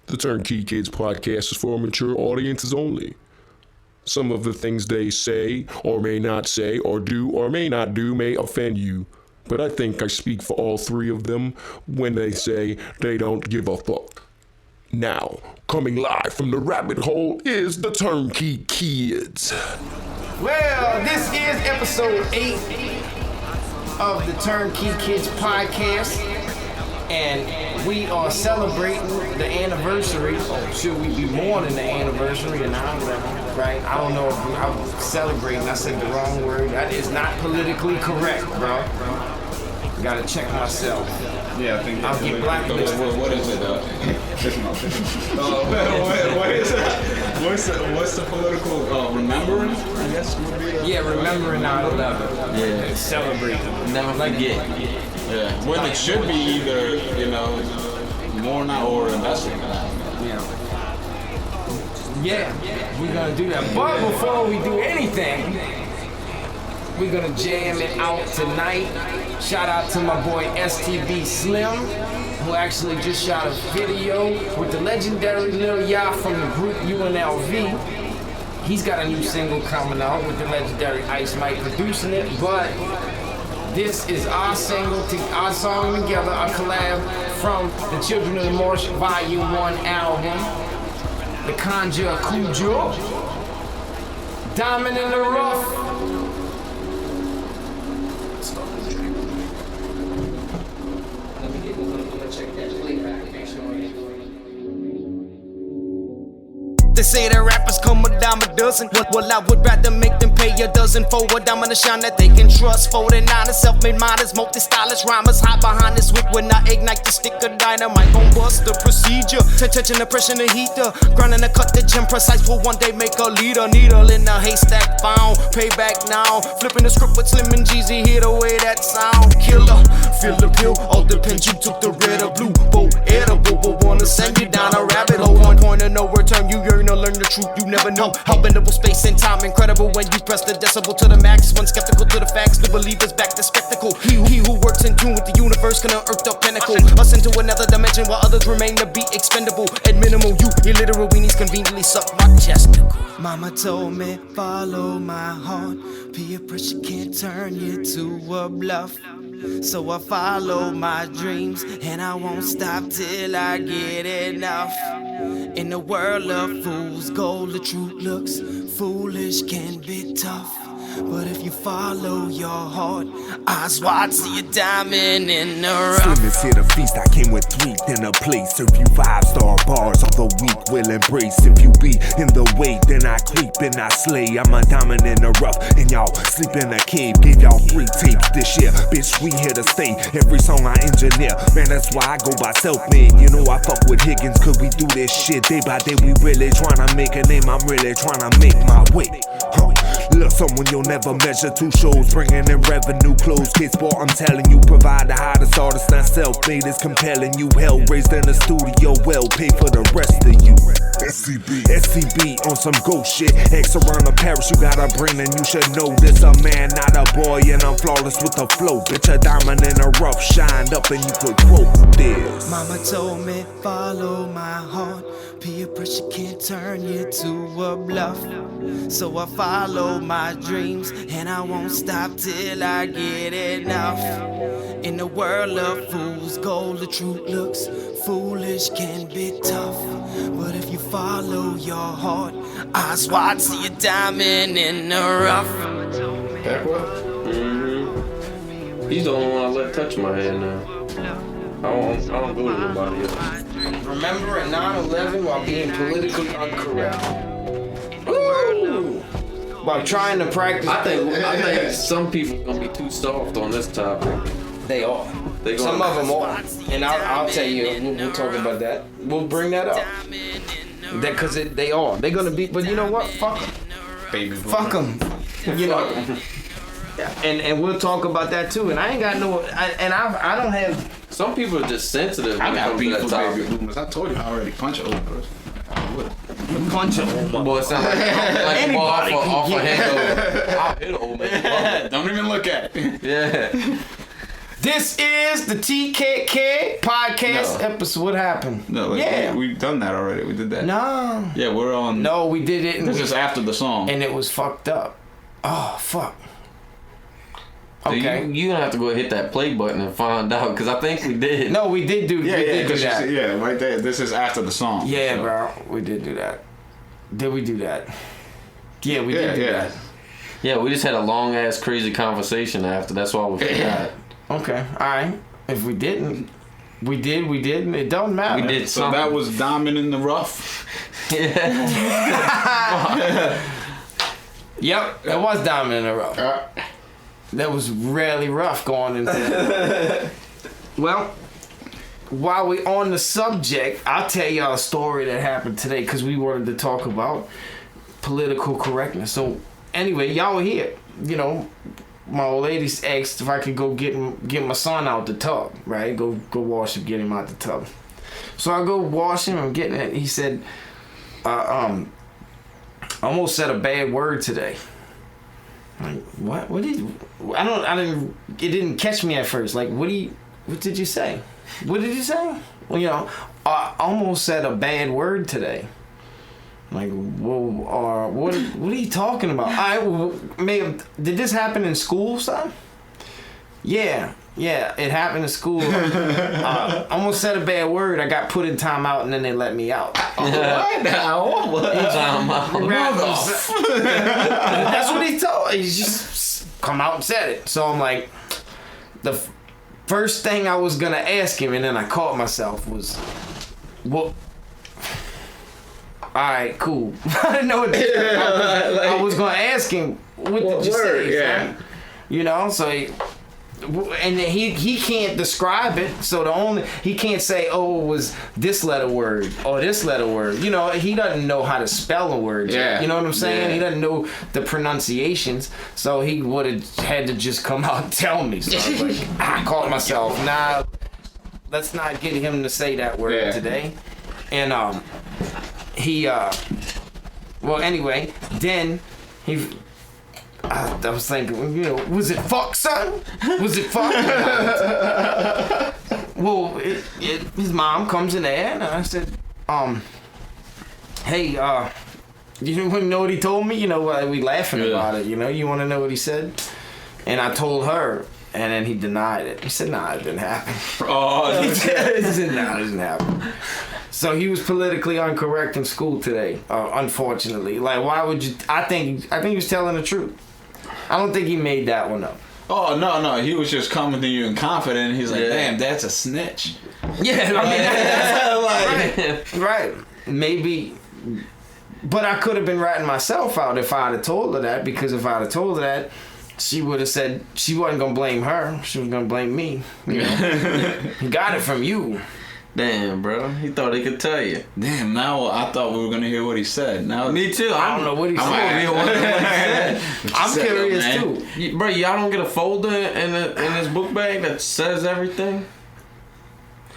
The Turnkey Kids podcast is for mature audiences only. Some of the things they say or may not say or do or may not do may offend you, but I think I speak for all three of them when they say they don't give a fuck. Now, coming live from the rabbit hole is the Turnkey Kids. Well, this is episode 8 of the Turnkey Kids podcast, and we are celebrating the anniversary. Oh, should we be mourning the anniversary or not? Right? I don't know if I'm celebrating. I said the wrong word. That is not politically correct, bro. Gotta check myself. Yeah, I think I'll get blacklisted. What is it? What is it? What's the political remembering? I guess. Yeah, remembering 9/11. Yeah. Celebrating. Never forget. Yeah. When it should be either, mourn or investing. Yeah, we're gonna do that. But before we do anything, we're gonna jam it out tonight. Shout out to my boy STB Slim, who actually just shot a video with the legendary Lil Ya from the group UNLV. He's got a new single coming out with the legendary Ice Mike producing it, but this is our single, our song together, a collab from the Children of the Marsh Volume 1 album, The Conjure Cujo, Dvamond Vn The Rvff. They say that rappers come a dime a dozen. Well, I would rather make them pay a dozen for a diamond to shine that they can trust. 49 self-made miners, multi-stylish rhymers. Hide behind this wick when I ignite the stick of dynamite. Gon' bust the procedure. Touching the pressure in the heater. Grinding to cut the gem precise will one day make a leader. Needle in a haystack found. Payback now. Flipping the script with Slim and Jeezy. Hear the way that sound. Killer. Feel the pill. All depends. You took the red or blue. Both edible. But wanna send you down a rabbit hole. One point of no return. You yearn to learn the truth, you never know how bendable space and time. Incredible when you press the decibel to the max. One skeptical to the facts, the believers back the spectacle. He who works in tune with the universe can unearth the pinnacle. Us into another dimension while others remain to be expendable. At minimum, you illiterate weenies conveniently suck my chesticle. Mama told me, follow my heart. Peer pressure can't turn you to a bluff. So I follow my dreams, and I won't stop till I get enough. In the world of fools, gold, the truth looks foolish, can be tough. But if you follow your heart, eyes wide, see a diamond in the rough. Slim is here to feast, I came with 3 dinner plates. Serve you 5-star bars, all the weak will embrace. If you be in the way, then I creep and I slay. I'm a diamond in the rough, and y'all sleep in a cave. Gave y'all 3 tapes this year, bitch, we here to stay. Every song I engineer, man, that's why I go by self-made. You know I fuck with Higgnz, cause we do this shit day by day. We really tryna make a name, I'm really tryna make my way. Look, someone you'll never measure. 2 shows bringing in revenue, closed case sport. I'm telling you, provide the hottest artist, not self-made. Is compelling you. Hell raised in the studio, well paid for the rest of you. SCB on some ghost shit. X around the parish, you got a brain and you should know this. A man, not a boy, and I'm flawless with the flow. Bitch, a diamond in the rough, shined up and you could quote this. Mama told me, follow my heart. Peer pressure can't turn you to a bluff. So I follow my dreams, and I won't stop till I get enough. In the world of fools, gold, the truth looks foolish, can be tough. But if you follow your heart, eyes wide, see a diamond in the rough. Mm-hmm. He's the only one I let touch my head now. I don't go to nobody else. Remember at 9/11 while being politically incorrect. Ooh. While trying to practice. I think some people gonna be too soft on this topic. They are. Some of them are. And I'll tell you, we'll talk about that. We'll bring that up. Because they are. They're gonna be, but you know what? Fuck them. Baby. Fuck them. You know. And we'll talk about that too. And I ain't got no, I don't have. Some people are just sensitive. I got beef that with topic. baby boomers. I told you I already punch an old person. I would. Punch an old man. Boy, it sound like a ball off a hangover. I'll hit an old man. Don't even look at it. Yeah. This is the TKK podcast episode. What happened? No, we've done that already. We did that. No. Yeah, we're on. No, we did it. This is after the song. And it was fucked up. Oh, fuck. Okay. You gonna have to go hit that play button and find out, because I think we did. No, we did do that. Yeah, right there. This is after the song. Yeah, so. Bro. We did do that. Did we do that? Yeah, we did do that. Yeah, we just had a long ass crazy conversation after. That's why we forgot. Okay, alright. If we didn't, we did. It don't matter. We did so something. That was Dvamond Vn The Rvff. Yep, it was Dvamond Vn The Rvff. That was really rough going into that. Well, while we on the subject, I'll tell y'all a story that happened today because we wanted to talk about political correctness. So anyway, y'all were here. You know, my old lady asked if I could go get my son out the tub, right? Go wash him, get him out the tub. So I go wash him. I'm getting it. He said, I almost said a bad word today. Like, what? What did you? I didn't. It didn't catch me at first. Like, what did you say? What did you say? Well, you know, I almost said a bad word today. Like, whoa, what are you talking about? Did this happen in school, son? Yeah, it happened in school. Almost said a bad word. I got put in timeout and then they let me out. What now? That's what he told. He just come out and said it. So I'm like, the first thing I was gonna ask him, and then I caught myself, was, well, all right, cool. I didn't know what to say. I was gonna ask him, what did you say? Yeah. You know, so he can't describe it, so he can't say, oh, it was this letter word or this letter word. You know, he doesn't know how to spell a word. Yeah. You know what I'm saying? Yeah. He doesn't know the pronunciations, so he would have had to just come out and tell me. So I was like, I caught myself. Nah, let's not get him to say that word today. And well, anyway, then I was thinking, you know, was it fuck, son? Was it fuck? Well, his mom comes in there, and I said, hey, you want to know what he told me? You know, we laughing about it, you know? You want to know what he said? And I told her, and then he denied it. He said, nah, it didn't happen. Oh, he said, nah, it didn't happen. So he was politically incorrect in school today, unfortunately. Like, why would you? I think he was telling the truth. I don't think he made that one up. Oh, no. He was just coming to you in confident. He's like, damn, that's a snitch. Yeah, I mean, right. Maybe. But I could have been ratting myself out if I'd have told her that, because if I'd have told her that, she would have said she wasn't going to blame her. She was going to blame me. You know? He got it from you. Damn, bro. He thought he could tell you. Damn, now I thought we were going to hear what he said. Now me too. I don't know what he said. I'm curious too. Bro, y'all don't get a folder in his book bag that says everything?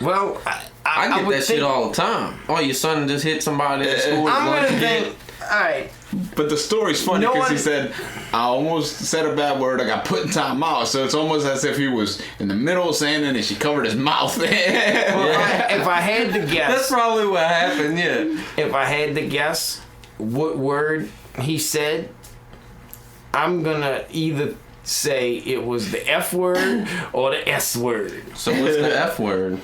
Well, I get that shit all the time. Oh, your son just hit somebody at school. I'm going to think, alright. But the story's funny because he said, I almost said a bad word, I got put in timeout. So it's almost as if he was in the middle of saying it and she covered his mouth. Well, if I had to guess. That's probably what happened, yeah. If I had to guess what word he said, I'm going to either say it was the F word or the S word. So what's the F word?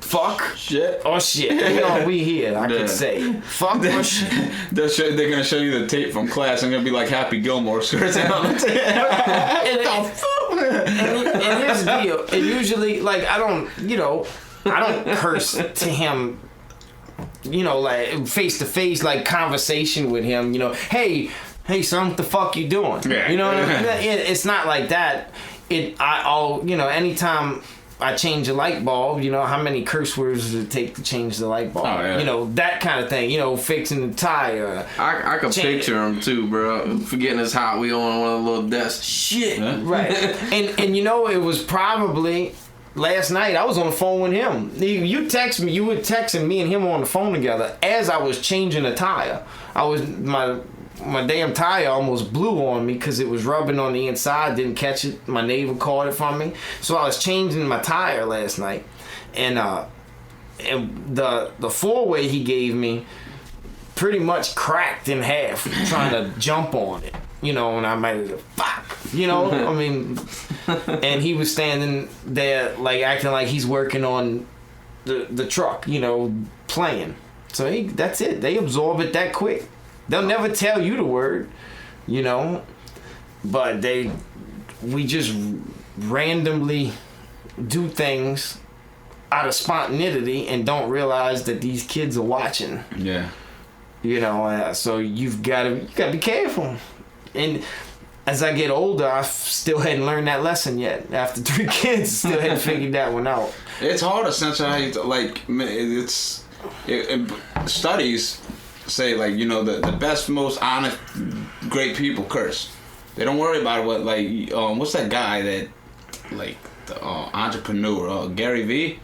Fuck. Shit. Or shit. You know, we here. I can say. Fuck or shit. They're going to show you the tape from class. I'm going to be like Happy Gilmore skirting on the tape. And here's the deal. And usually, like, I don't curse to him, you know, like, face to face, like, conversation with him, you know, hey, son, what the fuck you doing? Yeah. You know what I mean? It's not like that. Anytime I change a light bulb, you know, how many curse words does it take to change the light bulb? Oh, yeah. You know, that kind of thing. You know, fixing the tire. I can picture him too, bro. Forgetting his Hot Wheel on one of the little desks. Shit. Huh? Right. and you know, it was probably last night. I was on the phone with him. You were texting me and him on the phone together as I was changing a tire. My my damn tire almost blew on me because it was rubbing on the inside. Didn't catch it. My neighbor caught it from me. So I was changing my tire last night, and the four-way he gave me pretty much cracked in half trying to jump on it. You know, and I might have said, fuck, you know, I mean, and he was standing there like acting like he's working on the truck, you know, playing. So that's it. They absorb it that quick. They'll never tell you the word, you know, but we just randomly do things out of spontaneity and don't realize that these kids are watching. Yeah. You know, so you gotta be careful. And as I get older, I still hadn't learned that lesson yet. After 3 kids, still hadn't figured that one out. It's hard to sensitize, like, studies say, like, you know, the best, most honest, great people curse. They don't worry about what, like, what's that guy that, like, the entrepreneur, Gary Vee?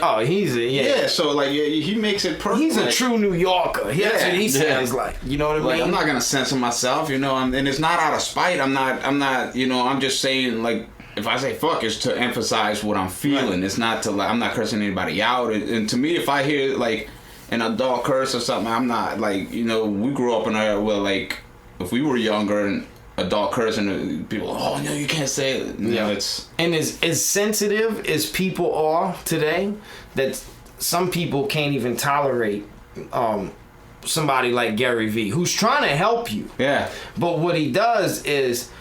Oh, yeah. So like he makes it perfect. He's a true New Yorker. That's what he sounds like. You know what I mean? Like, I'm not gonna censor myself, you know, and it's not out of spite. I'm not, you know, I'm just saying, like, if I say fuck, it's to emphasize what I'm feeling. Right. It's not to, like, I'm not cursing anybody out. And to me, if I hear like an adult curse or something, I'm not, like, you know, we grew up in a, well, like, if we were younger and adult cursing, people, oh no, you can't say it. You know, it's, and as sensitive as people are today, that some people can't even tolerate somebody like Gary Vee, who's trying to help you. Yeah. But what he does is,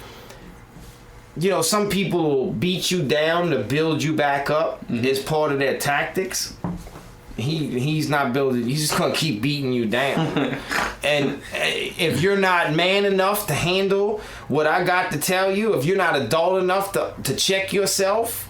you know, some people will beat you down to build you back up. Mm-hmm. It's part of their tactics. He's not building. He's just gonna keep beating you down. And if you're not man enough to handle what I got to tell you, if you're not adult enough to check yourself,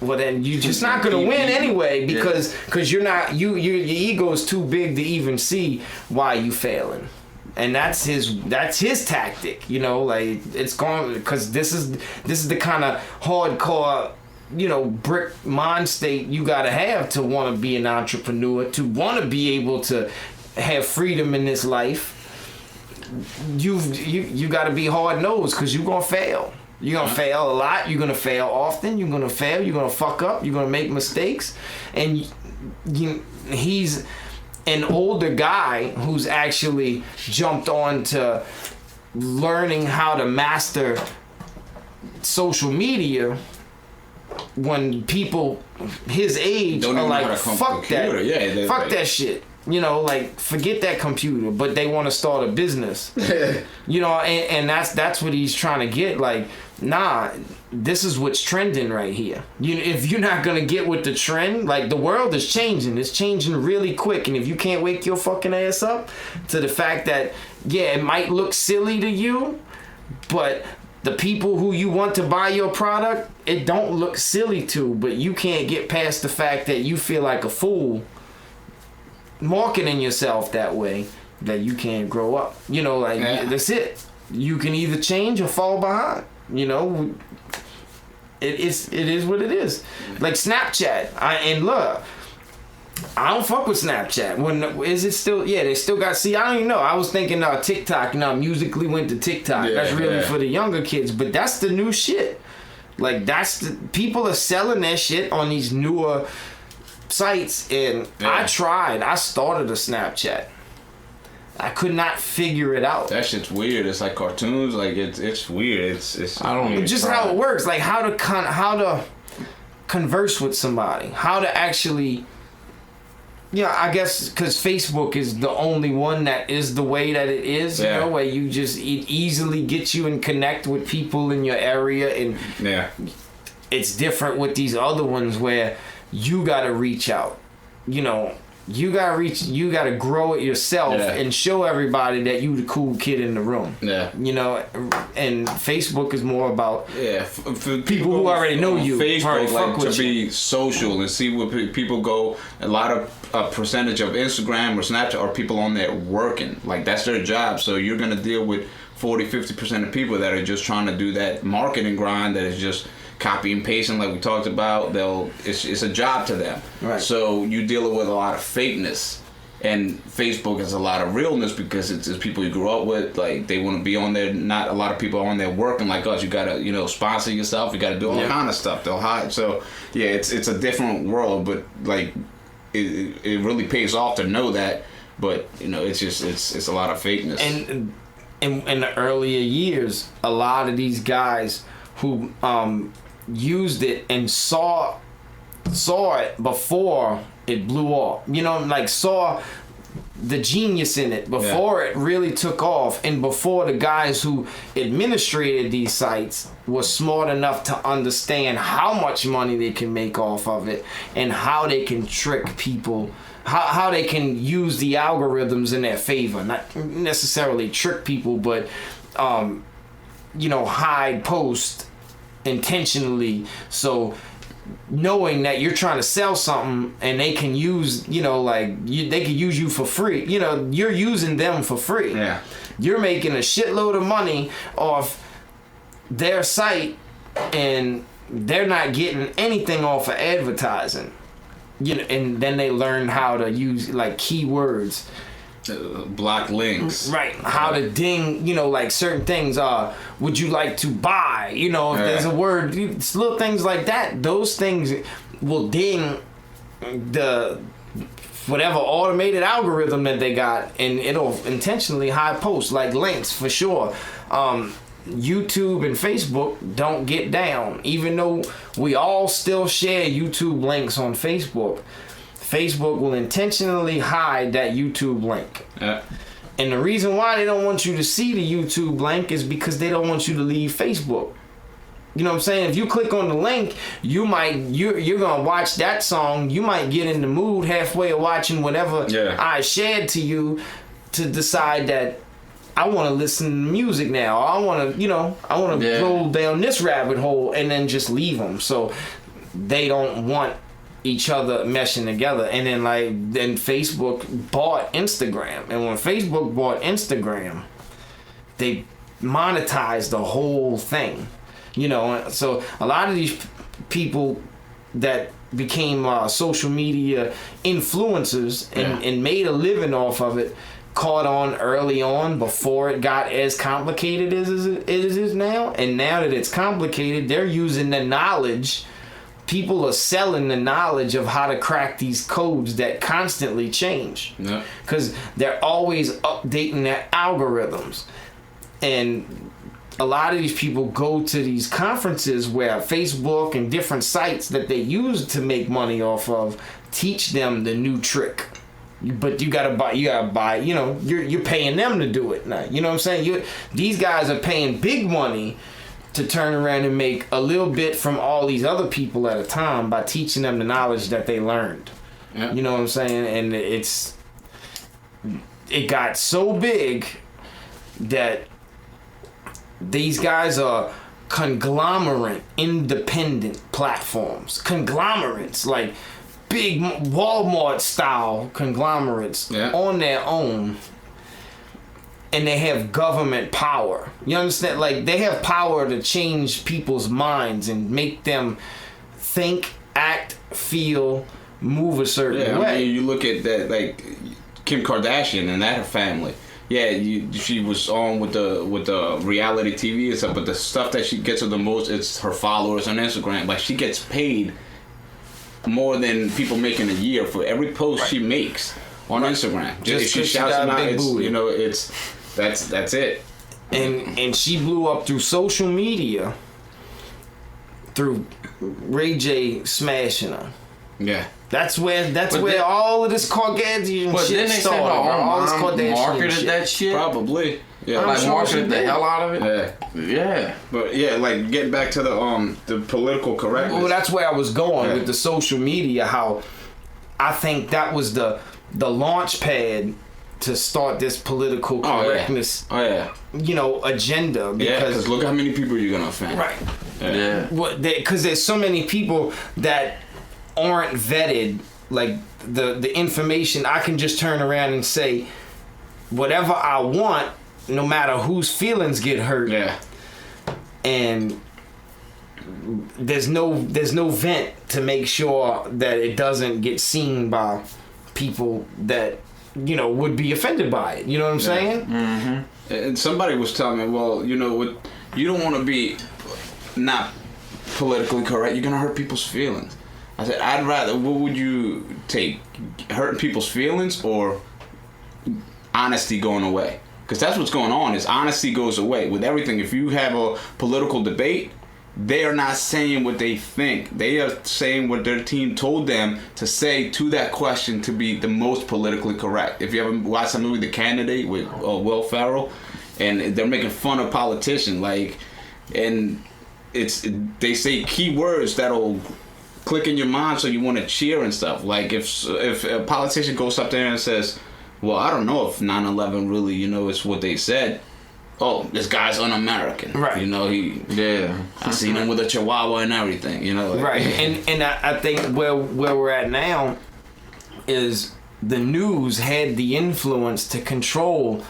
well then you're just not gonna win anyway, because you're not your ego is too big to even see why you failing. And that's his tactic. You know, like, it's going, because this is the kind of hardcore, you know, brick mind state you gotta have to want to be an entrepreneur, to want to be able to have freedom in this life. You gotta be hard nosed, because you're gonna fail. You're gonna fail a lot. You're gonna fail often. You're gonna fail. You're gonna fuck up. You're gonna make mistakes. And he's an older guy who's actually jumped on to learning how to master social media, when people his age are like, fuck that. Yeah, fuck that shit. You know, like, forget that computer, but they want to start a business. You know, and that's what he's trying to get. Like, nah, this is what's trending right here. If you're not gonna get with the trend, like, the world is changing. It's changing really quick, and if you can't wake your fucking ass up to the fact that, yeah, it might look silly to you, but the people who you want to buy your product, it don't look silly to, but you can't get past the fact that you feel like a fool marketing yourself that way, that you can't grow up. You know, like, that's it. You can either change or fall behind. You know, it is what it is. Like Snapchat. And look, I don't fuck with Snapchat. Is it still? Yeah, they still got. See, I don't even know. I was thinking TikTok. You know, Musically went to TikTok. Yeah, that's really for the younger kids. But that's the new shit. Like, people are selling that shit on these newer sites. And I started a Snapchat. I could not figure it out. That shit's weird. It's like cartoons. Like, it's weird. It's I don't even just how it works. Like, how to converse with somebody. How to actually. Yeah, I guess because Facebook is the only one that is the way that it is, you know, where you just it easily gets you and connect with people in your area, and it's different with these other ones where you gotta reach out, you know, you gotta grow it yourself and show everybody that you the cool kid in the room. Yeah, you know, and Facebook is more about for people who already know you. Facebook, like, to be social and see where people go. A lot of percentage of Instagram or Snapchat are people on there working. Like, that's their job. So you're gonna deal with 40-50% of people that are just trying to do that marketing grind, that is just copy and pasting, like we talked about. It's a job to them. Right. So you dealing with a lot of fakeness, And Facebook has a lot of realness because it's people you grew up with. Like, they want to be on there. Not a lot of people are on there working like us. You gotta, you know, sponsor yourself. You gotta do all kind of stuff. They'll hide. So yeah, it's a different world, but like it really pays off to know that. But you know, it's just it's a lot of fakeness. And in the earlier years, a lot of these guys who used it and saw it before it blew off, you know, like saw the genius in it before it really took off, and before the guys who administrated these sites were smart enough to understand how much money they can make off of it and how they can trick people, how they can use the algorithms in their favor, not necessarily trick people, but you know, hide posts intentionally, so knowing that you're trying to sell something and they can use, you know, like they can use you for free. You know, you're using them for free. Yeah. You're making a shitload of money off their site and they're not getting anything off of advertising. You know, and then they learn how to use like keywords. Block links. Right. How to ding, you know, like certain things. Would you like to buy? You know, if there's a word, it's little things like that. Those things will ding the whatever automated algorithm that they got, and it'll intentionally hide posts like links for sure. YouTube and Facebook don't get down, even though we all still share YouTube links on Facebook. Facebook will intentionally hide that YouTube link. Yeah. And the reason why they don't want you to see the YouTube link is because they don't want you to leave Facebook. You know what I'm saying? If you click on the link, you're gonna watch that song. You might get in the mood halfway of watching whatever I shared to you to decide that I want to listen to music now. Or I want to roll down this rabbit hole and then just leave them. So they don't want each other meshing together. And then Facebook bought Instagram, and when Facebook bought Instagram, they monetized the whole thing, you know. So a lot of these people that became social media influencers and made a living off of it caught on early on before it got as complicated as it is now. And now that it's complicated, they're using the knowledge. People are selling the knowledge of how to crack these codes that constantly change. Because they're always updating their algorithms. And a lot of these people go to these conferences where Facebook and different sites that they use to make money off of teach them the new trick. But you gotta buy, you know, you're paying them to do it now. You know what I'm saying? These guys are paying big money to turn around and make a little bit from all these other people at a time by teaching them the knowledge that they learned. You know what I'm saying? And it got so big that these guys are conglomerate, independent platforms. Conglomerates, like big Walmart style conglomerates on their own. And they have government power. You understand? Like, they have power to change people's minds and make them think, act, feel, move a certain way. I mean, you look at that, like Kim Kardashian and that family. Yeah, she was on with the reality TV and stuff, but the stuff that she gets her the most, it's her followers on Instagram. Like, she gets paid more than people make in a year for every post she makes on Instagram. Just if she shouts them out, that's it. And she blew up through social media, through Ray J smashing her. Yeah. That's where all of this Kardashian shit started. All this Kardashian marketed shit. that shit. Probably. Yeah. Like marketed the hell out of it. Yeah. But yeah, like getting back to the political correctness. Well, that's where I was going with the social media. How I think that was the launch pad to start this political correctness, you know, agenda. Because look how many people you're gonna offend. Right. Yeah. Because there's so many people that aren't vetted. Like the information, I can just turn around and say whatever I want, no matter whose feelings get hurt. Yeah. And there's no vent to make sure that it doesn't get seen by people that would be offended by it. You know what I'm saying? Mm-hmm. And somebody was telling me, well, you don't want to be not politically correct. You're gonna hurt people's feelings. I said, I'd rather. What would you take? Hurting people's feelings or honesty going away? Because that's what's going on. Is honesty goes away with everything. If you have a political debate, they are not saying what they think. They are saying what their team told them to say to that question to be the most politically correct. If you ever watched the movie The Candidate with Will Ferrell, and they're making fun of politicians, and they say key words that'll click in your mind so you want to cheer and stuff. Like if a politician goes up there and says, well, I don't know if 9/11 really, is what they said. Oh, this guy's un-American. Right. I seen him with a chihuahua and everything, Right. And I think where we're at now is the news had the influence to control,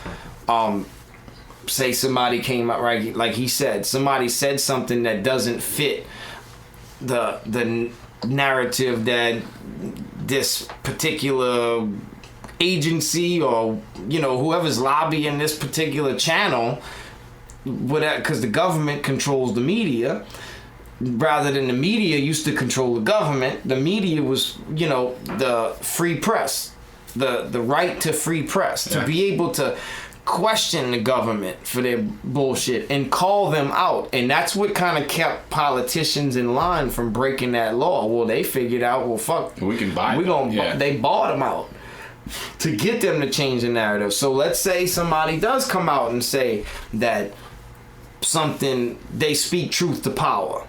say somebody came out, right, like he said, somebody said something that doesn't fit the narrative that this particular agency or whoever's lobbying this particular channel, because the government controls the media rather than the media used to control the government. The media was the free press, the right to free press, to be able to question the government for their bullshit and call them out. And that's what kind of kept politicians in line from breaking that law. Well, they figured out, well, fuck, we can buy they bought them out to get them to change the narrative. So let's say somebody does come out and say that they speak truth to power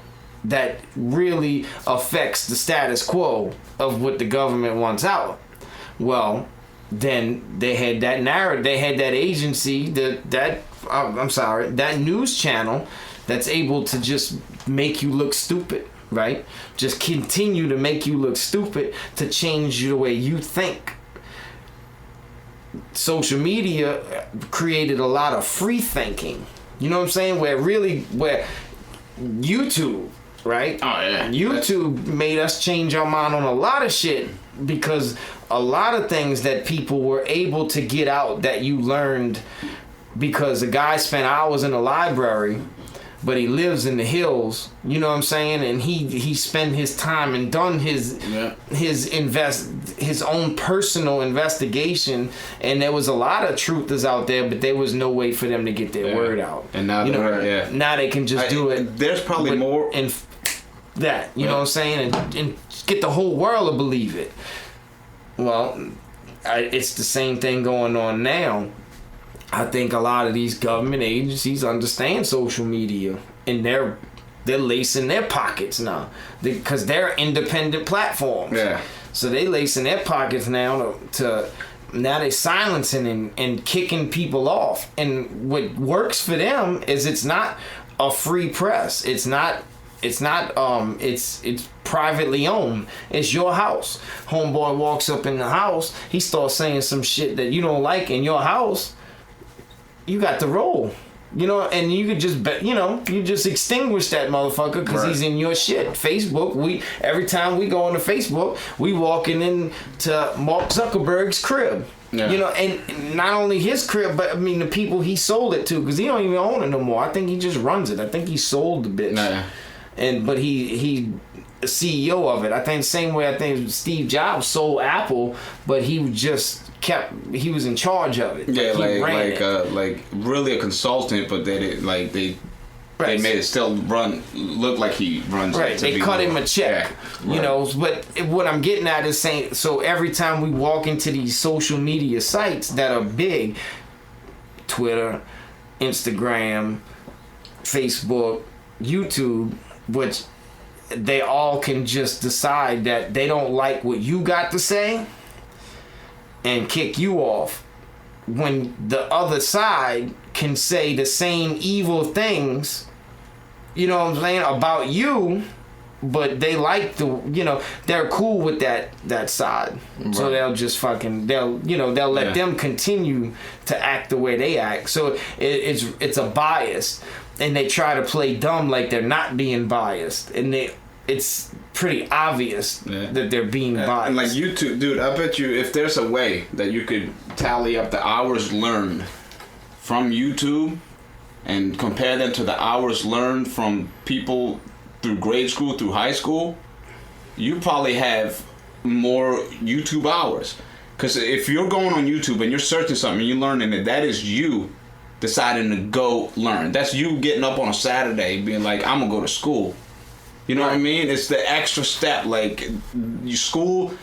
that really affects the status quo of what the government wants out. Well, then they had that narrative, they had that agency, that news channel that's able to just make you look stupid, right? Just continue to make you look stupid to change the way you think. Social media created a lot of free thinking. You know what I'm saying? Where YouTube, right? Oh, yeah. YouTube made us change our mind on a lot of shit because a lot of things that people were able to get out that you learned because a guy spent hours in the library, but he lives in the hills, you know what I'm saying? And he spent his time and done his own personal investigation, and there was a lot of truthers out there, but there was no way for them to get their word out. And now now they can just do it. There's probably more in that, you know what I'm saying, and get the whole world to believe it. Well, it's the same thing going on now. I think a lot of these government agencies understand social media, and they're lacing their pockets now because they're independent platforms. Yeah. So they lacing their pockets now now they're silencing and kicking people off. And what works for them is it's not a free press. It's privately owned. It's your house. Homeboy walks up in the house, he starts saying some shit that you don't like in your house. You got the roll, and you could just you just extinguish that motherfucker because he's in your shit. Facebook, every time we go on to Facebook, we walking into Mark Zuckerberg's crib. Yeah. And not only his crib, but I mean the people he sold it to, because he don't even own it no more. I think he just runs it. I think he sold the bitch. Nah. But he the CEO of it. I think the same way I think Steve Jobs sold Apple, but he was in charge of it. Yeah, like really a consultant, but they made it still look like he runs. Right, they cut him a check, But what I'm getting at is saying, so every time we walk into these social media sites that are big, Twitter, Instagram, Facebook, YouTube, which they all can just decide that they don't like what you got to say and kick you off, when the other side can say the same evil things, you know what I'm saying, about you, but they like they're cool with that side. Right. So they'll just they'll let them continue to act the way they act. So it's a bias, and they try to play dumb like they're not being biased, and it's pretty obvious that they're being biased. And like YouTube, dude, I bet you if there's a way that you could tally up the hours learned from YouTube and compare them to the hours learned from people through grade school, through high school, you probably have more YouTube hours. Because if you're going on YouTube and you're searching something and you're learning it, that is you deciding to go learn. That's you getting up on a Saturday being like, I'm going to go to school. You know what I mean? It's the extra step. Like, your school,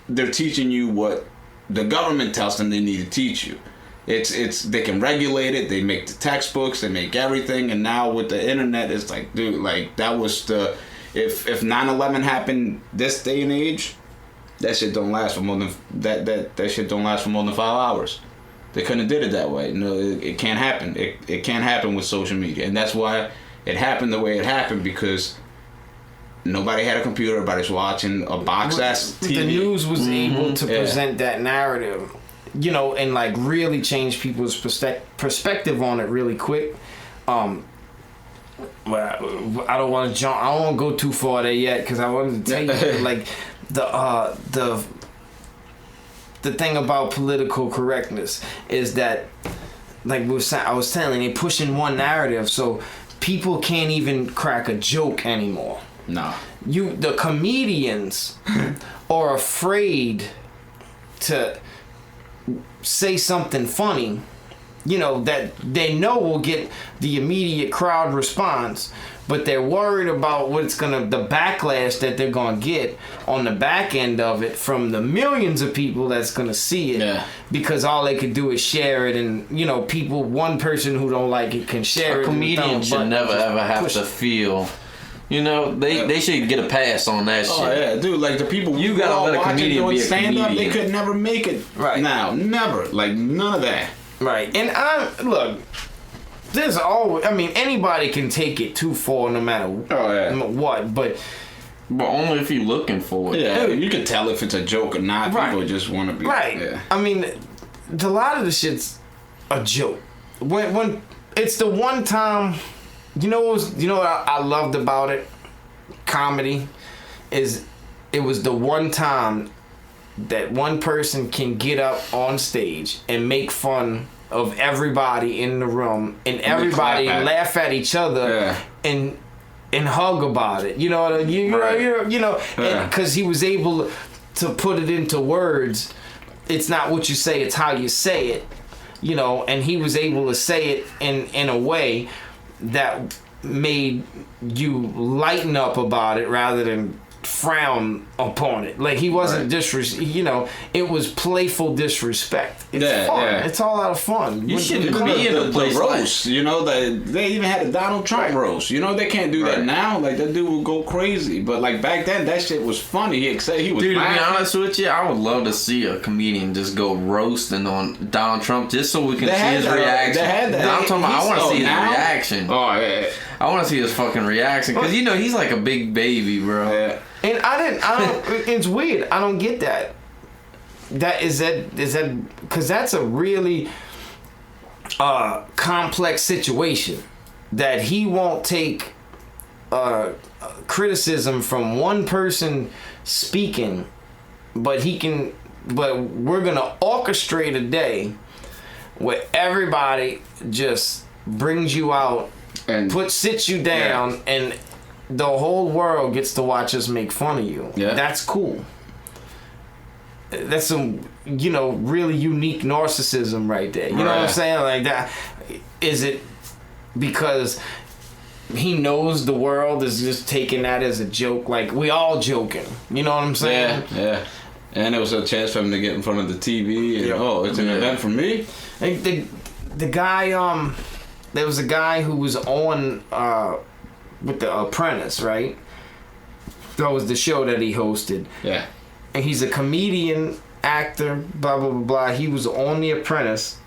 they're teaching you what the government tells them they need to teach you. It's they can regulate it. They make the textbooks. They make everything. And now with the internet, it's like, dude, like, that was the... If 9/11 happened this day and age, that shit don't last for more than... That shit don't last for more than 5 hours. They couldn't have did it that way. No, it can't happen. It can't happen with social media. And that's why it happened the way it happened, because... Nobody had a computer. Everybody's watching a box-ass TV. The news was able to present that narrative, you know, and like really change people's perspective on it really quick. Well, I don't want to jump. I don't want to go too far there yet, because I wanted to tell you like the thing about political correctness is that, like I was telling, they pushing one narrative, so people can't even crack a joke anymore. Nah. The comedians are afraid to say something funny, you know, that they know will get the immediate crowd response, but they're worried about the backlash that they're gonna get on the back end of it from the millions of people that's gonna see it, because all they could do is share it, and you know, one person who don't like it can share it. A comedian should never ever have to feel. You know, they should get a pass on that shit. Oh yeah, dude, like the people you gotta let a comedian be a stand up, they could never make it now. Never. Like none of that. Right. And look, there's always, I mean, anybody can take it too far no matter what, but only if you're looking for it. Yeah, you can tell if it's a joke or not. People just want to be I mean, a lot of the shit's a joke. When it's the one time. You know what I loved about it? Comedy is it was the one time that one person can get up on stage and make fun of everybody in the room, and everybody laugh at each other and hug about it. You know what I mean? You know, because he was able to put it into words. It's not what you say, it's how you say it. You know, and he was able to say it in a way that made you lighten up about it rather than frown upon it. Like he wasn't you know, it was playful disrespect. It's fun. It's all out of fun. You shouldn't be in a place roast. You know, they even had a Donald Trump roast. You know, they can't do that now. Like that dude would go crazy. But like back then, that shit was funny. He said he was. Dude, laughing. to be honest with you, I would love to see a comedian just go roasting on Donald Trump just so we can see his reaction. I'm talking about. I want to see his reaction. Oh yeah. I want to see his fucking reaction, because you know he's like a big baby, bro. Yeah. And I don't. It's weird. I don't get that. Is that because that's a really complex situation that he won't take criticism from one person speaking, but we're gonna orchestrate a day where everybody just brings you out and sits you down and the whole world gets to watch us make fun of you. Yeah. That's cool. That's some, you know, really unique narcissism right there. You know what I'm saying? Like that. Is it because he knows the world is just taking that as a joke? Like we all joking. You know what I'm saying? Yeah. And it was a chance for him to get in front of the TV. And, it's an event for me. And the guy, there was a guy who was on with The Apprentice, right? That was the show that he hosted. Yeah. And he's a comedian, actor, blah, blah, blah, blah. He was on The Apprentice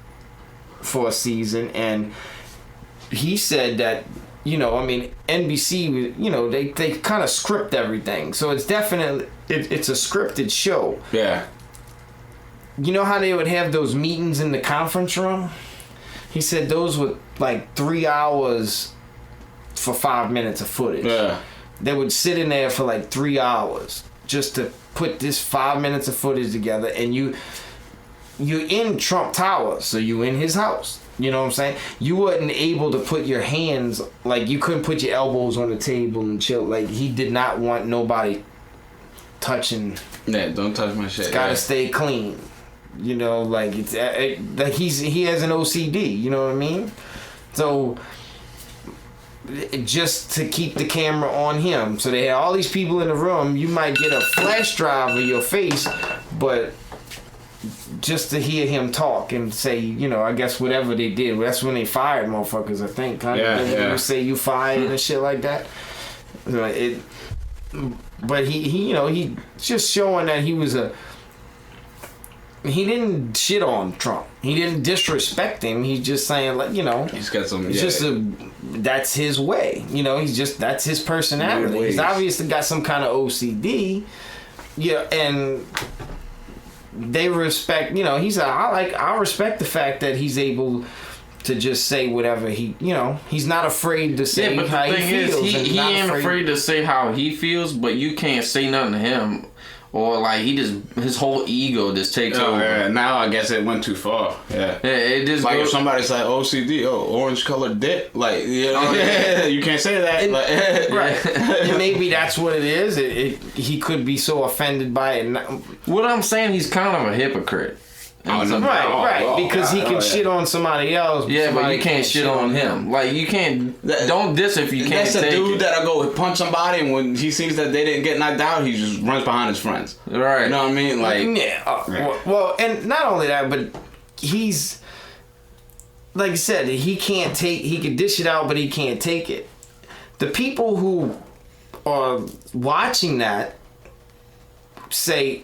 for a season, and he said that, you know, I mean, NBC, you know, they kind of script everything. So it's definitely, it's a scripted show. Yeah. You know how they would have those meetings in the conference room? He said those were like 3 hours for 5 minutes of footage. Yeah. they would sit in there for like 3 hours just to put this 5 minutes of footage together, and you're in Trump Tower, so you in his house. You know what I'm saying? You wasn't able to put your hands, like you couldn't put your elbows on the table and chill. Like he did not want nobody touching. Yeah, don't touch my shit. It's gotta stay clean. You know, like it's like he has an OCD. You know what I mean? So just to keep the camera on him, so they had all these people in the room. You might get a flash drive of your face, but just to hear him talk and say, you know, I guess whatever they did, that's when they fired motherfuckers, I think. They say you fired and shit like that. But he, you know, he just showing that he was he didn't shit on Trump. He didn't disrespect him. He's just saying, like, you know, he's got some. It's just that's his way. You know, that's his personality. He's obviously got some kind of OCD. Yeah, and they respect, you know, I respect the fact that he's able to just say whatever he, you know, he's not afraid to say how he feels. He ain't afraid to say how he feels, but you can't say nothing to him. Or like his whole ego just takes over. Yeah. Now I guess it went too far. Yeah. It just like if somebody's like OCD, orange colored dick, like you know, you can't say that. Right. And maybe that's what it is. He could be so offended by it. What I'm saying, he's kind of a hypocrite. Right, because he can shit on somebody else. Yeah, but you can't shit on him. Like you can't. Don't diss if you can't. That's a dude that'll go punch somebody, and when he sees that they didn't get knocked out, he just runs behind his friends. Right. You know what I mean? Like Well, and not only that, but he's like I said, he can't take. He can dish it out, but he can't take it. The people who are watching that say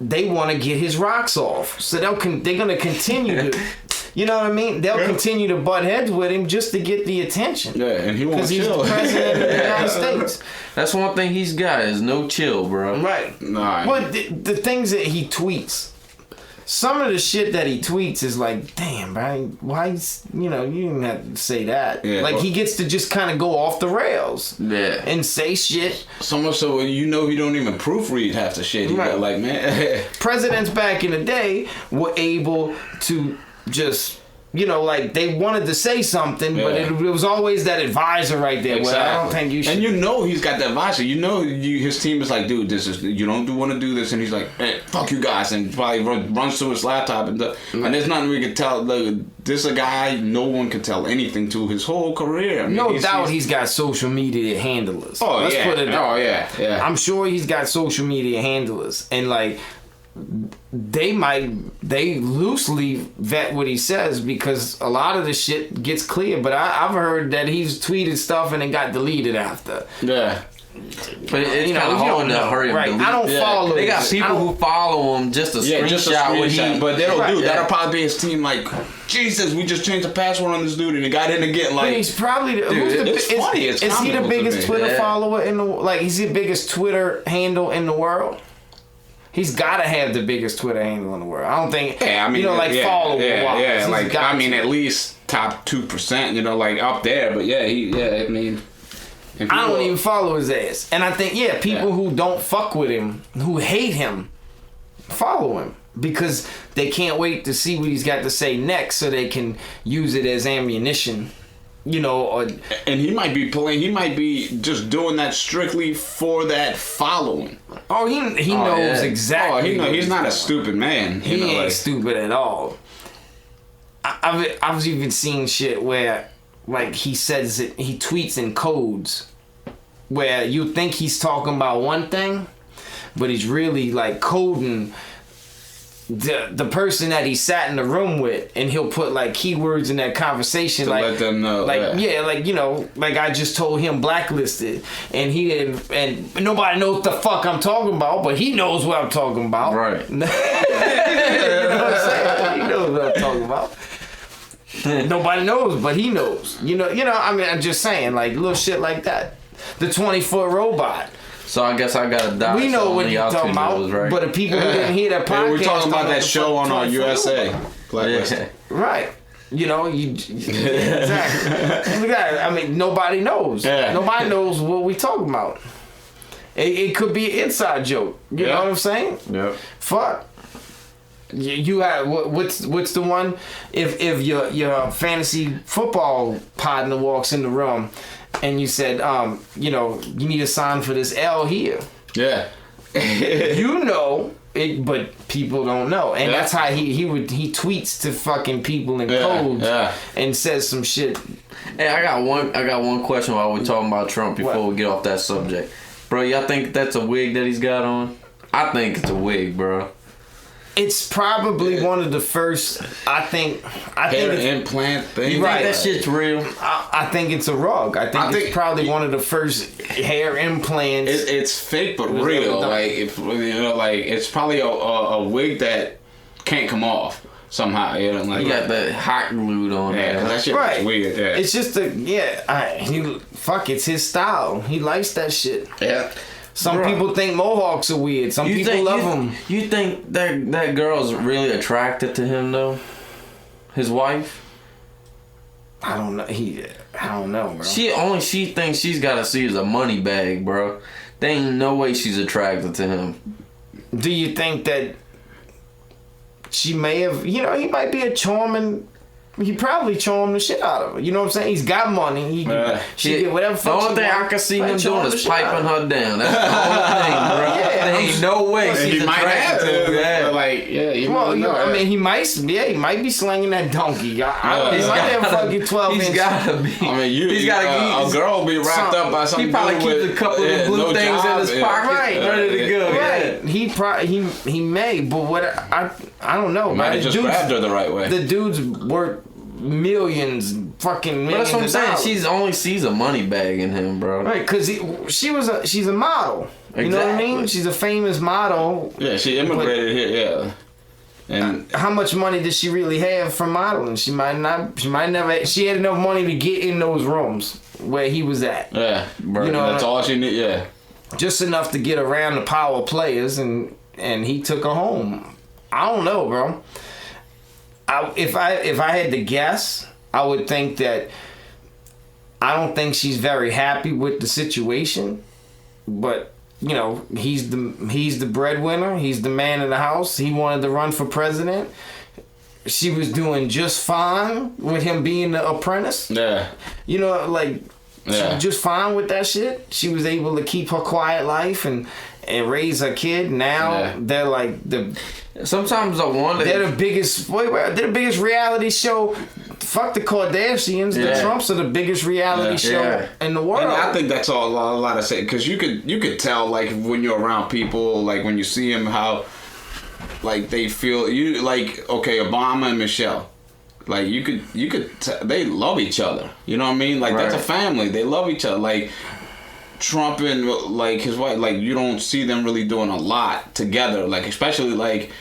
they want to get his rocks off, so they're gonna continue to, you know what I mean? They'll continue to butt heads with him just to get the attention. Yeah, and he won't because he's the president of the United States. That's one thing he's got is no chill, bro. Right. Nah. But the things that he tweets, some of the shit that he tweets is like, damn, bro, why? You know, you didn't have to say that. Yeah, like he gets to just kind of go off the rails. Yeah. And say shit. So much so you know he don't even proofread half the shit. He got, like, man. Presidents back in the day were able to just, you know, like they wanted to say something, but it was always that advisor right there. Exactly. Well, I don't think you should. And you know he's got that advisor. You know his team is like, dude, this is you don't want to do this, and he's like, hey, fuck you guys, and probably runs to his laptop and there's nothing we can tell. Like, this is a guy no one can tell anything to his whole career. I mean, no doubt he's got social media handlers. Oh, Let's put it down. Oh yeah. I'm sure he's got social media handlers, and like they loosely vet what he says because a lot of the shit gets clear. But I've heard that he's tweeted stuff and it got deleted after. Yeah. But it's kind of hard to hurry him. Right. I don't follow. They got people who follow him just to screenshot what he. But they don't do. That'll probably be his team. Like, Jesus, we just changed the password on this dude and he got in again. Like, he's probably it's funny. It's is he the biggest Twitter follower in the like? Is he the biggest Twitter handle in the world? He's got to have the biggest Twitter handle in the world. I don't think. Yeah, I mean, follow. Yeah, like I mean, at least top 2%. You know, like up there. But I mean. I don't even follow his ass. And I think, people who don't fuck with him, who hate him, follow him. Because they can't wait to see what he's got to say next so they can use it as ammunition. You know, and he might be just doing that strictly for that following. Oh, he knows exactly. Oh, he's not a stupid man. He ain't stupid at all. I've even seen shit where, like, he says it, he tweets in codes where you think he's talking about one thing, but he's really like coding the person that he sat in the room with, and he'll put like keywords in that conversation to like let them know. Like like, you know, like I just told him blacklisted, and he didn't, and nobody knows what the fuck I'm talking about, but he knows what I'm talking about. Right. You know what I'm saying? He knows what I'm talking about. Nobody knows, but he knows. You know. I mean, I'm just saying, like little shit like that. The 20-foot robot. So I guess I gotta die. We know what you're talking about, right? But the people who didn't hear that podcast, we're talking about that show on our USA. Right. You know, exactly. I mean, nobody knows. Yeah. Nobody knows what we talking about. It could be an inside joke. You know what I'm saying? Yeah. Fuck. You have what's the one? If your fantasy football partner walks in the room, and you said, you know, you need a sign for this L here. Yeah. You know. But people don't know, and that's how he tweets to fucking people in codes and says some shit. Hey, I got one question while we're talking about Trump before we get off that subject, bro. Y'all think that's a wig that he's got on? I think it's a wig, bro. It's probably one of the first. I think implant thing. You think that shit's real? I think it's a rug. I think it's probably one of the first hair implants. It's fake but real. Like it's probably a wig that can't come off somehow. You know, like you got that hot glued on. Yeah, that shit is weird. Yeah. It's just it's his style. He likes that shit. Yeah. Some people think mohawks are weird. Some people love them. You think that girl's really attracted to him though? His wife? I don't know. I don't know, bro. She thinks she's got to see as a money bag, bro. There ain't no way she's attracted to him. Do you think that she may have? You know, he might be a charming. He probably charmed the shit out of her. You know what I'm saying? He's got money. He can get whatever. The only thing I can see him doing is piping her down. That's the only thing, bro. There ain't no way she's attracted to. Yeah. I mean, he might be slinging that donkey. He might have fucking 12 inch. He's gotta be. I mean, he's gotta. A girl will be wrapped up by something. He probably keeps a couple of blue things in his pocket, ready to go. Right. He may, but what I don't know. Might have just grabbed her the right way. The dude's worth millions, fucking millions. But that's what I'm saying. Dollars. She only sees a money bag in him, bro. Right, because she's a model. Exactly. You know what I mean? She's a famous model. Yeah, she immigrated here. Yeah. And how much money did she really have from modeling? She might never. She had enough money to get in those rooms where he was at. Yeah, bro. You know, that's all she need. Yeah. Just enough to get around the power players, and he took her home. I don't know, bro. If I had to guess, I would think that I don't think she's very happy with the situation, but you know, he's the breadwinner, he's the man in the house. He wanted to run for president. She was doing just fine with him being the apprentice. Yeah. You know, like she was just fine with that shit. She was able to keep her quiet life and raise her kid. Now they're like sometimes I wonder. They're the biggest reality show. Fuck the Kardashians. The Trumps are the biggest reality show in the world. And I think that's all a lot of say, because you could tell, like, when you're around people, like when you see them, how like they feel. You like, okay, Obama and Michelle. Like you could they love each other. You know what I mean? Like that's a family. They love each other. Like Trump and like his wife, like you don't see them really doing a lot together. Like especially like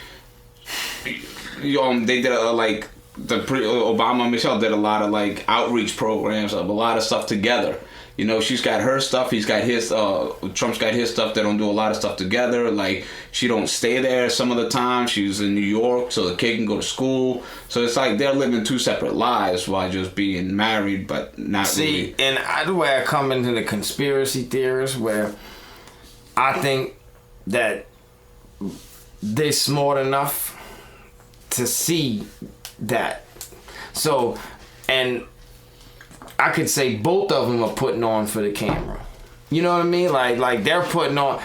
they did Obama and Michelle did a lot of like outreach programs, a lot of stuff together. You know, she's got her stuff, he's got his, Trump's got his stuff. They don't do a lot of stuff together. Like, she don't stay there some of the time. She's in New York, so the kid can go to school. So it's like they're living two separate lives while just being married, but not really. See, and the way I come into the conspiracy theorists, where I think that they're smart enough to see that. So, and I could say both of them are putting on for the camera. You know what I mean? Like they're putting on,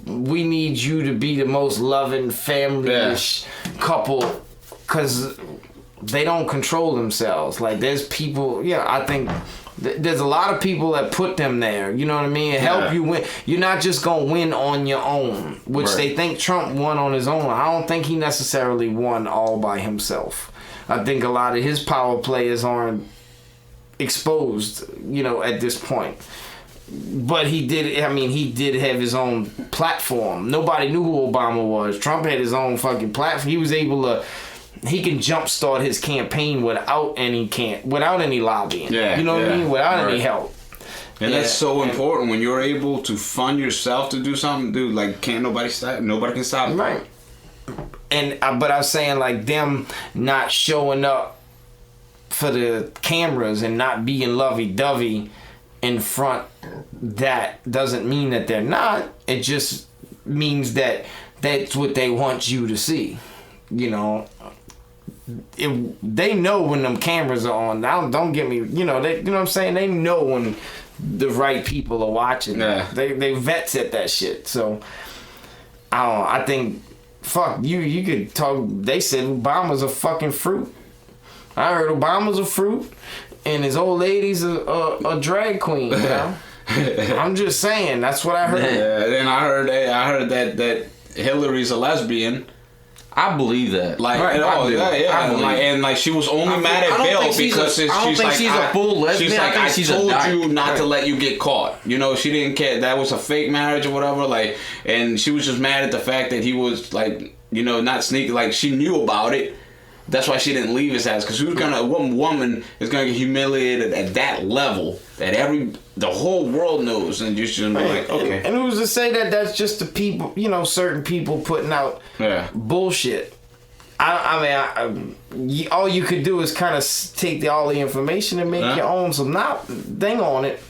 we need you to be the most loving family-ish couple, because they don't control themselves. Like there's people, I think there's a lot of people that put them there. You know what I mean? And help you win. You're not just going to win on your own, which they think Trump won on his own. I don't think he necessarily won all by himself. I think a lot of his power players aren't exposed, at this point. But he did have his own platform. Nobody knew who Obama was. Trump had his own fucking platform. He was able to, he can jumpstart his campaign without any lobbying. You know what I mean? Without any help. And that's so important when you're able to fund yourself to do something, dude. Like, can't nobody stop? Nobody can stop. Right. And but I was saying, like, them not showing up for the cameras and not being lovey-dovey in front, that doesn't mean that they're not. It just means that that's what they want you to see. You know, they know when them cameras are on. Now, don't get me, you know what I'm saying? They know when the right people are watching. Yeah. They vets at that shit. So I think, fuck, you could talk. They said Obama's a fucking fruit. I heard Obama's a fruit, and his old lady's a drag queen. You know? I'm just saying, that's what I heard. Yeah, and I heard that Hillary's a lesbian. I believe that. Like, right, and she was only mad at Bill because she's a full lesbian. She's like, I told you not to let you get caught. You know, she didn't care. That was a fake marriage or whatever. Like, and she was just mad at the fact that he was like, you know, not sneaking. Like, she knew about it. That's why she didn't leave his house, because one woman is gonna get humiliated at that level that the whole world knows, and you're just gonna be like, okay. And who's to say that that's just the people, you know, certain people putting out bullshit. I mean, all you could do is kind of take all the information and make your own thing on it.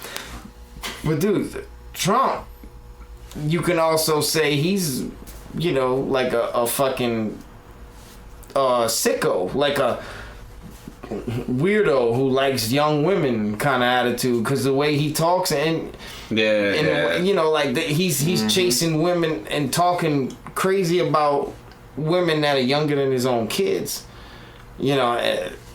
But dude, Trump, you can also say he's, you know, like a fucking sicko, like a weirdo who likes young women kind of attitude, because the way he talks and you know, like he's chasing women and talking crazy about women that are younger than his own kids, you know,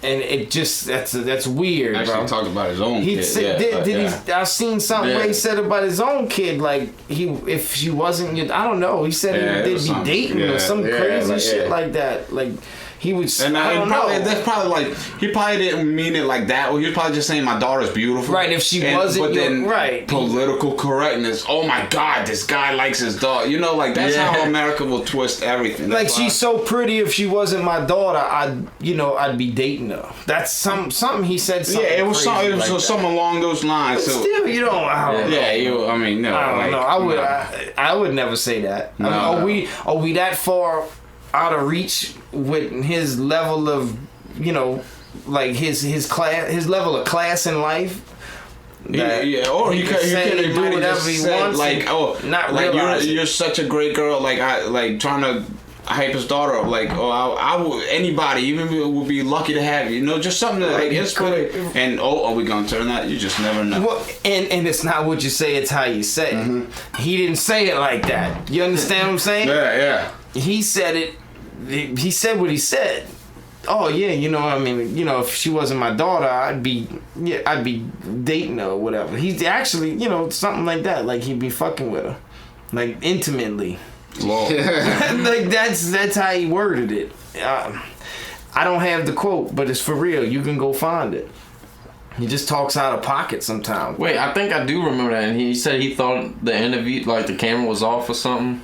and it just that's weird. Actually, bro. He talked about his own kid. I've seen something where he said about his own kid, like if she wasn't, I don't know. He said they'd be dating or some crazy shit like that. Like he would. And I don't know. That's probably like he probably didn't mean it like that. Or he was probably just saying my daughter's beautiful. Right. If she wasn't, but then right. Political correctness. Oh my God, this guy likes his daughter. You know, like that's how America will twist everything. Like she's so pretty. If she wasn't my daughter, I'd be dating her. That's something he said. Something it was something along those lines. But still, you don't. I don't know. I mean, no. I don't know. I would never say that. No. I mean, are we that far out of reach with his level of, you know, like his level of class in life? Or he could do whatever he wants. Like, not like you're such a great girl. Like trying to hype his daughter up. Like, I would, anybody even would be lucky to have you. You know, just something that and are we gonna turn that? You just never know. Well, and it's not what you say; it's how you say it. Mm-hmm. He didn't say it like that. You understand what I'm saying? Yeah. He said it. He said what he said. Oh yeah, you know, I mean, you know, if she wasn't my daughter, I'd be dating her or whatever. He's actually, you know, something like that. Like he'd be fucking with her, like intimately. Like that's how he worded it. I don't have the quote, but it's for real. You can go find it. He just talks out of pocket sometimes. Wait, I think I do remember that. And he said he thought the interview, like the camera was off or something.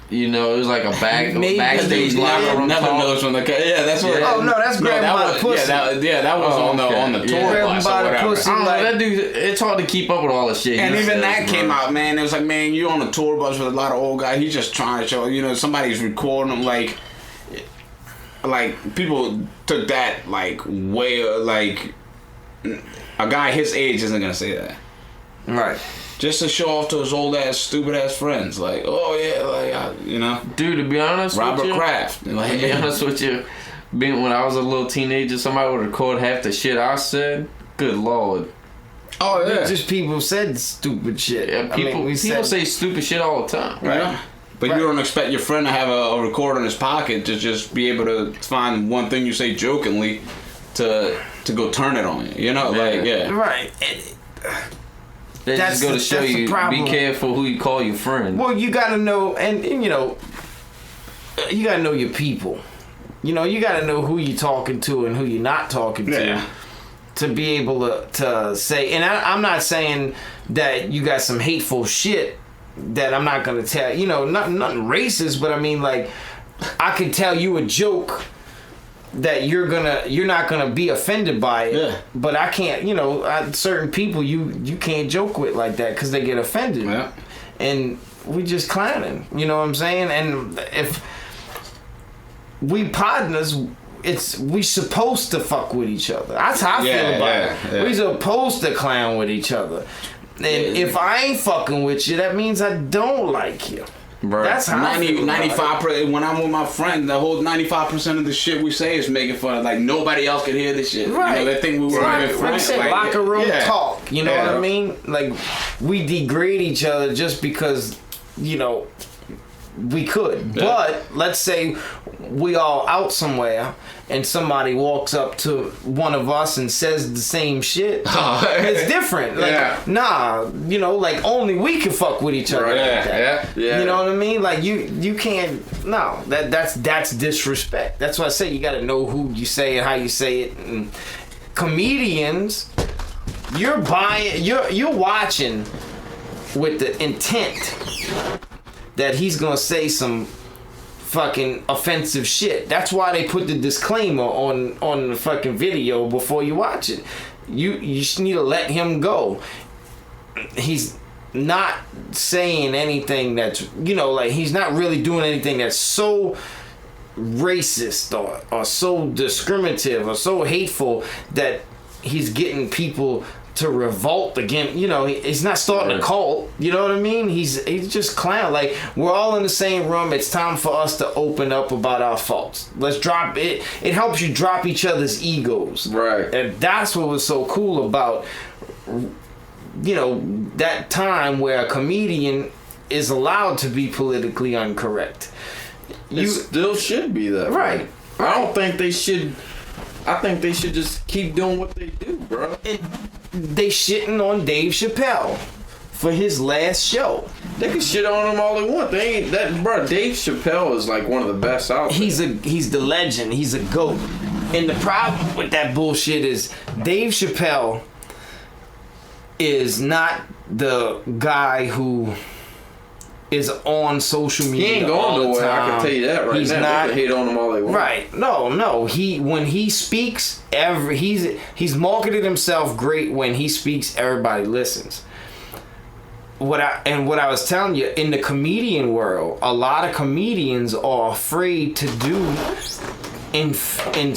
You know, it was like a backstage locker room. Never knows when the that's what. Oh no, that's grabbing by the pussy. That was on the tour bus or whatever. Pussy, I don't know, that dude. It's hard to keep up with all the shit. And even that came out, man. It was like, man, you on a tour bus with a lot of old guys. He's just trying to show, you know, somebody's recording him. Like people took that like way like a guy his age isn't gonna say that, right? Just to show off to his old ass, stupid ass friends, like, oh yeah, like you know. Dude, to be honest, Robert Kraft. Like, to be honest with you, when I was a little teenager, somebody would record half the shit I said. Good lord. Oh yeah. Just people said stupid shit. Yeah, people say stupid shit all the time, right? Yeah. But you don't expect your friend to have a recorder in his pocket to just be able to find one thing you say jokingly to go turn it on you. You know, right. They just go to show you, be careful who you call your friend. Well, you gotta know, and you know, you gotta know your people. You know, you gotta know who you're talking to and who you're not talking to be able to say. And I'm not saying that you got some hateful shit that I'm not gonna tell. You know, nothing racist, but I mean, like, I could tell you a joke that you're not gonna be offended by it, but I can't, you know, certain people you can't joke with like that because they get offended, and we just clowning, you know what I'm saying? And if we partners, we supposed to fuck with each other. That's how I feel about it. We supposed to clown with each other. And if I ain't fucking with you, that means I don't like you. Right. That's how 95%. When I'm with my friends, the whole 95% of the shit we say is making fun. Like nobody else can hear this shit. Right. You know, they think we were even friends. Like, locker room talk. You know what I mean? Like we degrade each other just because we could. Yeah. But let's say we all out somewhere and somebody walks up to one of us and says the same shit. It's different. Like, nah, like only we can fuck with each other. Right. Like that. Yeah. You know what I mean? Like you can't. No, that's disrespect. That's why I say you got to know who you say and how you say it. And comedians, you're watching with the intent that he's gonna say some fucking offensive shit. That's why they put the disclaimer on the fucking video before you watch it. You just need to let him go. He's not saying anything that's like he's not really doing anything that's so racist or so discriminative or so hateful that he's getting people to revolt again. He's not starting a cult. You know what I mean? He's just clown. Like, we're all in the same room. It's time for us to open up about our faults. Let's drop it. It helps you drop each other's egos. Right. And that's what was so cool about that time where a comedian is allowed to be politically incorrect. It still should be that. Right. I don't think they should. I think they should just keep doing what they do, bro. They shitting on Dave Chappelle for his last show. They can shit on him all they want. They ain't that, bro. Dave Chappelle is like one of the best out there. He's the legend. He's a GOAT. And the problem with that bullshit is Dave Chappelle is not the guy who is on social media. He ain't going nowhere. I can tell you that right now. They can hate on him all they want. Right? No. When he speaks, he's marketed himself great. When he speaks, everybody listens. What I was telling you, in the comedian world, a lot of comedians are afraid to do and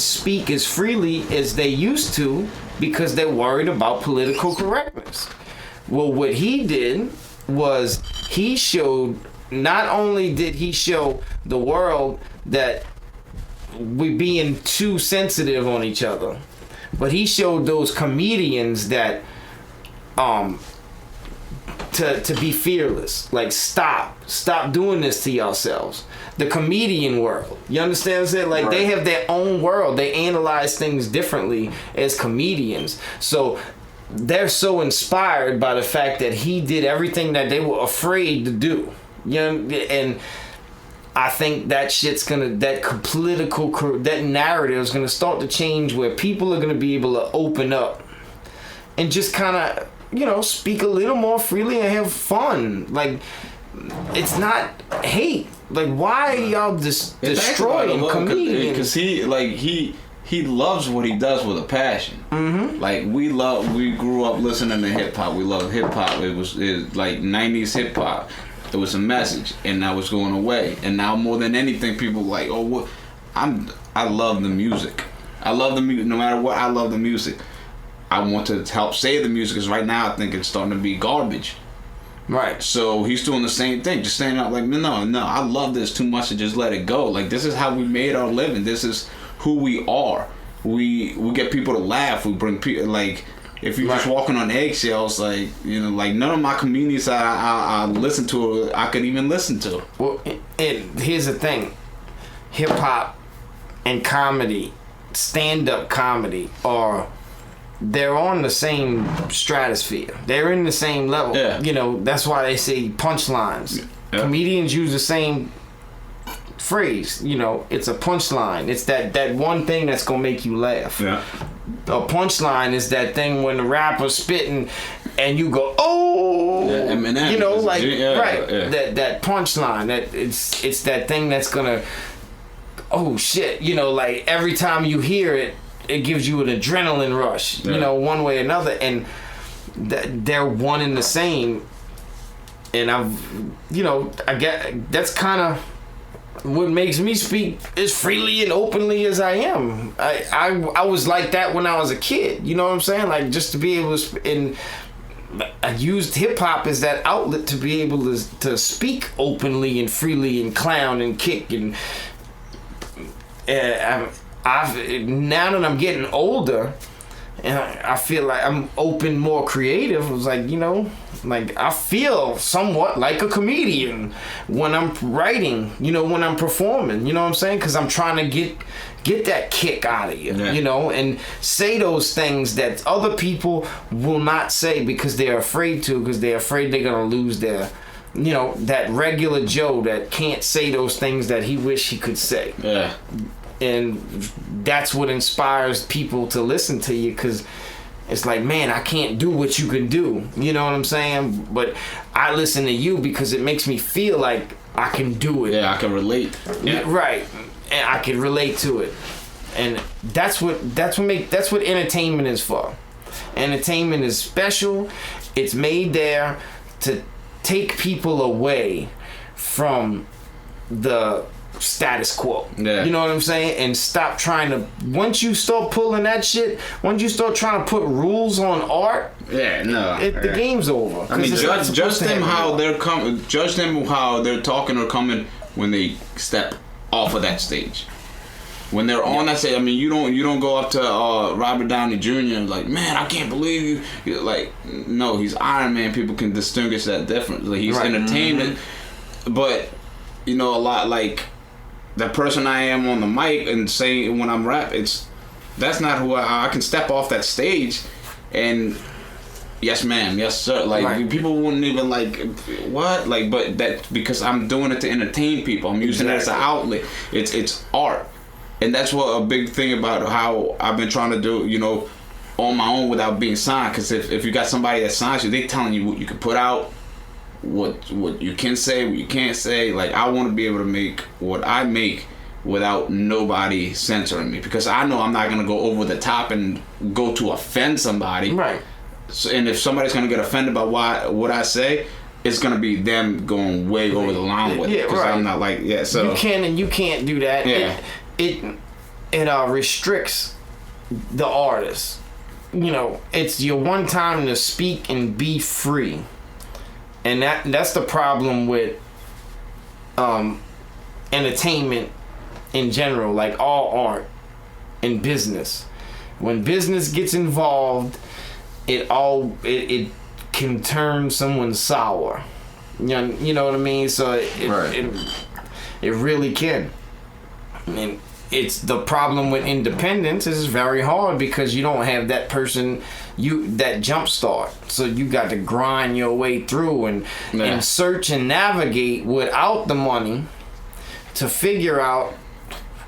speak as freely as they used to because they're worried about political correctness. Well, what he did was he showed, not only did he show the world that we being too sensitive on each other, but he showed those comedians that to be fearless. Like, stop doing this to yourselves. The comedian world, you understand what I'm saying? Like, they have their own world. They analyze things differently as comedians. So they're so inspired by the fact that he did everything that they were afraid to do. And I think that shit's that narrative is gonna start to change, where people are gonna be able to open up and just kind of, speak a little more freely and have fun. Like, it's not hate. Like, why are y'all destroying comedians? Because he loves what he does with a passion. Mm-hmm. Like, we grew up listening to hip hop. We love hip hop. It was like 90s hip hop. It was a message, and that was going away. And now more than anything, people like, I love the music. I love the music. No matter what, I love the music. I want to help save the music, because right now I think it's starting to be garbage. Right. So he's doing the same thing, just saying out like, no, I love this too much to just let it go. Like, this is how we made our living. This is who we are. We get people to laugh. We bring people, like, if you're just walking on eggshells, like, like, none of my comedians I listen to, I could even listen to. Well, here's the thing. Hip hop and comedy, stand-up comedy, they're on the same stratosphere. They're in the same level. Yeah. That's why they say punchlines. Yeah. Comedians use the same phrase. It's a punchline. It's that one thing that's gonna make you laugh. Yeah. A punchline is that thing when the rapper's spitting and you go, oh, yeah, Eminem, right? That punchline. That it's that thing that's gonna, oh shit. Like, every time you hear it, it gives you an adrenaline rush, one way or another, and they're one and the same. And I get that's kind of what makes me speak as freely and openly as I am. I was like that when I was a kid. You know what I'm saying? Like, just to be able to, and I used hip hop as that outlet to be able to speak openly and freely and clown and kick and I've now that I'm getting older and I feel like I'm open, more creative. It was like, you know, like I feel somewhat like a comedian when I'm writing, you know, when I'm performing, you know what I'm saying? Because I'm trying to get that kick out of you, you know, and say those things that other people will not say because they're afraid to, because they're afraid they're going to lose their, you know, that regular Joe that can't say those things that he wish he could say. Yeah. And that's what inspires people to listen to you, because it's like, man, I can't do what you can do. You know what I'm saying? But I listen to you because it makes me feel like I can do it. Yeah, I can relate. Yeah. Right. And I can relate to it. And that's what entertainment is for. Entertainment is special. It's made there to take people away from the status quo. Yeah. You know what I'm saying? And stop trying to, once you start pulling that shit, once you start trying to put rules on art, the game's over. I mean, judge them how they're coming, judge them how they're talking or coming when they step off of that stage. When they're on that stage, I mean, you don't go up to Robert Downey Jr. and like, man, I can't believe you. You're like, no, he's Iron Man. People can distinguish that differently. He's entertainment, but you know, a lot like the person I am on the mic and say when I'm rap, that's not who I can step off that stage and yes ma'am, yes sir, like people wouldn't even like what, like, but that because I'm doing it to entertain people. I'm using it as an outlet. It's art, and that's what a big thing about how I've been trying to do, you know, on my own without being signed. Because if you got somebody that signs you, they telling you what you can put out, what you can say, what you can't say. Like, I want to be able to make what I make without nobody censoring me, because I know I'm not gonna go over the top and go to offend somebody. Right. So, and if somebody's gonna get offended by what I say, it's gonna be them going way over the line with it. Because I'm not like, so you can't do that. Yeah. It restricts the artist. You know, it's your one time to speak and be free. And that's the problem with entertainment in general, like all art and business. When business gets involved, it can turn someone sour. You know what I mean? So it really can. I mean, it's the problem with independence is very hard because you don't have that person, that jump start. So you got to grind your way through and search and navigate without the money to figure out,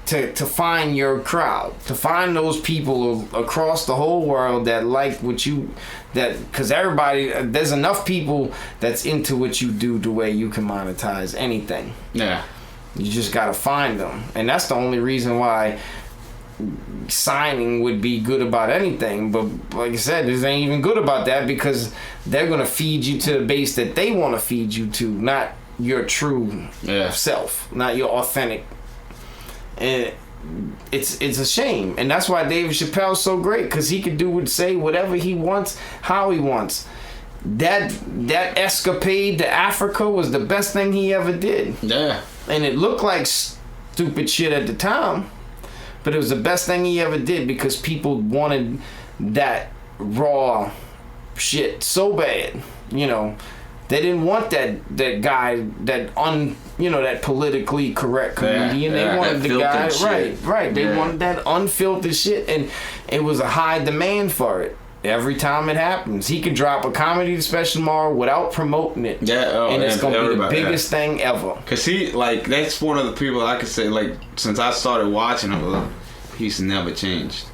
to find your crowd, to find those people across the whole world that like what you, because everybody, there's enough people that's into what you do the way you can monetize anything. Yeah. You just gotta find them, and that's the only reason why signing would be good about anything. But like I said, this ain't even good about that because they're gonna feed you to the base that they want to feed you to, not your true self, not your authentic. And it's a shame, and that's why David Chappelle's so great, because he could say whatever he wants, how he wants. That escapade to Africa was the best thing he ever did. Yeah. And it looked like stupid shit at the time, but it was the best thing he ever did because people wanted that raw shit so bad. You know, they didn't want that guy, that politically correct comedian. They wanted the guy, right. They wanted that unfiltered shit, and it was a high demand for it. Every time it happens, he can drop a comedy special tomorrow without promoting it. And it's gonna be the biggest thing ever. Cause that's one of the people I could say, like, since I started watching him, he's never changed.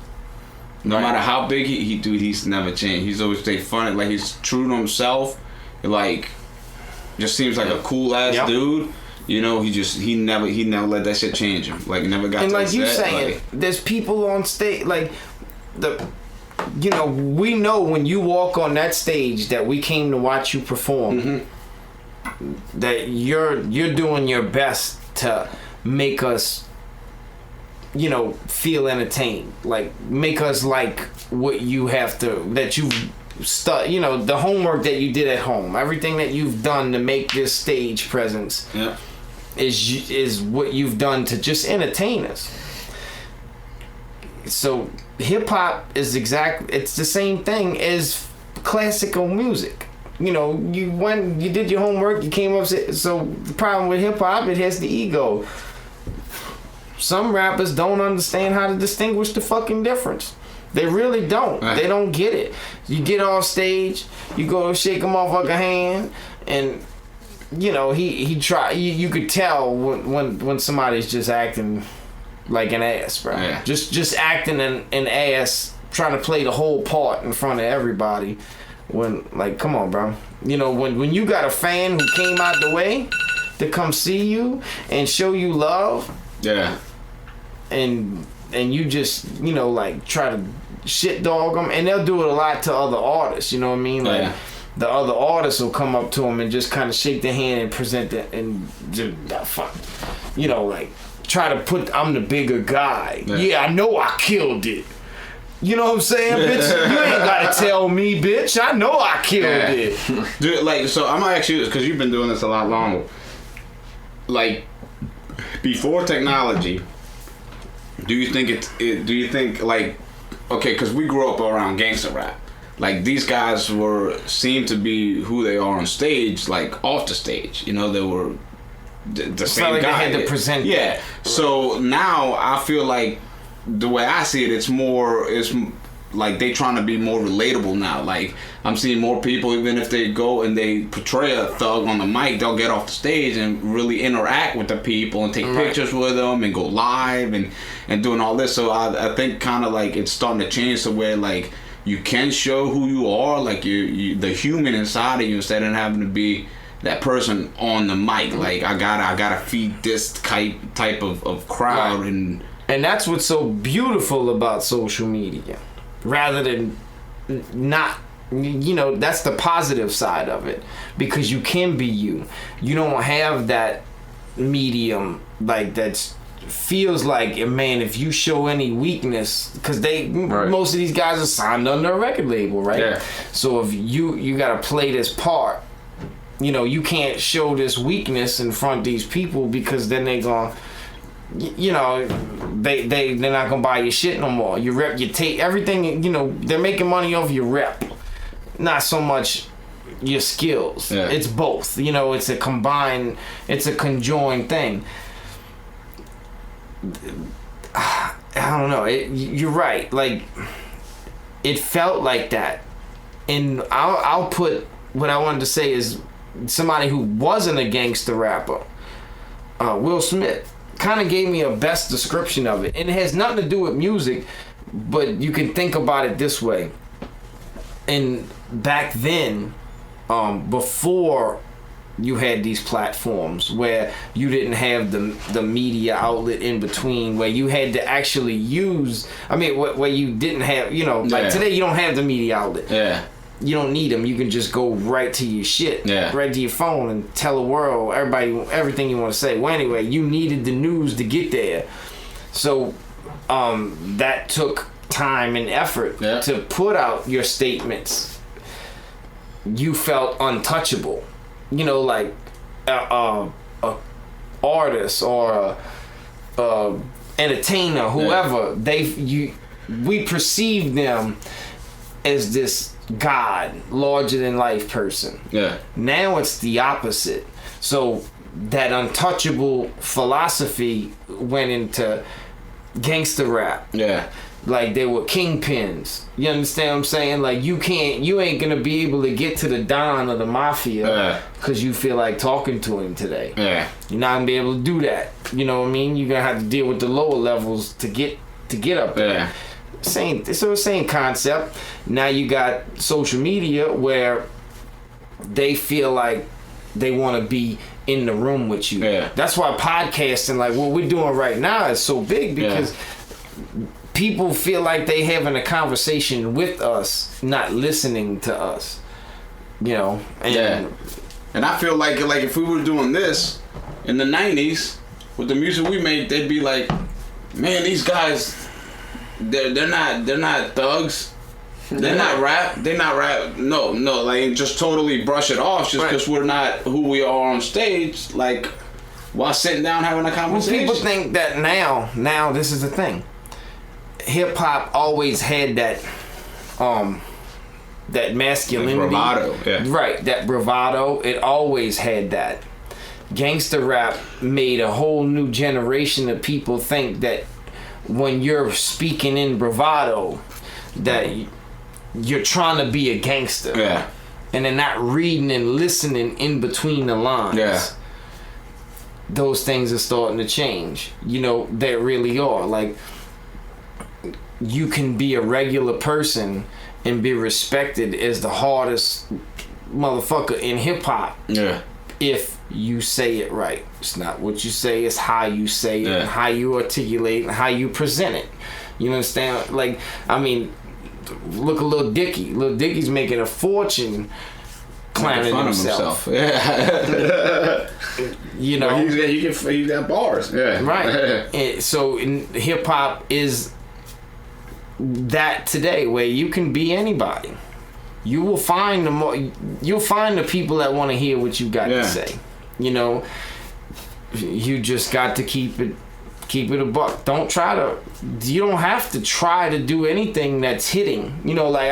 No matter how big he's never changed. He's always stayed funny. Like, he's true to himself. Like, just seems like a cool ass dude. You know, he never let that shit change him. Like, never got. And to like you saying, there's people on stage like we know when you walk on that stage that we came to watch you perform, that you're doing your best to make us, you know, feel entertained. Like, make us like what you have to, that you you know, the homework that you did at home, everything that you've done to make this stage presence is what you've done to just entertain us. So hip hop is it's the same thing as classical music. You know, you did your homework, you came up. So the problem with hip hop, it has the ego. Some rappers don't understand how to distinguish the fucking difference. They really don't. Right. They don't get it. You get off stage, you go shake a motherfucker hand, and you know he try. You could tell when somebody's just acting like an ass, bro. Yeah. Just acting an ass, trying to play the whole part in front of everybody. When, like, come on, bro. You know, when you got a fan who came out the way to come see you and show you love. Yeah. And you just, you know, like, try to shit dog them, and they'll do it a lot to other artists, you know what I mean? Like, the other artists will come up to them and just kind of shake their hand and present it, and just, fuck, you know, like, try to put, I'm the bigger guy. Yeah, I know I killed it. You know what I'm saying, bitch? You ain't gotta tell me, bitch. I know I killed it. Dude, like, so I'm gonna ask you this, because you've been doing this a lot longer. Like, before technology, do you think like, okay, because we grew up around gangster rap. Like, these guys seemed to be who they are on stage, like, off the stage. You know, they were the same like guy. They had to present. Yeah. So now I feel like the way I see it's like they trying to be more relatable now. Like, I'm seeing more people, even if they go and they portray a thug on the mic, they'll get off the stage and really interact with the people and take pictures with them and go live and doing all this. So I think kind of like it's starting to change to where, like, you can show who you are, like you the human inside of you, instead of having to be that person on the mic. Like, I gotta feed this type of crowd. And that's what's so beautiful about social media. Rather than not, you know, that's the positive side of it, because you can be you. You don't have that medium, like, that's feels like, man, if you show any weakness, because most of these guys are signed under a record label, right? Yeah. So if you gotta play this part, you know, you can't show this weakness in front of these people, because then they gonna, you know, they're not gonna buy your shit no more. Your rep, your tape, everything. You know, they're making money off your rep, not so much your skills. Yeah. It's both. You know, it's a conjoined thing. I don't know. You're right. Like, it felt like that, and I'll put what I wanted to say is somebody who wasn't a gangster rapper, Will Smith. Kind of gave me a best description of it, and it has nothing to do with music, but you can think about it this way. And back then, before you had these platforms where you didn't have the media outlet in between, where you had to actually use, where you didn't have, you know, like today you don't have the media outlet. Yeah. You don't need them. You can just go right to your shit, right to your phone, and tell the world, everybody, everything you want to say. Well, anyway, you needed the news to get there, so that took time and effort to put out your statements. You felt untouchable, you know, like a artist or a entertainer, whoever we perceived them as this God, larger than life person. Yeah. Now it's the opposite. So that untouchable philosophy went into gangster rap. Yeah. Like, they were kingpins. You understand what I'm saying? Like, you ain't gonna be able to get to the Don of the Mafia because you feel like talking to him today. Yeah. You're not gonna be able to do that. You know what I mean? You're gonna have to deal with the lower levels to get up there. Yeah. Same concept. Now you got social media where they feel like they want to be in the room with you. Yeah. That's why podcasting, like what we're doing right now, is so big, because people feel like they having a conversation with us, not listening to us. You know. And I feel like if we were doing this in the 90s, with the music we make, they'd be like, man, these guys, they're not thugs. They're not rap. No, like just totally brush it off just because we're not who we are on stage. Like while sitting down having a conversation. Well, people think that now this is the thing. Hip hop always had that masculinity, bravado. Yeah. Right, that bravado. It always had that. Gangster rap made a whole new generation of people think that when you're speaking in bravado, that you're trying to be a gangster. Yeah. And they're not reading and listening in between the lines. Yeah. Those things are starting to change. You know, they really are. Like, you can be a regular person and be respected as the hardest motherfucker in hip hop. Yeah. If you say it right. It's not what you say, it's how you say it, and how you articulate, and how you present it. You understand? Like, I mean, look at Lil Dicky. Lil Dicky's making a fortune clowning himself. Yeah. You know, well, he's got bars. Yeah. Right. So hip hop is that today, where you can be anybody. You will find you'll find the people that want to hear what you got to say. You know, you just got to keep it a buck. You don't have to try to do anything that's hitting. You know, like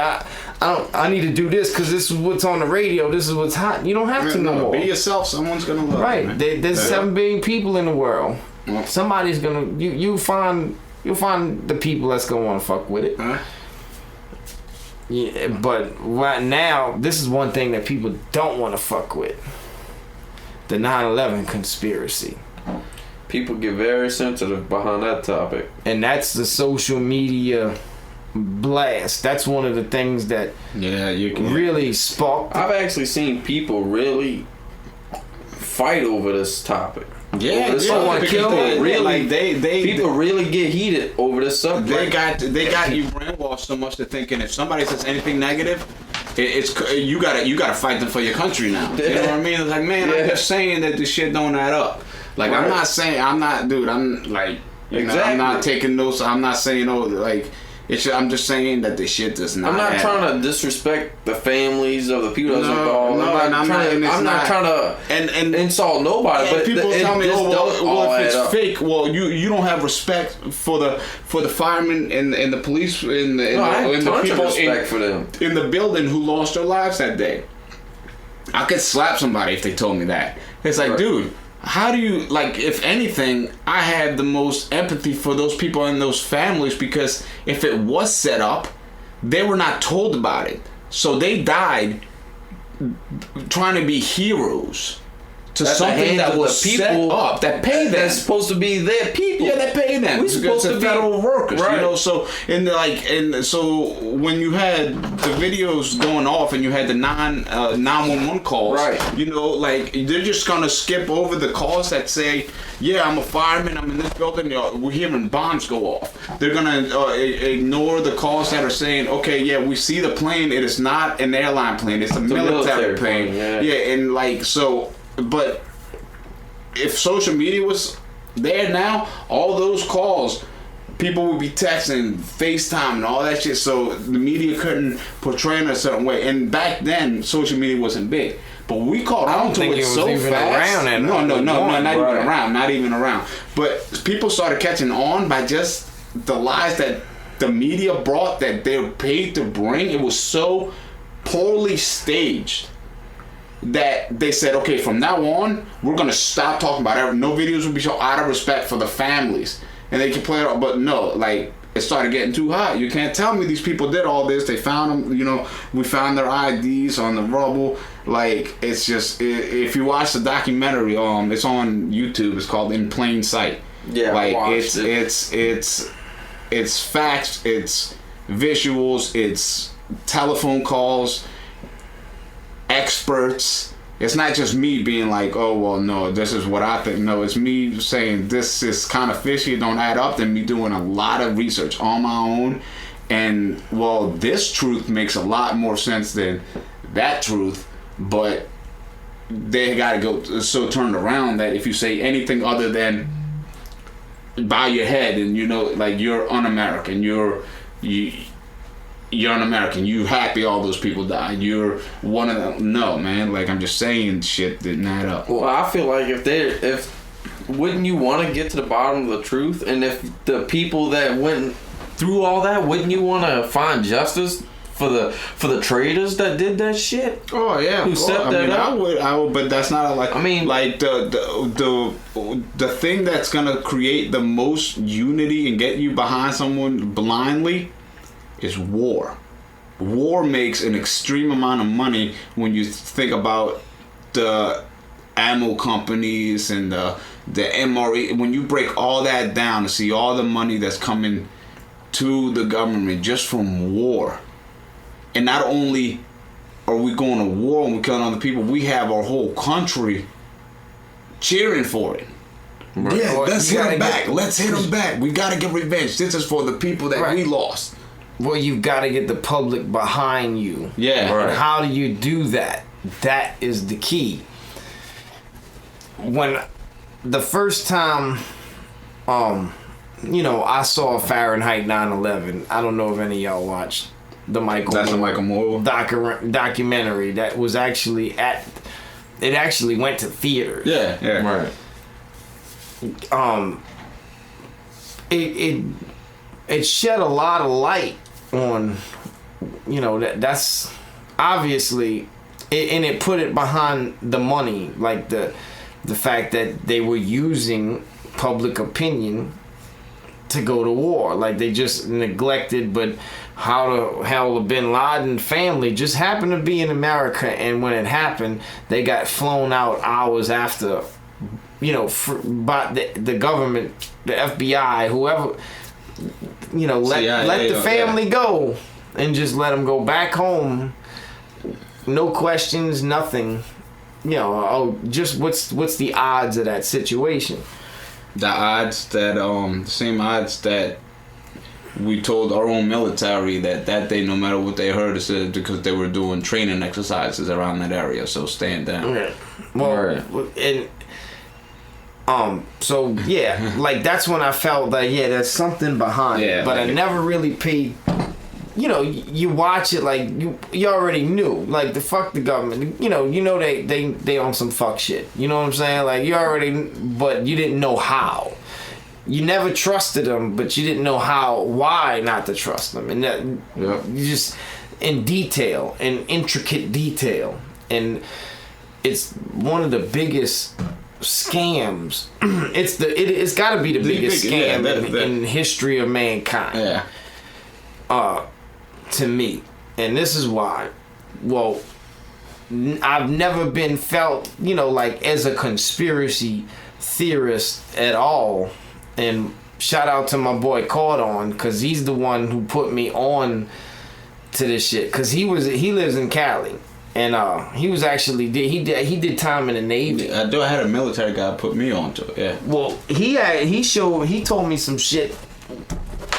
I need to do this because this is what's on the radio. This is what's hot. You don't have to no more. Be yourself. Someone's gonna love you. Right. There's 7 billion people in the world. Somebody's gonna you'll find the people that's gonna want to fuck with it. Yeah, but right now, this is one thing that people don't want to fuck with. The 9/11 conspiracy. People get very sensitive behind that topic. And that's the social media blast. That's one of the things that you can really sparked. I've actually seen people really fight over this topic. Yeah, people really get heated over this subject. They got you brainwashed so much to thinking if somebody says anything negative, it's you gotta fight them for your country now. You know what I mean? It's like, man, I'm just saying that this shit don't add up. Like I'm not like I'm not taking those. I'm not saying I'm just saying that the shit does not. I'm not trying to disrespect the families of the people that's involved. I'm not trying to insult nobody. But people tell me, if it's fake, well, you don't have respect for the firemen and the police and the people for them in the building who lost their lives that day. I could slap somebody if they told me that. It's like, dude. How do you, like, if anything, I had the most empathy for those people and those families because if it was set up, they were not told about it. So they died trying to be heroes to something that was set up that pay them. That's supposed to be their people. Yeah, that pay them. We're supposed to be federal workers, right. You know. So and so when you had the videos going off and you had the 911 calls, right? You know, like they're just gonna skip over the calls that say, "Yeah, I'm a fireman. I'm in this building. We're hearing bombs go off." They're gonna ignore the calls that are saying, "Okay, yeah, we see the plane. It is not an airline plane. It's a military plane." Yeah, and like so. But if social media was there now, all those calls, people would be texting, FaceTime, and all that shit. So the media couldn't portray in a certain way. And back then, social media wasn't big. But we caught on to it so fast. Not even around. But people started catching on by just the lies that the media brought, that they're paid to bring. It was so poorly staged that they said, okay, from now on, we're going to stop talking about it. No videos will be shown out of respect for the families. And they can play it off. But no, like, it started getting too hot. You can't tell me these people did all this. They found them, you know, we found their IDs on the rubble. Like, it's just, if you watch the documentary, it's on YouTube. It's called In Plain Sight. Yeah, like, it's facts, it's visuals, it's telephone calls, experts. It's not just me being like, oh, well, no, this is what I think. No, it's me saying this is kind of fishy, it don't add up, than me doing a lot of research on my own. And, well, this truth makes a lot more sense than that truth, but they got to go so turned around that if you say anything other than bow your head and like you're un-American. You're un-American. You happy all those people died. You're one of them. No, man. Like, I'm just saying shit didn't add up. Well, I feel like if wouldn't you want to get to the bottom of the truth? And if the people that went through all that, wouldn't you want to find justice for the traitors that did that shit? Oh yeah, who set that up? I would, but that's not like. I mean, like the thing that's gonna create the most unity and get you behind someone blindly is war. War makes an extreme amount of money when you think about the ammo companies and the MRE. When you break all that down to see all the money that's coming to the government just from war. And not only are we going to war and we're killing other people, we have our whole country cheering for it. Right. Yeah, let's hit them back. Let's hit them back. We got to get revenge. This is for the people that we lost. Well, you've got to get the public behind you. Yeah. Right. And how do you do that? That is the key. When the first time, I saw Fahrenheit 9/11. I don't know if any of y'all watched the Michael Moore documentary that was actually it actually went to theaters. Yeah. Right. It shed a lot of light on, that's obviously, and it put it behind the money, like the fact that they were using public opinion to go to war. Like, they just neglected, but how the hell the Bin Laden family just happened to be in America, and when it happened, they got flown out hours after, by the government, the FBI, whoever, let the family go and just let them go back home. No questions, nothing. Just what's the odds of that situation? The odds that the same odds that we told our own military that day, no matter what they heard, it because they were doing training exercises around that area, so stand down. Yeah. Well, and so yeah, like that's when I felt that there's something behind it, but I never really paid. You watch it like you already knew, like the fuck the government. They on some fuck shit. You know what I'm saying? Like you already, but you didn't know how. You never trusted them, but you didn't know why not to trust them, and that you just in intricate detail, and it's one of the biggest scams. It's got to be the biggest scam in history of mankind. Yeah. To me, and this is why. Well, I've never been felt, like as a conspiracy theorist at all. And shout out to my boy Cordon, because he's the one who put me on to this shit. Because he lives in Cali, and he was actually he did time in the Navy. I had a military guy put me onto it. Yeah. Well, he told me some shit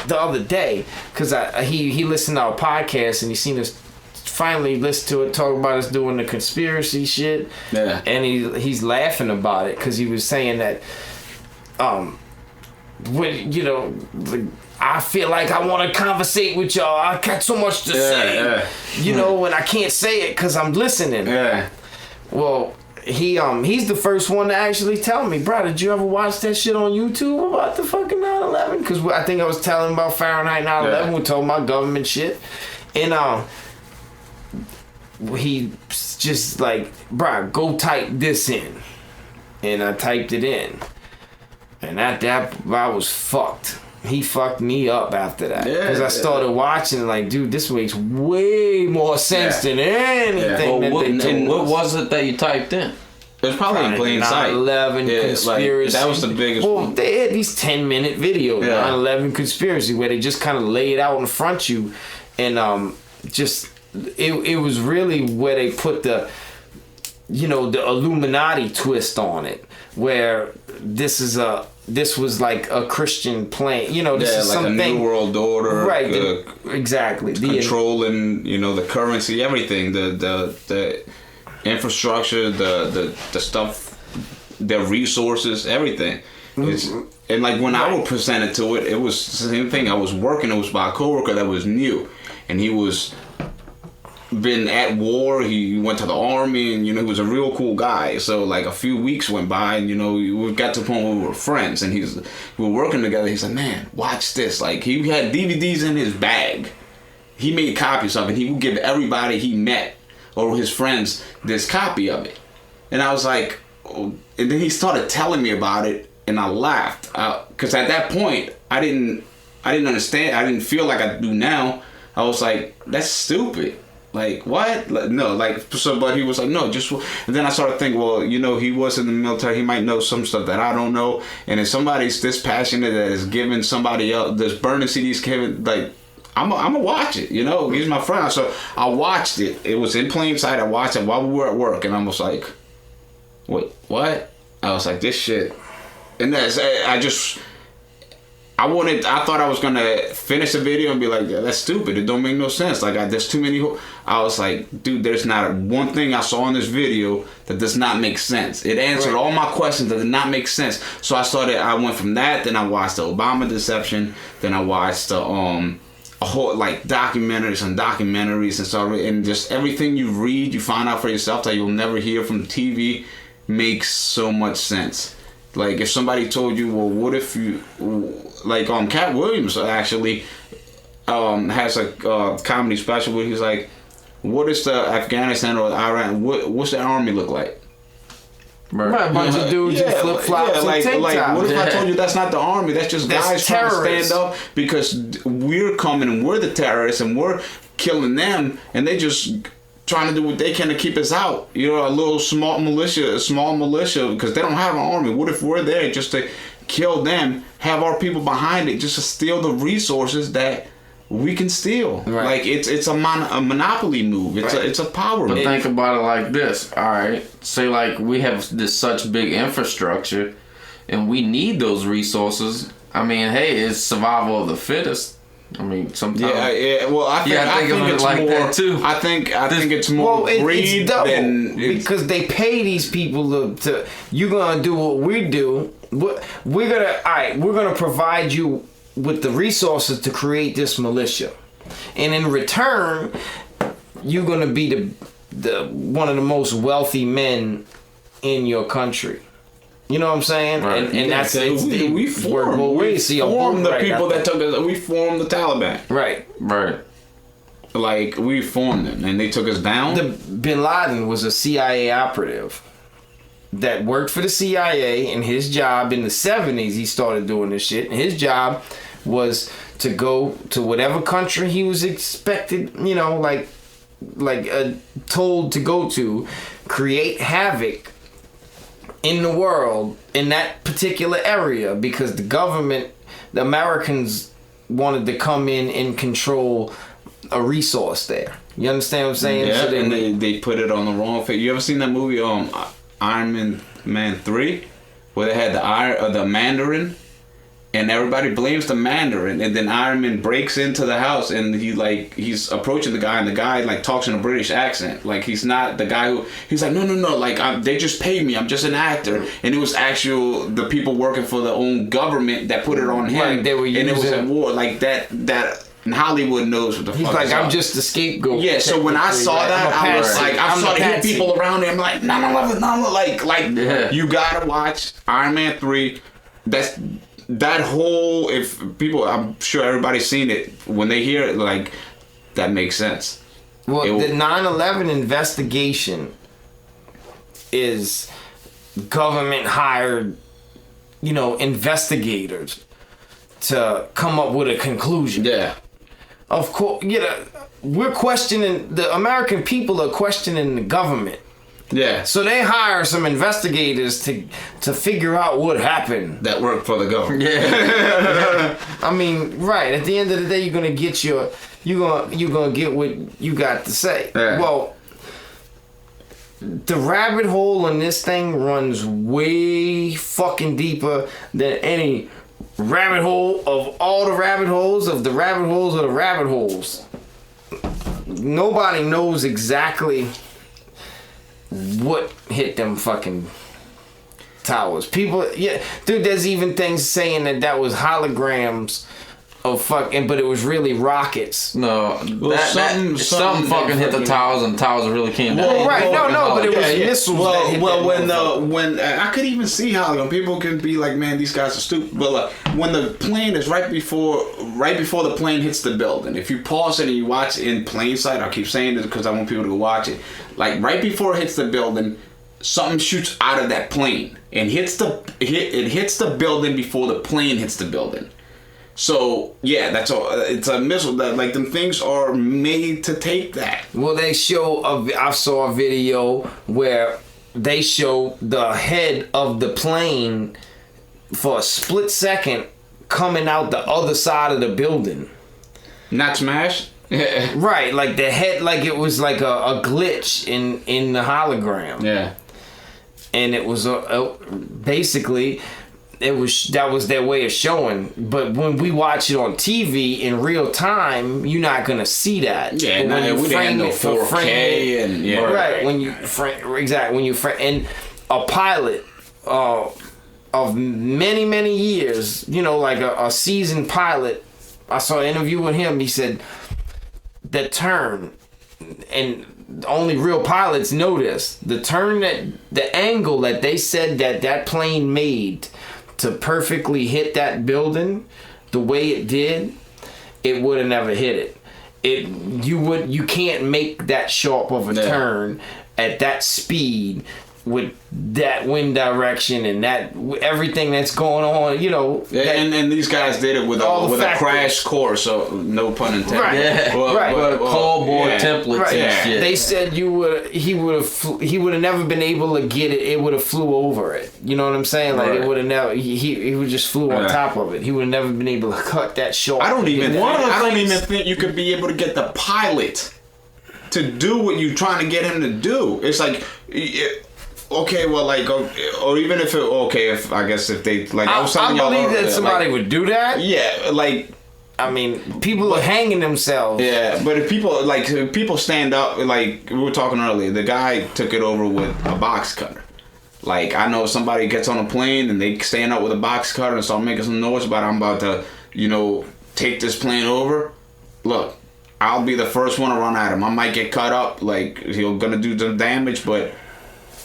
the other day, because he listened to our podcast and he seen us finally listen to it, talk about us doing the conspiracy shit. Yeah. And he's laughing about it, because he was saying that when I feel like I want to conversate with y'all. I got so much to say, and I can't say it because I'm listening. Yeah. Well, he's the first one to actually tell me, bro, did you ever watch that shit on YouTube about the fucking 9/11? Because I think I was telling about Fahrenheit 9/11. We told my government shit, and he just like, bro, go type this in, and I typed it in, and at that I was fucked. He fucked me up after that, because I started watching like, dude, this makes way more sense than anything that they told us. What was it that you typed in? It was probably in plain sight. 9/11 conspiracy. That was the biggest one. They had these 10-minute videos, 9/11 conspiracy, where they just kind of lay it out in front of you, and it was really where they put the Illuminati twist on it, where this was like a Christian plan. This is like something, a new world order, right? Exactly. Controlling, the currency, everything, the infrastructure, the stuff, the resources, everything. And like when I would present it to it, it was the same thing. I was working. It was by a coworker that was new, and he was been at war. He went to the army, and he was a real cool guy. So like a few weeks went by, and we got to the point where we were friends, and we were working together. He's like, man, watch this. Like he had DVDs in his bag. He made copies of it. He would give everybody he met or his friends this copy of it. And I was like, oh. And then he started telling me about it, and I laughed because at that point I didn't understand. I didn't feel like I do now. I was like, that's stupid. Like, what? No, like, so, but he was like, no, just, and then I started thinking, well, he was in the military, he might know some stuff that I don't know, and if somebody's this passionate that is giving somebody else, this burning CDs, giving, like, I'm gonna watch it, he's my friend, so I watched it. It was in plain sight. I watched it while we were at work, and I was like, wait, what? I was like, this shit, and I thought I was gonna finish the video and be like, that's stupid. It don't make no sense. Like, there's too many. I was like, dude, there's not one thing I saw in this video that does not make sense. It answered all my questions that did not make sense. So I went from that. Then I watched the Obama deception. Then I watched the a whole like documentaries and stuff. And just everything you read, you find out for yourself that you'll never hear from TV makes so much sense. Like if somebody told you, well, what if you, like Cat Williams actually has a comedy special where he's like, what is the Afghanistan or Iran? What's the army look like? Right, a bunch of dudes in flip flops and tank tops. Like, what if I told you that's not the army? That's just guys trying to stand up because we're coming and we're the terrorists and we're killing them, and they just trying to do what they can to keep us out. A little small militia, because they don't have an army. What if we're there just to kill them, have our people behind it, just to steal the resources that we can steal? Right. Like it's a monopoly move. It's a power move. But think about it like this. All right, say like we have this such big infrastructure, and we need those resources. I mean, hey, it's survival of the fittest. I mean, sometimes. Yeah. Well, I think it's like more. That too. I think it's more greed than because they pay these people to. You're gonna do what we do. We're gonna provide you with the resources to create this militia, and in return, you're gonna be the one of the most wealthy men in your country. You know what I'm saying? Right. And that's we formed the people that took us. We formed the Taliban. Right. Like we formed them, and they took us down. Bin Laden was a CIA operative that worked for the CIA, and his job in the 70s, he started doing this shit. And his job was to go to whatever country he was expected, told to go to, create havoc in the world in that particular area, because the Americans wanted to come in and control a resource there. You understand what I'm saying? Yeah, so and they put it on the wrong face. You ever seen that movie Iron Man 3 where they had the Mandarin, and everybody blames the Mandarin, and then Iron Man breaks into the house, and he's approaching the guy, and the guy like talks in a British accent, like he's not the guy who, he's like, no, like they just paid me, I'm just an actor, and it was the people working for their own government that put it on him, like they were using, and it was a war like that. And Hollywood knows what the he's fuck. He's like, I'm just the scapegoat. Yeah, so when I saw that, I was like, I saw the hit people around there. I'm like, no, you gotta watch Iron Man 3. That whole, if people, I'm sure everybody's seen it. When they hear it, like, that makes sense. Well, the 9/11 investigation is government hired, investigators to come up with a conclusion. Yeah. Of course, we're questioning, the American people are questioning the government. Yeah. So they hire some investigators to figure out what happened. That work for the government. Yeah. I mean, right. At the end of the day, you're gonna get you're gonna get what you got to say. Yeah. Well, the rabbit hole in this thing runs way fucking deeper than any rabbit hole of all the rabbit holes of the rabbit holes of the rabbit holes. Nobody knows exactly what hit them fucking towers. People, yeah, dude. There's even things saying that was holograms of fucking, but it was really rockets. No, Well, something fucking hit the towers, and the towers really came down. Well, right, no, but it was missiles. When I could even see how people can be like, man, these guys are stupid. But when the plane is right before the plane hits the building, if you pause it and you watch it in plain sight, I keep saying this because I want people to go watch it. Like right before it hits the building, something shoots out of that plane and hits the building before the plane hits the building. So yeah, that's all. It's a missile that like them things are made to take that. Well, I saw a video where they show the head of the plane for a split second coming out the other side of the building. Not smash. Right, like the head, like it was like a glitch in the hologram. Yeah. And it was basically. That was their way of showing, but when we watch it on TV in real time, you're not gonna see that. Yeah, when we didn't have no 4K and yeah, right. When you and a pilot of many years, like a seasoned pilot, I saw an interview with him. He said that turn, and only real pilots know this. The turn the angle that they said that plane made to perfectly hit that building the way it did, it would have never hit it. You can't make that sharp of a turn at that speed with that wind direction and that everything that's going on, and these guys did it with a crash course, so no pun intended. Right. Yeah. Right. Callboard templates and shit. They said he would have never been able to get it. It would have flew over it. You know what I'm saying? Like it would have never. He would just flew on top of it. He would have never been able to cut that short. I don't even think you could be able to get the pilot to do what you're trying to get him to do. It's like. Okay, well, like, or even if I guess if they like, I believe that somebody would do that. Yeah, like, I mean, people are hanging themselves. Yeah, but if people stand up, like we were talking earlier, the guy took it over with a box cutter. Like, I know if somebody gets on a plane and they stand up with a box cutter and start making some noise about I'm about to, take this plane over. Look, I'll be the first one to run at him. I might get cut up, like he's gonna do some damage, but.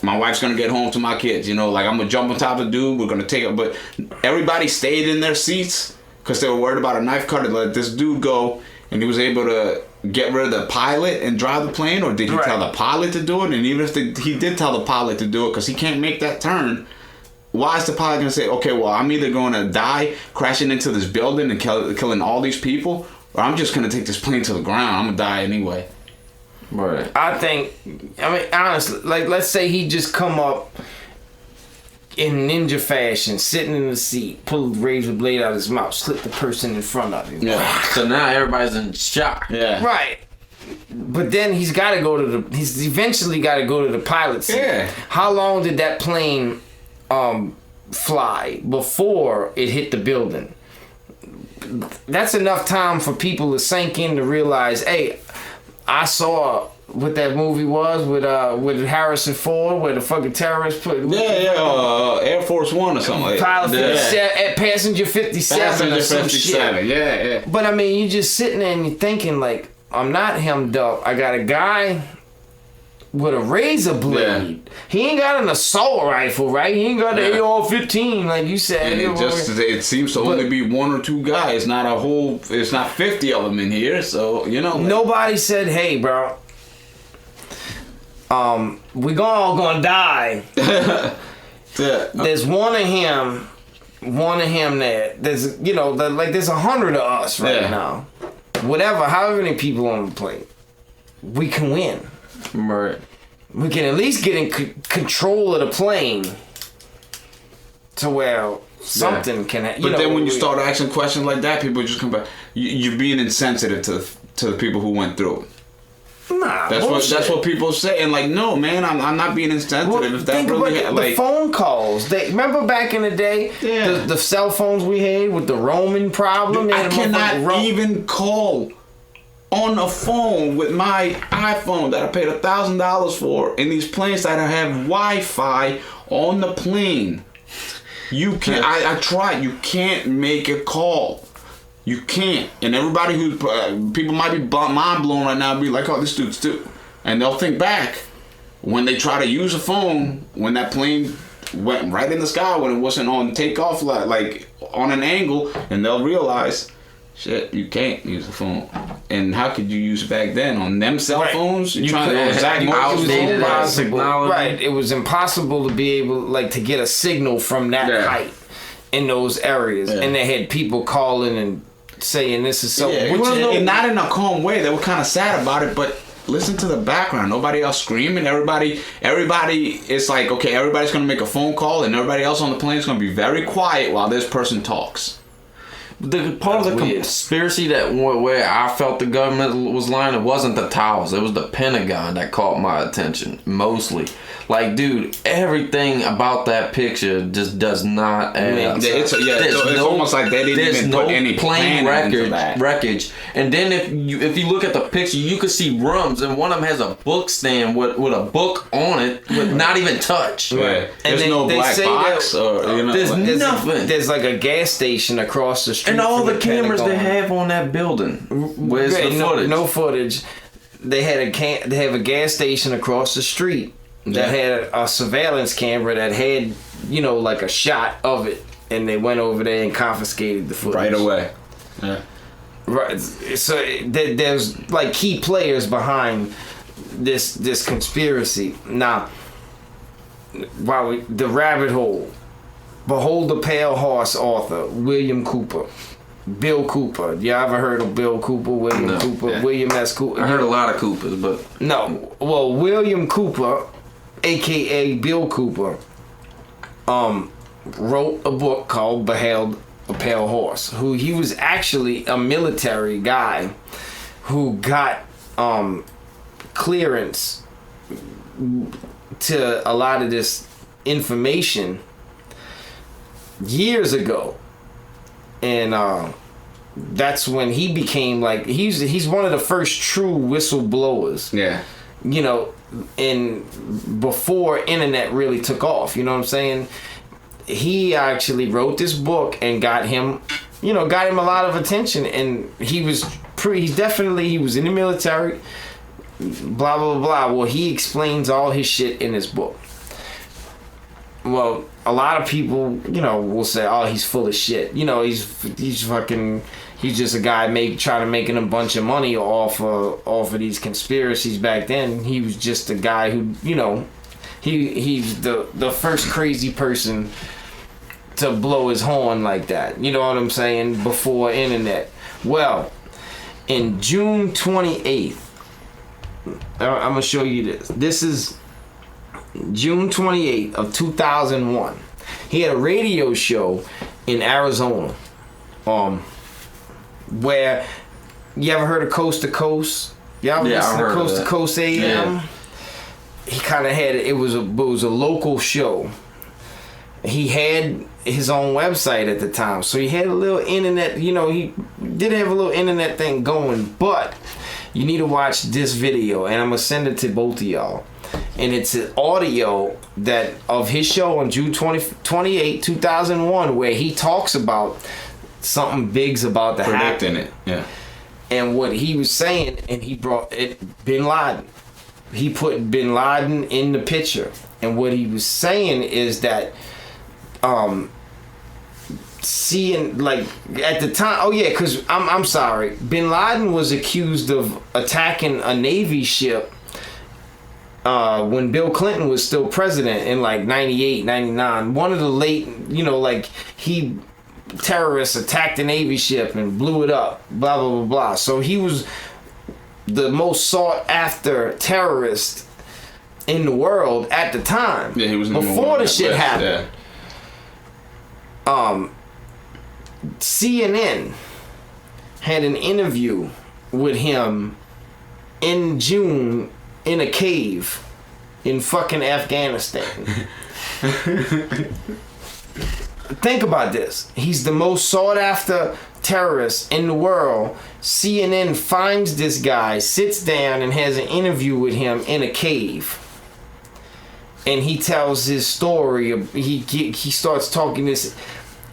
My wife's gonna get home to my kids, like I'm gonna jump on top of the dude, we're gonna take it. But everybody stayed in their seats because they were worried about a knife cutter. Let this dude go, and he was able to get rid of the pilot and drive the plane, or did he tell the pilot to do it? And even if he did tell the pilot to do it, because he can't make that turn, why is the pilot gonna say, okay, well, I'm either gonna die crashing into this building and killing all these people, or I'm just gonna take this plane to the ground, I'm gonna die anyway. Right. I mean, honestly, like, let's say he just come up in ninja fashion, sitting in the seat, pull the razor blade out of his mouth, slip the person in front of him. Yeah. So now everybody's in shock. Yeah. Right. But then he's eventually got to go to the pilot seat. Yeah. How long did that plane fly before it hit the building? That's enough time for people to sink in to realize, hey, I saw what that movie was with Harrison Ford, where the fucking terrorists put Air Force One or something like that. Passenger 57 or some shit. Yeah. But I mean, you just sitting there and you're thinking like, I'm not hemmed up. I got a guy with a razor blade. Yeah. He ain't got an assault rifle, right? He ain't got the AR-15 like you said. And it seems to only be one or two guys. It's not 50 of them in here, so nobody said, hey, bro, we all gonna die. There's one of him there. There's there's 100 of us right now. However many people on the plane, we can win. Right. We can at least get in control of the plane to where something can. But then when you start asking questions like that, people just come back. You're being insensitive to the people who went through it. Nah, that's what people say, and like, no, man, I'm not being insensitive. Well, if that really the phone calls. Remember back in the day, the cell phones we had with the roaming problem. I cannot even call on a phone with my iPhone that I paid $1,000 for in these planes that have Wi-Fi on the plane. You can't. I tried. You can't make a call. You can't. And everybody who's people might be mind blown right now, be like, "Oh, this dude's too," and they'll think back when they try to use a phone when that plane went right in the sky when it wasn't on takeoff, like on an angle, and they'll realize, shit, you can't use a phone. And how could you use it back then on them cell phones? You trying to couldn't. outdated Impossible. Right. It was impossible to be able to get a signal from that height in those areas, and they had people calling and saying this is so. And not in a calm way. They were kind of sad about it, but listen to the background. Nobody else screaming. Everybody. It's like, okay, everybody's gonna make a phone call, and everybody else on the plane is gonna be very quiet while this person talks. The part of the conspiracy that where I felt the government was lying, it wasn't the towers. It was the Pentagon that caught my attention mostly. Like, dude, everything about that picture just does not add up. It's almost like they didn't even put any plane wreckage. And then if you look at the picture, you could see rooms, and one of them has a book stand with a book on it, with not even touch. Right. And there's no black box there's nothing. There's like a gas station across the street. And all the cameras they have on that building. Where's the footage? No footage. They have a gas station across the street that had a surveillance camera that had, like a shot of it, and they went over there and confiscated the footage right away. Yeah. Right. So there's like key players behind this conspiracy. Now, the rabbit hole. Behold the Pale Horse author, William Cooper. Bill Cooper. You ever heard of Bill Cooper? William Cooper? Yeah. William S. Cooper? I heard a lot of Coopers, but... No. Well, William Cooper, a.k.a. Bill Cooper, wrote a book called Behold a Pale Horse. He was actually a military guy who got clearance to a lot of this information years ago, and that's when he became like he's one of the first true whistleblowers. Yeah, and before internet really took off, you know what I'm saying? He actually wrote this book and got him a lot of attention, and he was he was in the military. Blah blah blah. Well, he explains all his shit in his book. Well, a lot of people, will say, "Oh, he's full of shit." He's just a guy making a bunch of money off of these conspiracies. Back then, he was just a guy who, he's the first crazy person to blow his horn like that. You know what I'm saying? Before internet. Well, in June 28th, I'm gonna show you this. This is June 28th of 2001. He had a radio show in Arizona, where you ever heard of Coast to Coast? You ever listened to Coast to Coast AM? Yeah. He kind of had it was a local show. He had his own website at the time, so he had a little internet. He did have a little internet thing going, but you need to watch this video, and I'm gonna send it to both of y'all. And it's an audio of his show on June 28, 2001, where he talks about something big's about to happen. Predicting it, yeah. And what he was saying, and he brought it, Bin Laden. He put Bin Laden in the picture. And what he was saying is that, seeing, like, at the time, because I'm sorry, Bin Laden was accused of attacking a Navy ship when Bill Clinton was still president in like 98, 99. One of the late, terrorists attacked a Navy ship and blew it up, blah, blah, blah, blah. So he was the most sought after terrorist in the world at the time. Yeah, he was before the shit happened. Yeah. CNN had an interview with him in June in a cave in fucking Afghanistan. Think about this. He's the most sought after terrorist in the world. CNN finds this guy, sits down, and has an interview with him in a cave. and he tells his story. He starts talking this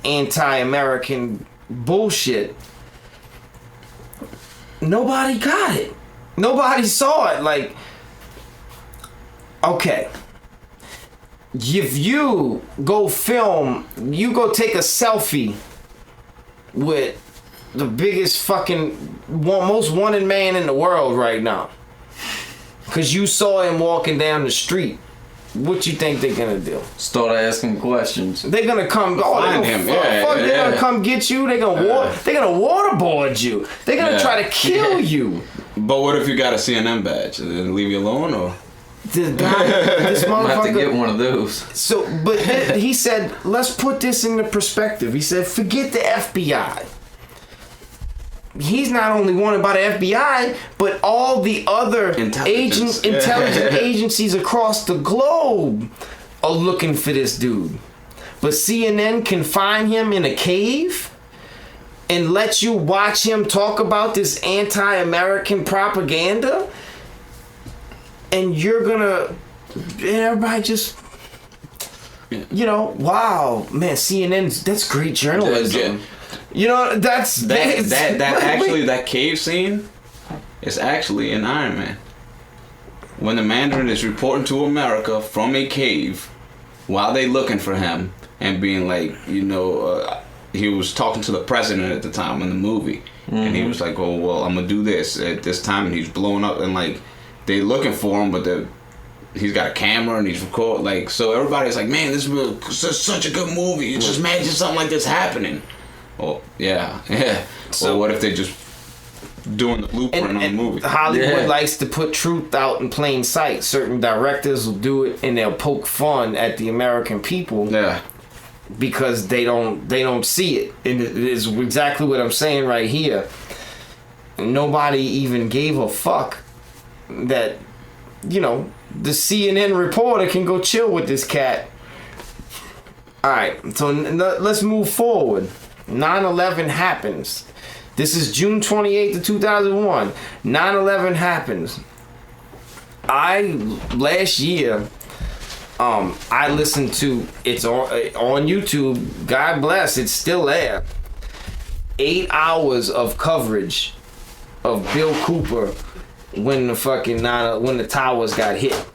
anti-American bullshit. Nobody got it. Nobody saw it. Like, okay, if you go take a selfie with the biggest fucking most wanted man in the world right now, because you saw him walking down the street, what you think they're gonna do? Start asking questions. They're gonna come. Find him. They're gonna come get you. They're gonna waterboard you. They're gonna try to kill you. But what if you got a CNN badge? Then leave you alone, or This motherfucker I have to get one of those. So, but he said, let's put this into perspective. He said, forget the FBI. He's not only wanted by the FBI, but all the other intelligence agencies across the globe are looking for this dude. But CNN can find him in a cave and let you watch him talk about this anti-American propaganda, and you're gonna, everybody just, you know, wow, man, that's great journalism. You know, that cave scene is actually in Iron Man. When the Mandarin is reporting to America from a cave while they looking for him and being like, he was talking to the president at the time in the movie, and he was like, oh, well, I'm gonna do this at this time, and he's blowing up, and like they looking for him, but he's got a camera and he's recording, like, so everybody's like, man, this is such a good movie. Just imagine something like this happening. Oh, yeah. So what if they just doing the blueprint on the movie? Hollywood likes to put truth out in plain sight. Certain directors will do it and they'll poke fun at the American people. Yeah. Because they don't see it. And it is exactly what I'm saying right here. Nobody even gave a fuck that, the CNN reporter can go chill with this cat. Alright, so let's move forward. 9/11 happens. This is June 28th of 2001. 9/11 happens. Last year, I listened to, it's on YouTube, God bless, it's still there. 8 hours of coverage of Bill Cooper when the towers got hit.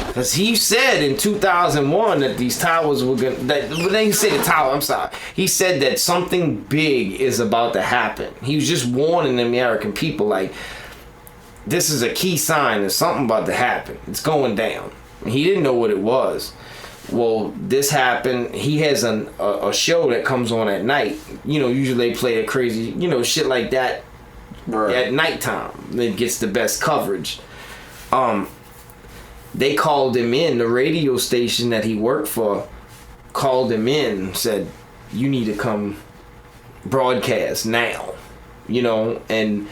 Because he said in 2001 that these towers were going to... He said that something big is about to happen. He was just warning the American people, like, this is a key sign. There's something about to happen. It's going down. And he didn't know what it was. Well, this happened. He has a show that comes on at night. Usually they play a crazy, shit like that at nighttime. It gets the best coverage. They called him in. The radio station that he worked for called him in, said, you need to come broadcast now. And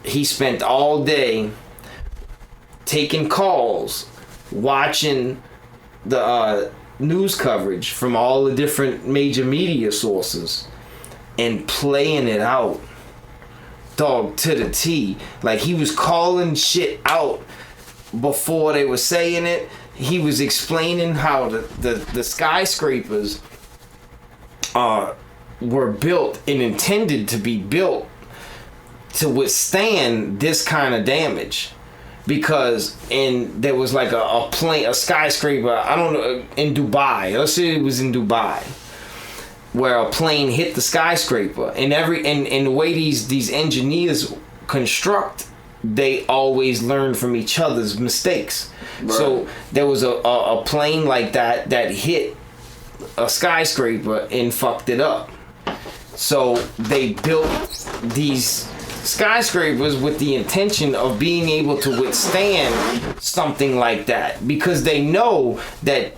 he spent all day taking calls, watching the news coverage from all the different major media sources, and playing it out, dog, to the T. Like, he was calling shit out before they were saying it. He was explaining how the skyscrapers were built and intended to be built to withstand this kind of damage. Because there was like a skyscraper, I don't know, in Dubai. Let's say it was in Dubai, where a plane hit the skyscraper, and the way these engineers construct, they always learn from each other's mistakes. Right. So there was a plane like that hit a skyscraper and fucked it up. So they built these skyscrapers with the intention of being able to withstand something like that, because they know that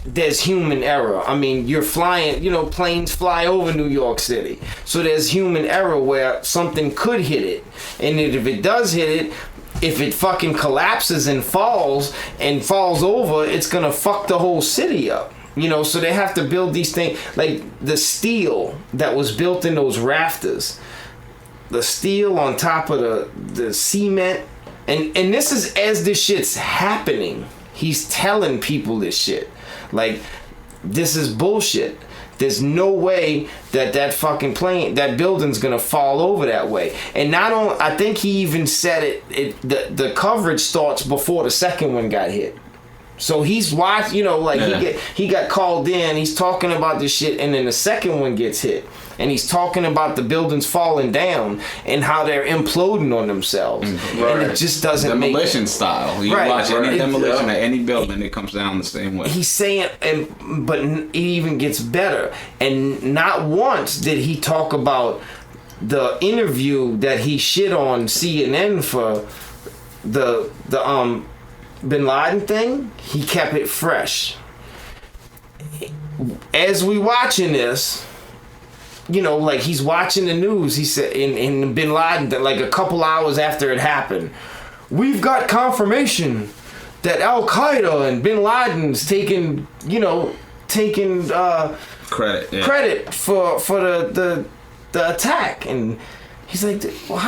there's human error. I mean, you're flying, planes fly over New York City, so there's human error where something could hit it, and if it does hit it, if it fucking collapses and falls over, it's gonna fuck the whole city up. So they have to build these things, like the steel that was built in those rafters, the steel on top of the cement, and this is as this shit's happening He's telling people this shit. Like, this is bullshit. There's no way that fucking plane, that building's gonna fall over that way. And not only, I think he even said the coverage starts before the second one got hit. So he's watched, you know, like he got called in, he's talking about this shit, and then the second one gets hit. And he's talking about the buildings falling down and how they're imploding on themselves. Right. And it just doesn't demolition style. You watch any demolition of any building, it comes down the same way. He's saying, but it even gets better. And not once did he talk about the interview that he shit on CNN for the Bin Laden thing. He kept it fresh. As we watching this, you know, like he's watching the news. He said in Bin Laden, that like a couple hours after it happened, we've got confirmation that Al Qaeda and Bin Laden's taking credit for the attack. And he's like, well,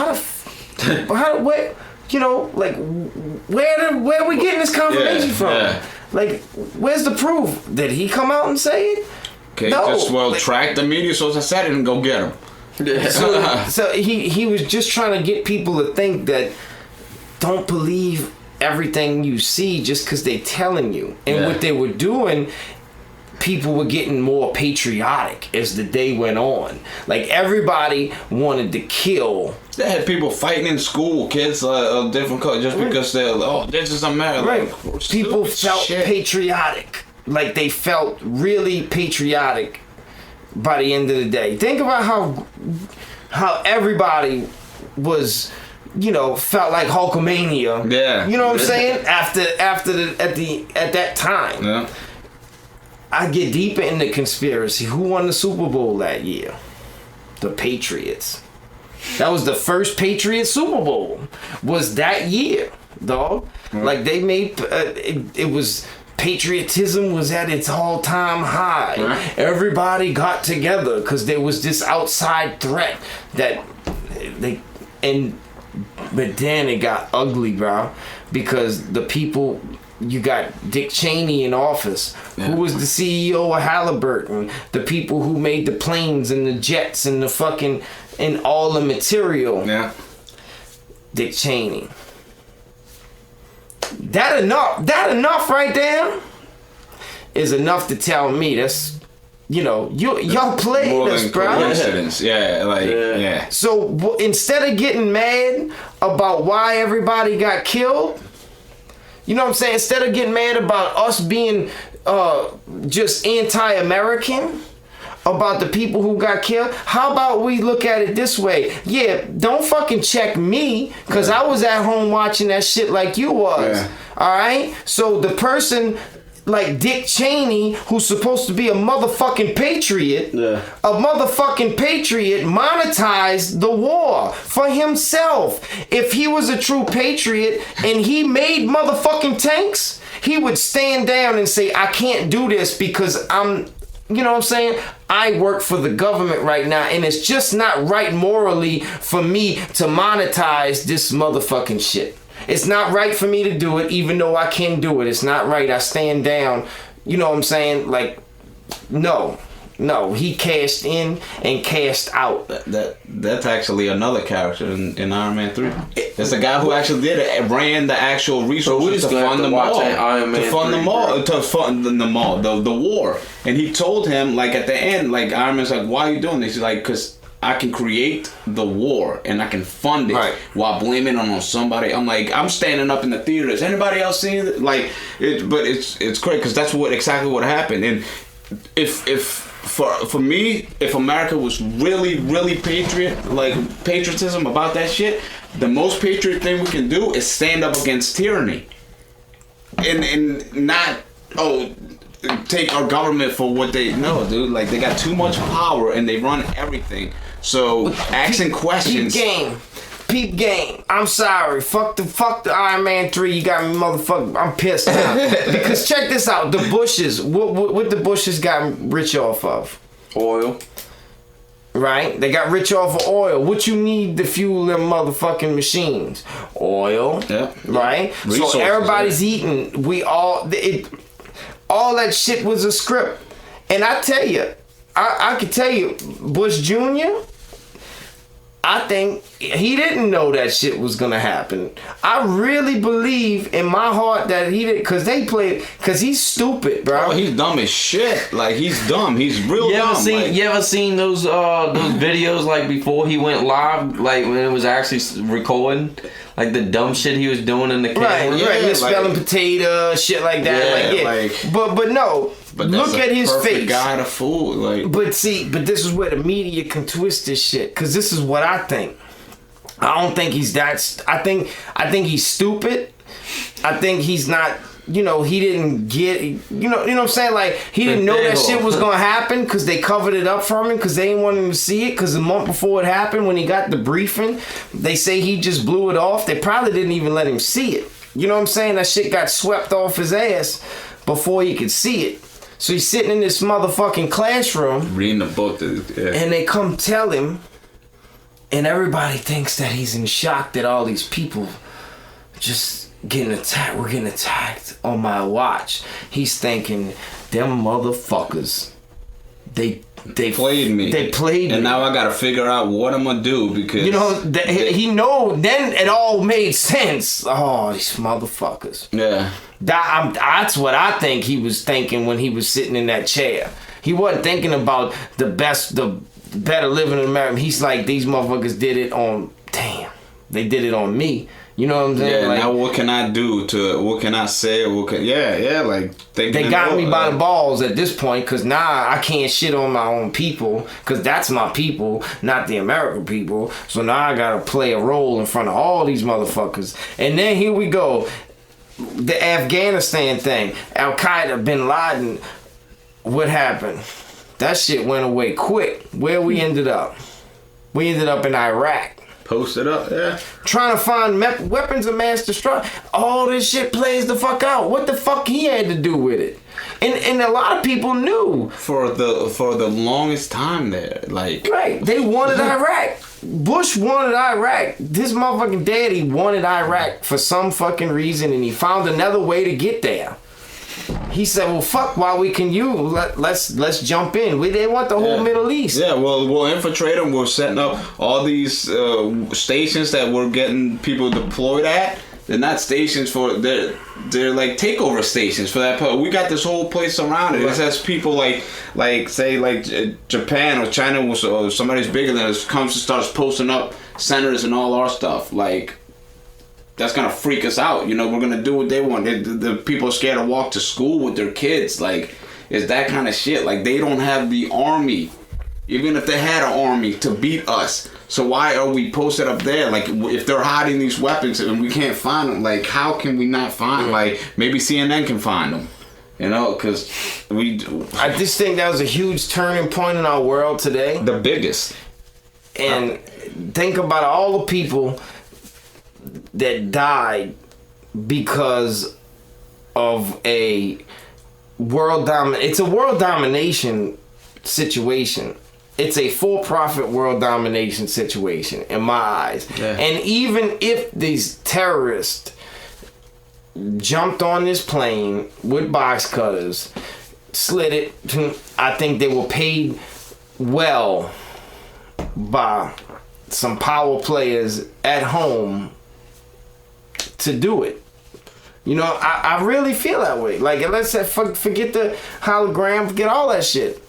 where are we getting this confirmation from? Yeah. Like, where's the proof? Did he come out and say it? Okay, no, track the media source. I said it and go get him. Yeah. So he was just trying to get people to think that don't believe everything you see just because they're telling you. And what they were doing, people were getting more patriotic as the day went on. Like, everybody wanted to kill. They had people fighting in school, kids of different colors, just because they're, this is America. Right. Like, people felt patriotic. Like, they felt really patriotic by the end of the day. Think about how everybody was, you know, felt like Hulkamania. Yeah. You know what I'm saying? At that time. Yeah. I get deeper into conspiracy. Who won the Super Bowl that year? The Patriots. That was the first Patriots Super Bowl. Was that year, dog? Like, they made it was. Patriotism was at its all-time high. Right. Everybody got together because there was this outside threat but then it got ugly, bro, because the people, you got Dick Cheney in office, who was the CEO of Halliburton, the people who made the planes and the jets and the fucking and all the material. Yeah. Dick Cheney. That enough right there is enough to tell me that's, you know, y'all played us, bro. Coincidence. Yeah. So instead of getting mad about why everybody got killed, you know what I'm saying? Instead of getting mad about us being just anti-American, about the people who got killed, how about we look at it this way? Yeah, don't fucking check me, because I was at home watching that shit like you was. Yeah. Alright? So the person like Dick Cheney, who's supposed to be a motherfucking patriot, monetized the war for himself. If he was a true patriot and he made motherfucking tanks, he would stand down and say, I can't do this because I'm, you know what I'm saying? I work for the government right now, and it's just not right morally for me to monetize this motherfucking shit. It's not right for me to do it, even though I can do it. It's not right. I stand down. You know what I'm saying? Like, no. He cashed in and cashed out. That's actually another character in Iron Man 3. It's a guy who actually did it, ran the actual resources to fund the mall. To fund the mall, the war. And he told him, like, at the end, like, Iron Man's like, why are you doing this? He's like, because I can create the war and I can fund it while blaming it on somebody. I'm like, I'm standing up in the theater. Is anybody else seeing it? Like, but it's great because that's exactly what happened. And for me, if America was really, really patriotism about that shit, the most patriot thing we can do is stand up against tyranny, and not take our government for what they know, dude. Like, they got too much power and they run everything. So asking questions. Peep game. I'm sorry. Fuck the Iron Man 3. You got me, motherfucker. I'm pissed now. Because check this out. The Bushes. What the Bushes got rich off of? Oil. Right? They got rich off of oil. What you need to fuel them motherfucking machines? Oil. Yeah. Right? Resources, so everybody's eating. All that shit was a script. And I tell you, I could tell you, Bush Jr., I think he didn't know that shit was gonna happen. I really believe in my heart that he did, cause he's stupid, bro. Oh, he's dumb as shit. Like, he's dumb. He's real dumb. You ever seen those videos like before he went live, like when it was actually recording, like the dumb shit he was doing in the camera? Right, misspelling potato, shit like that. But no. But look at his face. Guy to fool, like. But this is where the media can twist this shit. Cause this is what I think. I don't think he's that. I think he's stupid. I think he's not. He didn't get. You know what I'm saying? Like, he didn't know that shit was gonna happen. Cause they covered it up from him. Cause they didn't want him to see it. Cause a month before it happened, when he got the briefing, they say he just blew it off. They probably didn't even let him see it. You know what I'm saying? That shit got swept off his ass before he could see it. So he's sitting in this motherfucking classroom reading the book, and they come tell him, and everybody thinks that he's in shock that all these people just getting attacked. We're getting attacked on my watch. He's thinking, them motherfuckers, they played me. They played me. And now I gotta figure out what I'm gonna do, because then it all made sense. Oh, these motherfuckers. Yeah. That's what I think he was thinking when he was sitting in that chair. He wasn't thinking about the better living in America. He's like, these motherfuckers did it on, they did it on me. You know what I'm saying? Yeah, like, now what can I do what can I say? They got me by the balls at this point, because now I can't shit on my own people, because that's my people, not the American people. So now I gotta play a role in front of all these motherfuckers. And then here we go. The Afghanistan thing, Al-Qaeda, Bin Laden, what happened? That shit went away quick. Where we ended up? We ended up in Iraq. Posted up, yeah. Trying to find weapons of mass destruction. All this shit plays the fuck out. What the fuck he had to do with it? And a lot of people knew. For the longest time there. Like. Right. They wanted Iraq. Bush wanted Iraq. This motherfucking daddy wanted Iraq for some fucking reason, and he found another way to get there. He said, well, fuck, while we can let's jump in. They want the whole Middle East. Yeah, well, we'll infiltrate them. We're setting up all these stations that we're getting people deployed at. They're not stations they're like takeover stations for that. We got this whole place surrounded. Right. It has people like Japan or China or somebody's bigger than us comes and starts posting up centers and all our stuff. Like, that's gonna freak us out. We're gonna do what they want. The people are scared to walk to school with their kids. Like, it's that kind of shit. Like, they don't have the army, even if they had an army, to beat us. So why are we posted up there? Like, if they're hiding these weapons and we can't find them, like, how can we not find them? Like, maybe CNN can find them. Because I just think that was a huge turning point in our world today. The biggest. And think about all the people that died because of a it's a world domination situation. It's a for-profit world domination situation in my eyes. Yeah. And even if these terrorists jumped on this plane with box cutters, slid it, I think they were paid well by some power players at home to do it. I really feel that way. Like, let's say, forget the hologram, forget all that shit.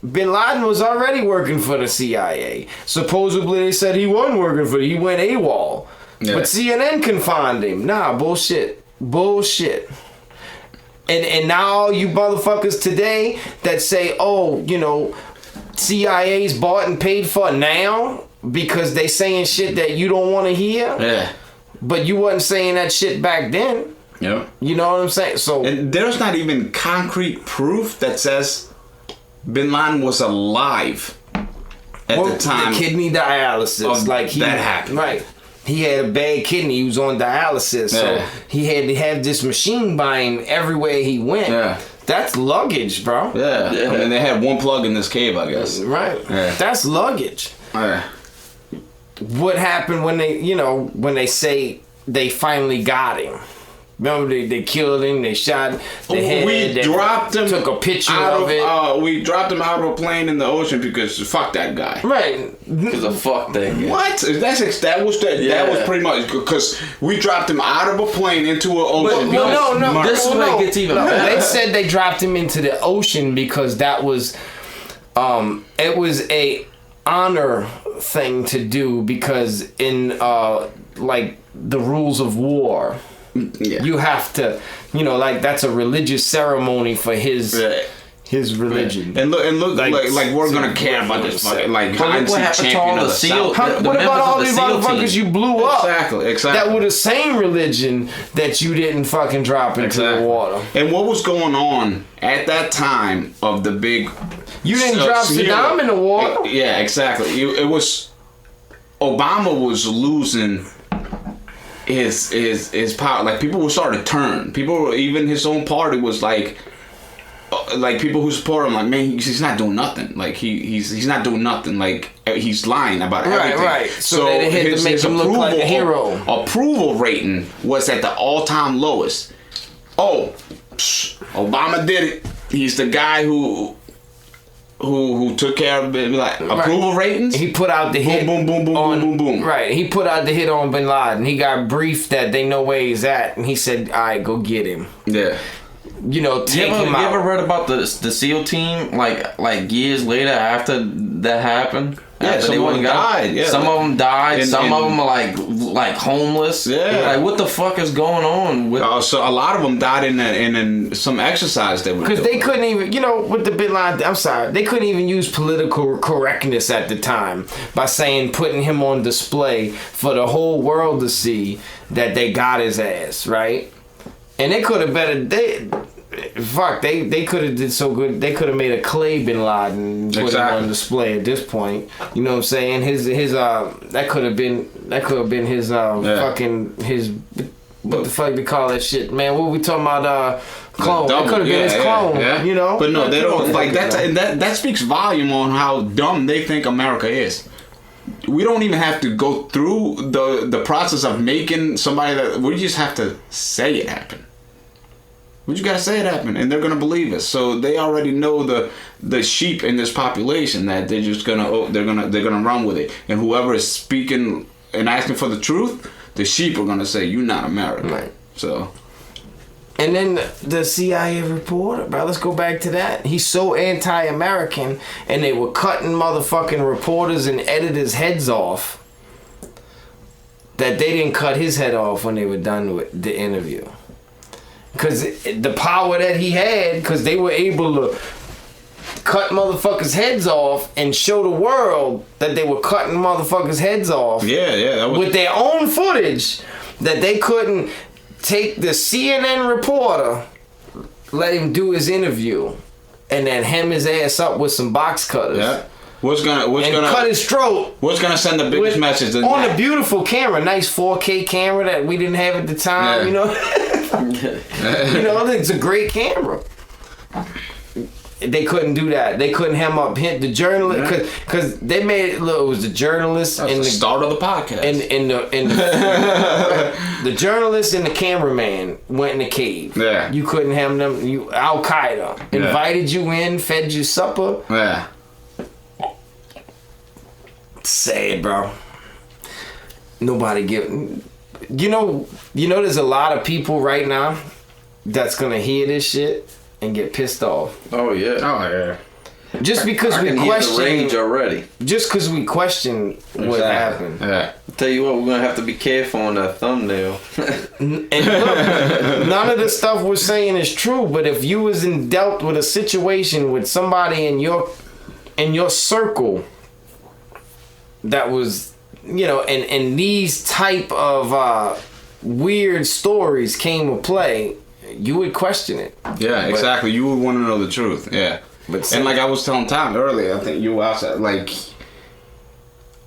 Bin Laden was already working for the CIA. Supposedly they said he wasn't working for it. He went AWOL. Yeah. But CNN can find him. Nah, bullshit. And now all you motherfuckers today that say, CIA's bought and paid for now because they saying shit that you don't want to hear. Yeah. But you wasn't saying that shit back then. Yeah. You know what I'm saying? So, and there's not even concrete proof that says Bin Laden was alive at the time. The kidney dialysis, that happened. Right. He had a bad kidney. He was on dialysis, so he had to have this machine by him everywhere he went. Yeah. That's luggage, bro. Yeah. I mean, they had one plug in this cave, I guess. Right. Yeah. That's luggage. Yeah. What happened when they say they finally got him? Remember they killed him, they shot the head. We dropped him. Took a picture of it. We dropped him out of a plane in the ocean because fuck that guy. Right. Because of fuck that guy. What? That was pretty much because we dropped him out of a plane into an ocean. No. This is where it gets even better. They said they dropped him into the ocean because that was, it was a honor thing to do because in like the rules of war. Yeah. You have to, like that's a religious ceremony for his religion. And look, like we're gonna care about this fucking like But what happened to all the SEAL? What about all these motherfuckers you blew up? Exactly. That were the same religion that you didn't fucking drop into the water. And what was going on at that time of the big? You didn't drop Saddam in the water. Yeah, exactly. It was Obama was losing his power. Like people were starting to turn. Even his own party was like people who support him, like, man, he's not doing nothing. Like he's not doing nothing. Like he's lying about everything. Right. So they had to make him look like a hero. Approval rating was at the all-time lowest. Oh, Obama did it. He's the guy who took care of it, like approval ratings. He put out the hit. Boom. Right. He put out the hit on Bin Laden. He got briefed that they know where he's at, and he said, "All right, go get him." Yeah. Take him out. You ever read about the SEAL team like years later after that happened? Yeah, some of them died. Yeah, some of them died. Some of them are like homeless. Yeah, like what the fuck is going on with? So a lot of them died in some exercise they were because they couldn't even with the Bin Laden. I'm sorry, they couldn't even use political correctness at the time by putting him on display for the whole world to see that they got his ass right, and they could have they could have did so good. They could have made a clay Bin Laden and put him on display at this point. You know what I'm saying? His that could have been his fucking his what the fuck they call that shit, man? What we talking about? Clone. That could have been his clone. Yeah. But no, they don't like that. That speaks volume on how dumb they think America is. We don't even have to go through the process of making somebody that. We just have to say it happened. We just gotta say it happened, and they're gonna believe us. So they already know the sheep in this population that they're just they're gonna run with it. And whoever is speaking and asking for the truth, the sheep are gonna say, "You're not American." Right. So. And then the CIA reporter, bro. Let's go back to that. He's so anti-American, and they were cutting motherfucking reporters and editors' heads off. That they didn't cut his head off when they were done with the interview. Because the power that he had, because they were able to cut motherfuckers' heads off and show the world that they were cutting motherfuckers' heads off. Yeah. That was... with their own footage, that they couldn't take the CNN reporter, let him do his interview, and then hem his ass up with some box cutters. Yeah. What's gonna cut his throat? What's gonna send the biggest message? On a beautiful camera, nice 4K camera that we didn't have at the time. It's a great camera. They couldn't do that. They couldn't hit the journalist because they made it look. It was the journalist and the start of the podcast. The journalist and the cameraman went in the cave. Yeah, you couldn't have them. Al Qaeda invited you in, fed you supper. Yeah. Sad, bro. Nobody give. There's a lot of people right now that's gonna hear this shit and get pissed off. Oh yeah. Just because we question the rage already. Just because we question what happened. Yeah. Tell you what, we're gonna have to be careful on that thumbnail. And look, none of the stuff we're saying is true. But if you was dealt with a situation with somebody in your circle that was, and these type of weird stories came to play, you would question it. Yeah, exactly. You would want to know the truth. Yeah. And like I was telling Tom earlier, I think you asked that, like,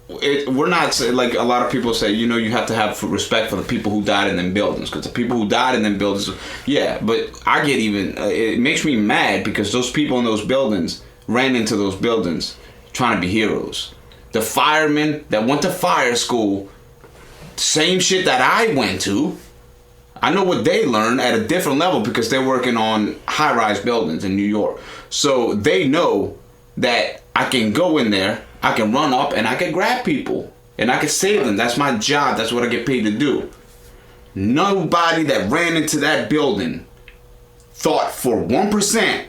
we're not like a lot of people say, you know, you have to have respect for the people who died in them buildings, because the people who died in them buildings, yeah, but I get even, it makes me mad because those people in those buildings ran into those buildings trying to be heroes. The firemen that went to fire school, same shit that I went to, I know what they learned at a different level because they're working on high-rise buildings in New York. So they know that I can go in there, I can run up, and I can grab people. And I can save them. That's my job. That's what I get paid to do. Nobody that ran into that building thought for 1%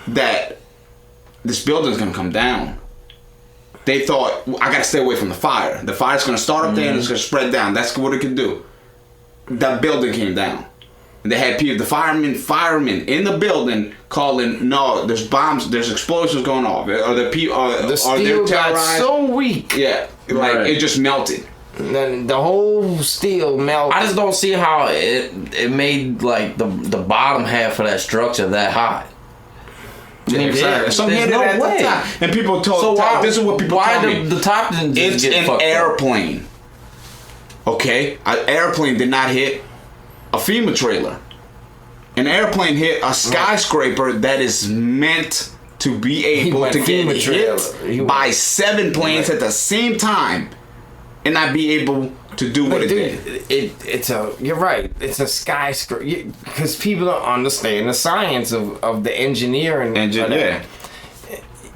that this building's going to come down. They thought, I got to stay away from the fire. The fire's going to start up there and it's going to spread down. That's what it can do. That building came down. And they had people, the firemen in the building calling, no, there's bombs, there's explosions going off. Are the people, the steel got so weak. Yeah, like it just melted. Then the whole steel melted. I just don't see how it made like the bottom half of that structure that high. Exactly. Some hit it at the top. And people told, so why, this is what people told me. The top didn't just it's get an fucked airplane. Up. Okay? An airplane did not hit a FEMA trailer. An airplane hit a skyscraper that is meant to be able to get hit by 7 planes at the same time and not be able to do what it did. You're right. It's a skyscraper because people don't understand the science of the engineering.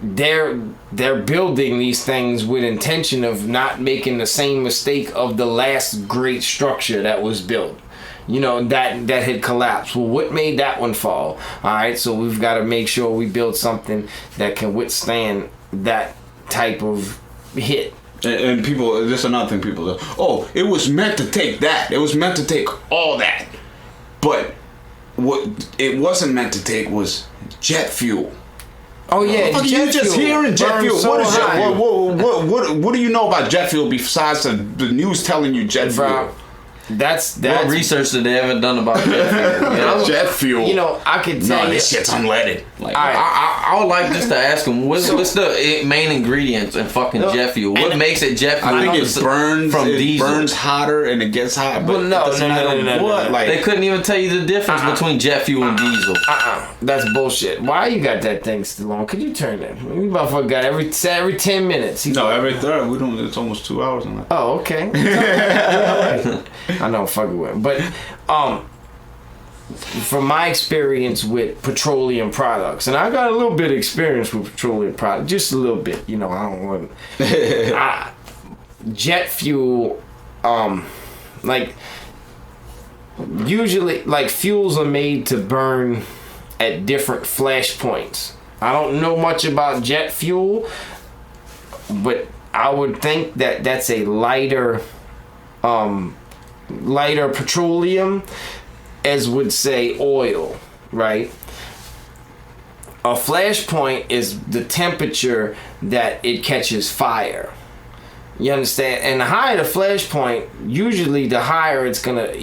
They're building these things with intention of not making the same mistake of the last great structure that was built. You know, that had collapsed. Well, what made that one fall? All right, so we've got to make sure we build something that can withstand that type of hit. And people, this is another thing people do. Oh, it was meant to take that. It was meant to take all that. But what it wasn't meant to take was jet fuel. Oh yeah, jet you just fuel hearing jet fuel. So what do you know about jet fuel besides the news telling you jet fuel? That's what research that they haven't done about jet fuel. You know? Jet fuel. You know, I could tell you. This shit's unleaded. Like, I would like just to ask him what's the main ingredients in fucking jet fuel? What makes it jet fuel? I think it burns from diesel. It burns hotter and it gets hot. But no. Like, they couldn't even tell you the difference between jet fuel and diesel. That's bullshit. Why you got that thing still on? Could you turn it? We motherfucker got every 10 minutes. No, every third. We don't. It's almost 2 hours on that. Oh, okay. I know, fucking with, but from my experience with petroleum products, and I got a little bit of experience with petroleum products, just a little bit. You know, I don't want jet fuel. Like usually, like fuels are made to burn at different flash points. I don't know much about jet fuel, but I would think that that's a lighter petroleum, as would say oil, right? A flash point is the temperature that it catches fire. You understand? And the higher the flash point, usually the higher it's gonna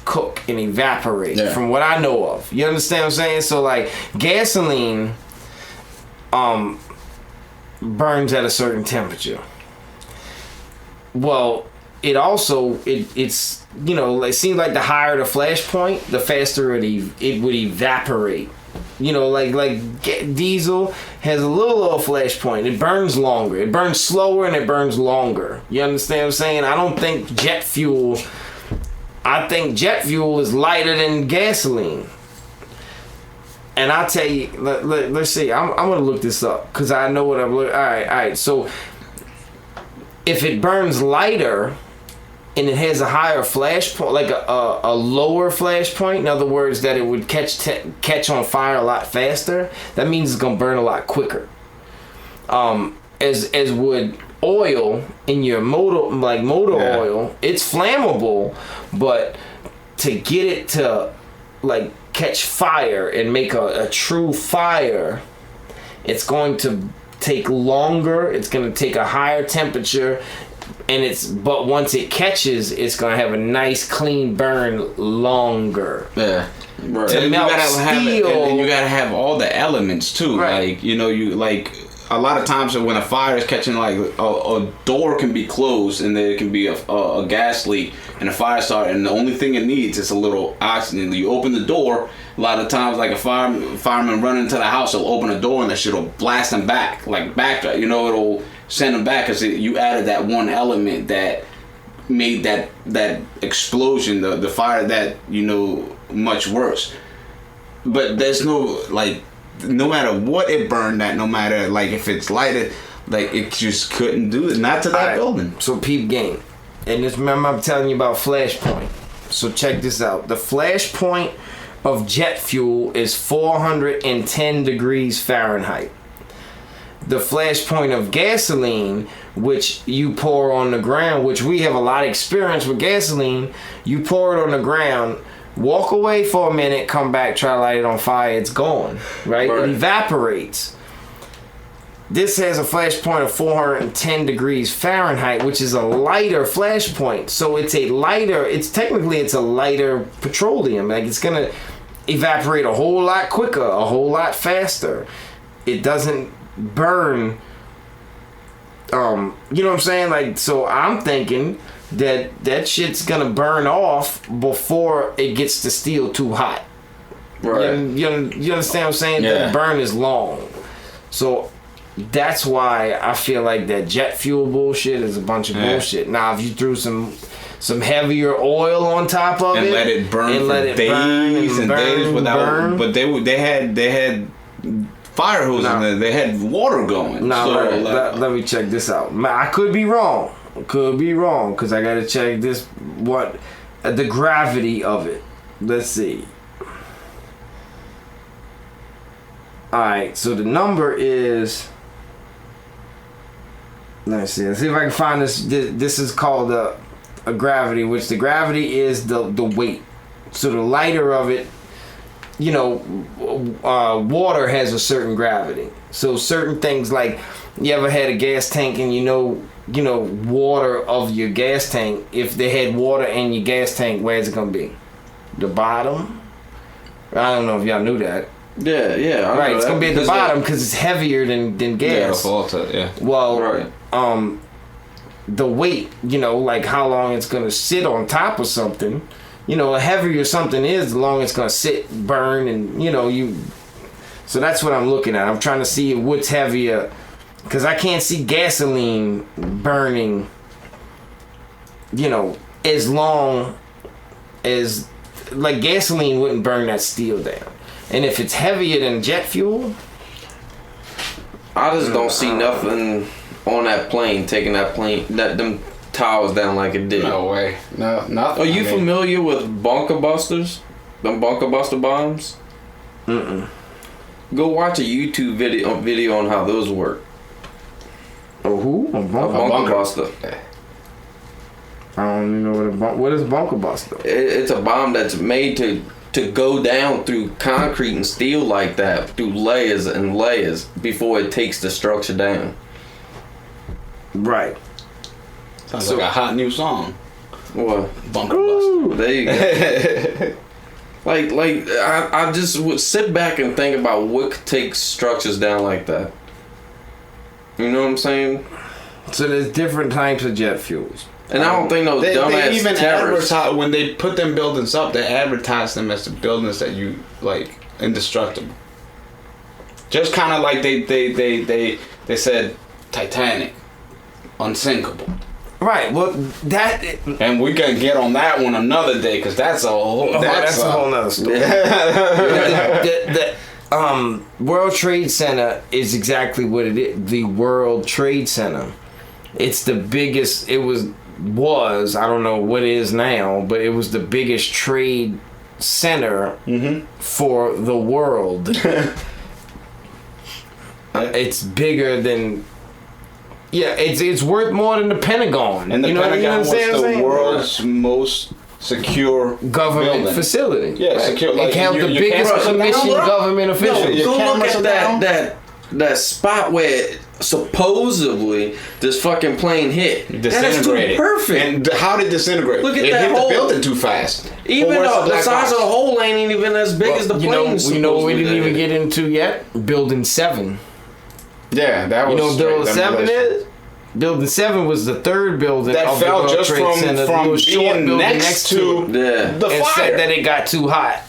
cook and evaporate, from what I know of. You understand what I'm saying? So like gasoline burns at a certain temperature. Well, it also it's you know, it seems like the higher the flash point, the faster it would evaporate. You know, like diesel has a little flash point. It burns longer. It burns slower and it burns longer. You understand what I'm saying? I don't think jet fuel. I think jet fuel is lighter than gasoline. And I'll tell you, let's see. I'm gonna look this up because I know what I'm looking. All right. So if it burns lighter and it has a higher flash point, like a lower flash point, in other words, that it would catch on fire a lot faster, that means it's gonna burn a lot quicker. As would oil in your motor oil, it's flammable, but to get it to like catch fire and make a true fire, it's going to take longer. It's going to take a higher temperature, but once it catches, it's going to have a nice clean burn longer. Yeah. Right. To melt steel, and you gotta have all the elements too. Right. Like, you know, you like a lot of times when a fire is catching, like a door can be closed and there can be a gas leak and a fire starts, and the only thing it needs is a little oxygen. You open the door. A lot of times, like a fireman running into the house, he'll open the door and that shit'll blast them back, like backtrack. You know, it'll send them back because you added that one element that made that explosion, the fire, that, you know, much worse. But there's no, like, no matter what it burned at, no matter, like, if it's lighted, like, it just couldn't do it. Not to that building. So peep game. And just remember, I'm telling you about flashpoint. So check this out. The flashpoint of jet fuel is 410 degrees Fahrenheit. The flashpoint of gasoline, which you pour on the ground, which we have a lot of experience with gasoline, you pour it on the ground, walk away for a minute, come back, try to light it on fire, it's gone, right? It evaporates. This has a flashpoint of 410 degrees Fahrenheit, which is a lighter flashpoint. So it's a lighter, it's a lighter petroleum. Like, it's gonna evaporate a whole lot quicker, a whole lot faster. It doesn't burn, you know what I'm saying? Like, so I'm thinking that shit's gonna burn off before it gets the steel too hot. Right. You understand what I'm saying? Yeah. The burn is long. So that's why I feel like that jet fuel bullshit is a bunch of bullshit. Now, if you threw some heavier oil on top of and it let it burn and for let it days burn and days without, but they had fire hoses in there. They had water going. Now, so, let me check this out. I could be wrong. Because I gotta check this. The gravity of it. Let's see. Alright, so the number is, let's see if I can find this. This is called a gravity, which the gravity is the weight. So the lighter of it, you know, water has a certain gravity. So certain things, like, you ever had a gas tank and you know water of your gas tank, if they had water in your gas tank, where's it gonna be? The bottom? I don't know if y'all knew that. Yeah. Right, it's gonna be at the bottom because it's heavier than gas. Yeah. Well, Right. The weight, you know, like how long it's gonna sit on top of something. You know, the heavier something is, the longer it's gonna sit, burn, and So that's what I'm looking at. I'm trying to see what's heavier, because I can't see gasoline burning, you know, as long as, like, gasoline wouldn't burn that steel down. And if it's heavier than jet fuel, I just don't see nothing on that plane taking them towers down like it did. No way. No, nothing. Are you familiar with bunker busters? Them bunker buster bombs? Mm-mm. Go watch a YouTube video on how those work. Oh, who? A A bunker buster. I don't even know what is bunker buster. It's a bomb that's made to go down through concrete and steel like that, through layers and layers, before it takes the structure down. Right. Sounds like a hot new song. What? Bunker buster. There you go. like I just would sit back and think about what could take structures down like that. You know what I'm saying? So there's different types of jet fuels. And I don't think those dumbass They even terrorists. advertise, when they put them buildings up, they advertise them as the buildings that you, like, indestructible. Just kind of like they said Titanic, unsinkable. Right. Well, that. And we can get on that one another day, because that's a whole. That's a whole nother story. the World Trade Center is exactly what it is. The World Trade Center. It's the biggest. It was. I don't know what it is now, but it was the biggest trade center for the world. It's bigger than. Yeah, it's worth more than the Pentagon. And the Pentagon was the world's most secure government building. facility. Yeah, secure. Like, it held the biggest commissioned government officials. Your Go look cameras at are that spot where supposedly this fucking plane hit. That is too Disintegrated. perfect. And how did it disintegrate? Look at it that hit hole. the building too fast. Even Or where's though the black size box? of the hole ain't even as big as the plane. You know what we didn't even get into yet? Building 7. Yeah, that was. You know what Building 7 demolition. is? Building 7 was the third building That of fell the World just Trade Center. from It was short being building next to Yeah. the and fire. said that it got too hot.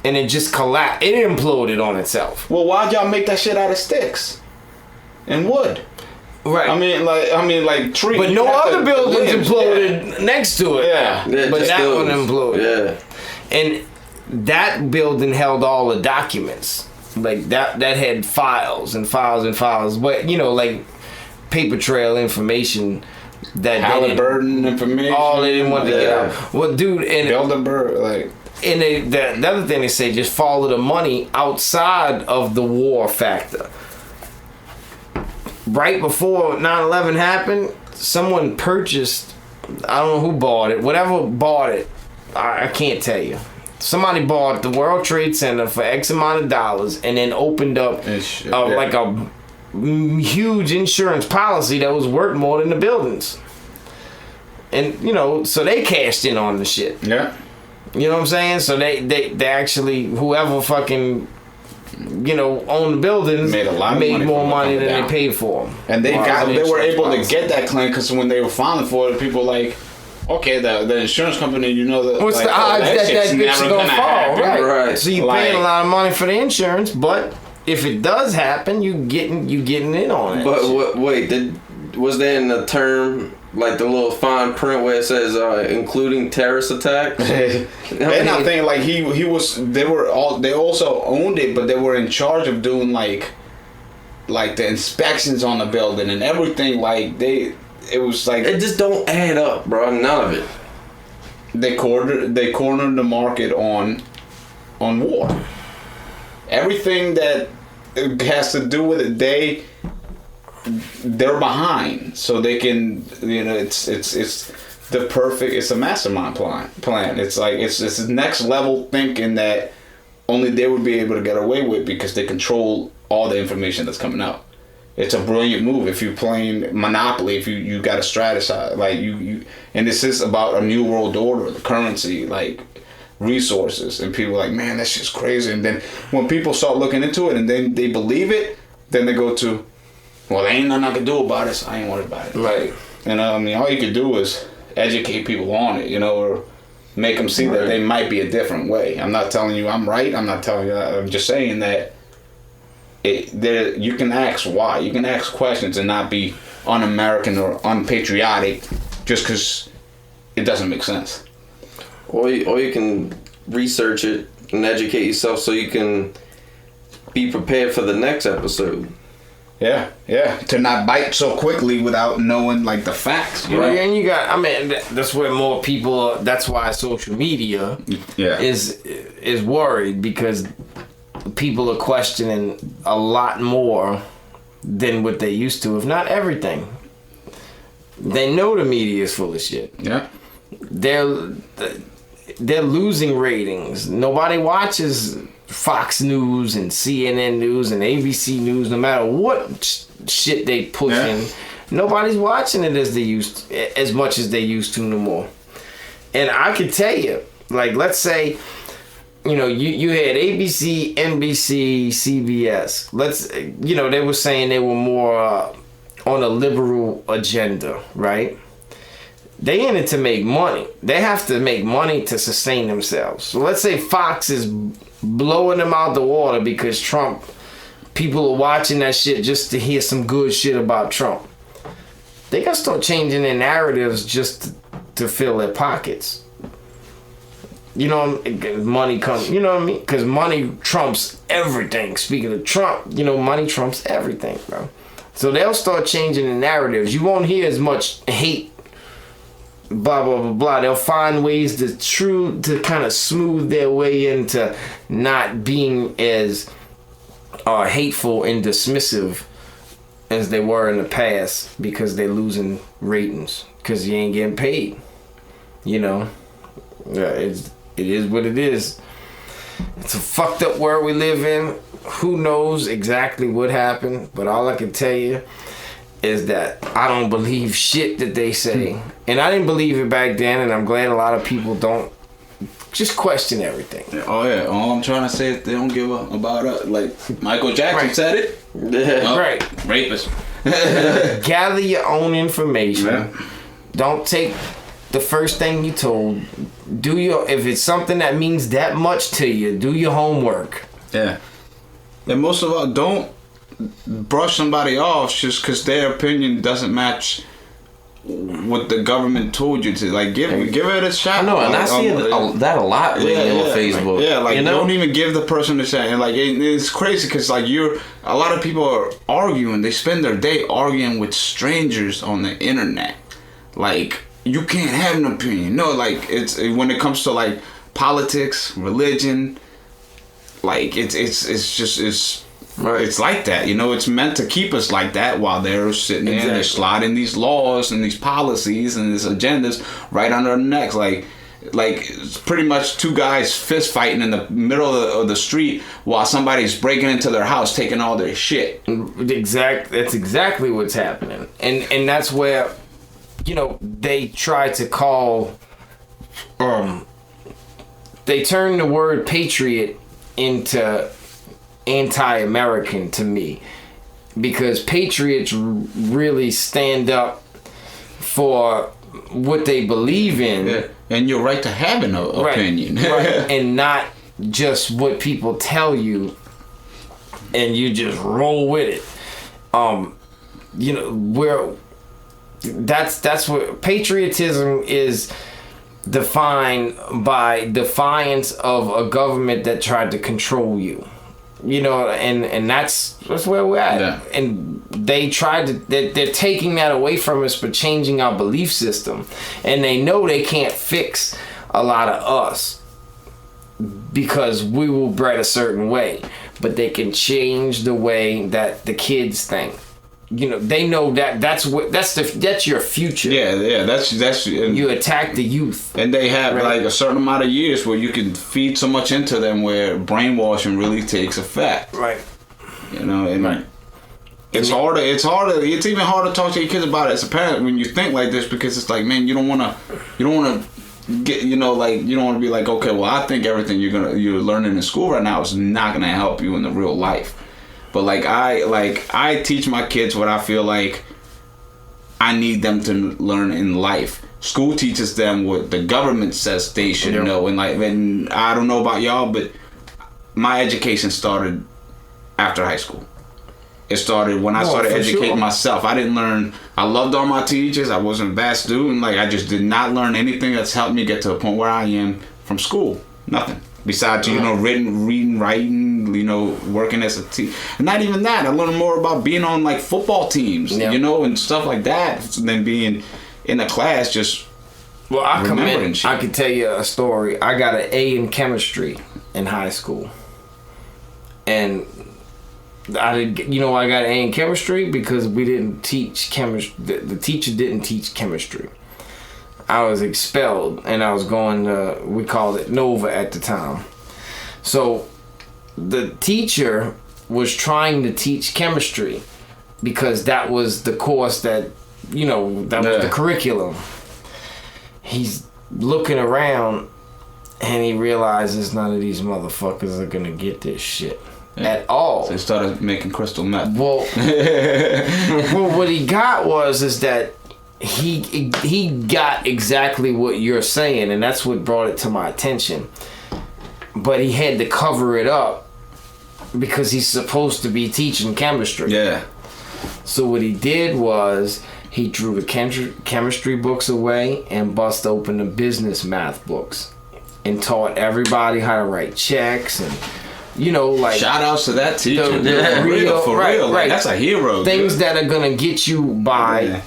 And it just collapsed. It imploded on itself. Well, why'd y'all make that shit out of sticks and wood? Right. I mean, like trees. but no other buildings imploded next to it. Yeah. But just that those. one imploded. Yeah. And that building held all the documents. Like that had files and files and files. But you know, like paper trail information that Halliburton information. all they didn't want to get out. Well, dude, and Bilderberg, like. And the other thing they say, just follow the money outside of the war factor. Right before 9/11 happened, someone purchased, I don't know who bought it, whatever bought it, I can't tell you. Somebody bought the World Trade Center for X amount of dollars and then opened up like a huge insurance policy that was worth more than the buildings. And, you know, so they cashed in on the shit. Yeah. You know what I'm saying? So they actually, whoever fucking, you know, owned the buildings Made a lot of money more from it money coming than down. they paid for them. And they were able to get that claim because when they were filing for it, people like, okay, the insurance company, you know that. What's like, the odds that shit's bitch is never gonna fall? happen. Right. So you paying a Like- lot of money for the insurance, but if it does happen, you getting in on it. But wait, was there in the term like the little fine print where it says including terrorist attacks? They're not thinking like he was. They also owned it, but they were in charge of doing like the inspections on the building and everything. Like it was like It just don't add up, bro. None of it. they cornered the market on war. Everything that has to do with it, they're behind, so they can, you know, it's the perfect, it's a mastermind plan. It's like it's next level thinking that only they would be able to get away with because they control all the information that's coming out. It's a brilliant move if you're playing Monopoly. If you got to strategize, like you, and this is about a new world order, the currency, like resources, and people are like, man, that shit's crazy. And then when people start looking into it and then they believe it, then they go to, well, there ain't nothing I can do about it, so I ain't worried about it. Right. You know, I mean, all you could do is educate people on it, you know, or make them see that they might be a different way. I'm not telling you I'm right. I'm not telling you that. I'm just saying that you can ask why. You can ask questions and not be un-American or unpatriotic just because it doesn't make sense. Or you can research it and educate yourself so you can be prepared for the next episode. Yeah. To not bite so quickly without knowing like the facts. You know? And you got, I mean, that's where more people. That's why social media is worried, because people are questioning a lot more than what they used to, if not everything. They know the media is full of shit. Yeah. They're losing ratings. Nobody watches Fox News and CNN News and ABC News, no matter what shit they pushing. Yeah. Nobody's watching it as much as they used to no more. And I could tell you, like, let's say, you know, you had ABC, NBC, CBS. They were saying they were more on a liberal agenda, right? They in it to make money. They have to make money to sustain themselves. So let's say Fox is blowing them out the water because Trump, people are watching that shit just to hear some good shit about Trump. They gotta start changing their narratives just to fill their pockets. You know, money comes, you know what I mean? Because money trumps everything. Speaking of Trump, you know, money trumps everything, bro. So they'll start changing the narratives. You won't hear as much hate, blah, blah, blah, blah. They'll find ways to kind of smooth their way into not being as hateful and dismissive as they were in the past, because they're losing ratings because you ain't getting paid. You know, it is what it is. It's a fucked up world we live in. Who knows exactly what happened, but all I can tell you is that I don't believe shit that they say. And I didn't believe it back then, and I'm glad a lot of people don't. Just question everything. Oh yeah, all I'm trying to say is they don't give up about us. Like Michael Jackson said it. Yeah. Right. Rapist. Gather your own information. Yeah. Don't take the first thing you told. If it's something that means that much to you, do your homework. Yeah. And most of all, don't brush somebody off just because their opinion doesn't match what the government told you to. Like, give it a shot. I know, and I see that a lot lately on Facebook. Yeah, like, you know? don't even give the person a shot. And like, it's crazy because like a lot of people are arguing. They spend their day arguing with strangers on the internet. Like, you can't have an opinion. No, like, it's when it comes to like politics, religion, like it's right. It's like that, you know. It's meant to keep us like that while they're sitting there and they're sliding these laws and these policies and these agendas right under our necks. Like it's pretty much two guys fist fighting in the middle of the street while somebody's breaking into their house, taking all their shit. That's exactly what's happening, and that's where, you know, they try to call. They turn the word patriot into anti-American to me, because patriots really stand up for what they believe in. Yeah. And your right to have an opinion. Right. And not just what people tell you and you just roll with it. You know, that's what patriotism is, defined by defiance of a government that tried to control you. You know, and that's where we're at. Yeah. And they're taking that away from us for changing our belief system. And they know they can't fix a lot of us because we were bred a certain way. But they can change the way that the kids think. You know, they know that's your future. Yeah, that's you attack the youth. And they have like a certain amount of years where you can feed so much into them where brainwashing really takes effect. Right. You know, and it's even hard to talk to your kids about it as a parent when you think like this, because it's like, man, you don't want to get, you know, like, you don't want to be like, okay, well, I think everything you're learning in school right now is not going to help you in the real life. But I teach my kids what I feel like I need them to learn in life. School teaches them what the government says they should know. And I don't know about y'all, but my education started after high school. It started when I started educating myself. I didn't learn. I loved all my teachers. I wasn't a bad student. Like, I just did not learn anything that's helped me get to the point where I am from school. Nothing. Besides, you know, reading, writing, you know, working as a team. And not even that. I learned more about being on, like, football teams, you know, and stuff like that than being in a class just remembering shit. I could tell you a story. I got an A in chemistry in high school. And I got an A in chemistry because we didn't teach chemistry. The teacher didn't teach chemistry. I was expelled, and I was going to, we called it Nova at the time. So the teacher was trying to teach chemistry because that was the course that, you know, that was the curriculum. He's looking around and he realizes none of these motherfuckers are going to get this shit at all. So he started making crystal meth. Well, what he got is that he got exactly what you're saying, and that's what brought it to my attention. But he had to cover it up because he's supposed to be teaching chemistry. Yeah. So what he did was he drew the chemistry books away and bust open the business math books and taught everybody how to write checks and, you know, like, shout outs to that teacher. For real. Like, that's a hero. Things that are gonna get you by. Yeah.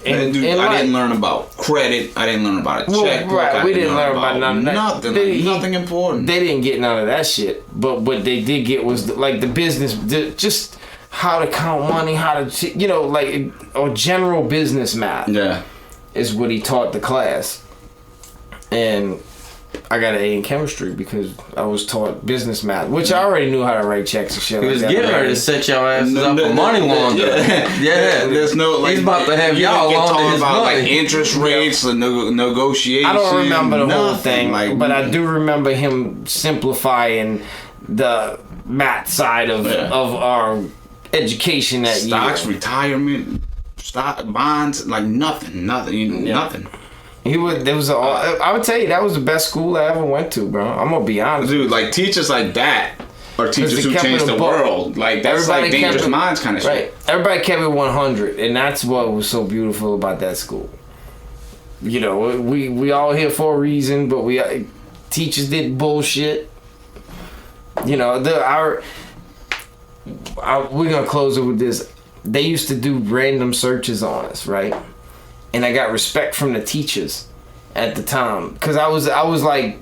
I didn't learn about credit. I didn't learn about a checkbook. Right, we didn't learn about none of that. Nothing important. They didn't get none of that shit. But what they did get was like the business, just how to count money, how to, you know, like, or general business math. Yeah, is what he taught the class. And I got an A in chemistry because I was taught business math, which I already knew how to write checks and shit. He was getting ready to set your asses up for money laundering. Yeah. There's no, like, he's about to have y'all laundering his about money. Like interest rates and negotiations. I don't remember the whole thing, like, but I do remember him simplifying the math side of our education that Stocks, year. retirement, stock, bonds, like nothing, nothing. I would tell you that was the best school I ever went to, bro. I'm gonna be honest, Dude, like teachers like that are teachers they who kept changed it the a buck. world. Like that's like Everybody Dangerous kept it- Minds kind of shit. Right. Everybody kept it 100, and that's what was so beautiful about that school. You know, we all here for a reason, but teachers did bullshit. You know, we're gonna close it with this. They used to do random searches on us, right? And I got respect from the teachers at the time, because I was like,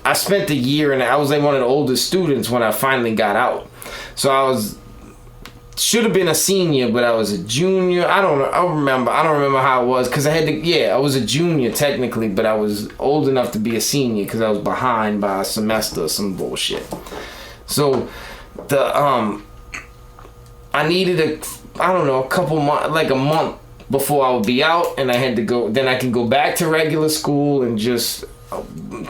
I spent the year and I was like one of the oldest students when I finally got out. So should have been a senior, but I was a junior. I don't remember how it was, because I was a junior technically, but I was old enough to be a senior because I was behind by a semester or some bullshit. So I needed a couple months, like a month before I would be out, and I had to go. Then I can go back to regular school and just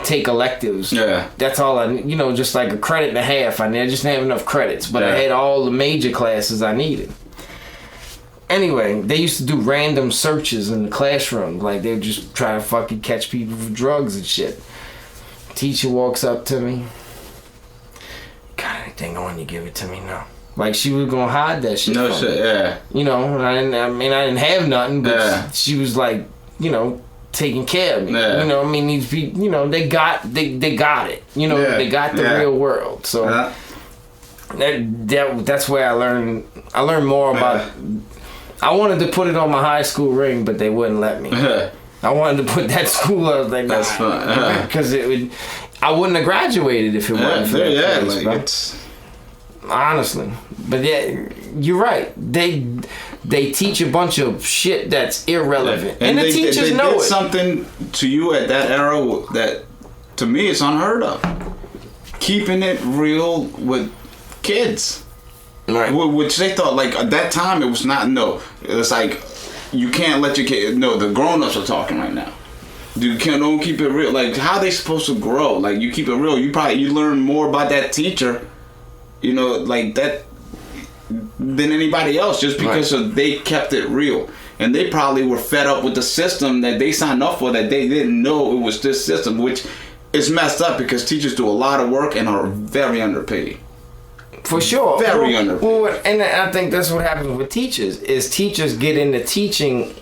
take electives. Yeah. That's all just like a credit and a half. I just didn't have enough credits, but I had all the major classes I needed. Anyway, they used to do random searches in the classroom. Like, they would just try to fucking catch people for drugs and shit. Teacher walks up to me. Got anything on you, give it to me now. Like, she was gonna hide that shit. No from shit, me. yeah. You know, I didn't have nothing, but she was like, taking care of me. Yeah. You know, I mean, these people, they got it. You know, they got the real world. So that's where I learned more about. I wanted to put it on my high school ring, but they wouldn't let me. I wanted to put that school. I was like, nah, that's fun. because I wouldn't have graduated if it wasn't for that place, like bro. it's. Honestly, but yeah, you're right. They teach a bunch of shit that's irrelevant, and the teachers they know did it. Something to you at that era that, to me, it's unheard of. Keeping it real with kids, Right. which they thought, like, at that time it was not. No, it's like you can't let your kid. No, the grown-ups are talking right now. Don't keep it real. Like, how they supposed to grow? Like, you keep it real. You learn more about that teacher. Like that than anybody else, just because they kept it real. And they probably were fed up with the system that they signed up for, that they didn't know it was this system, which is messed up because teachers do a lot of work and are very underpaid. For sure. Very underpaid. Well, and I think that's what happens with teachers, is teachers get into teaching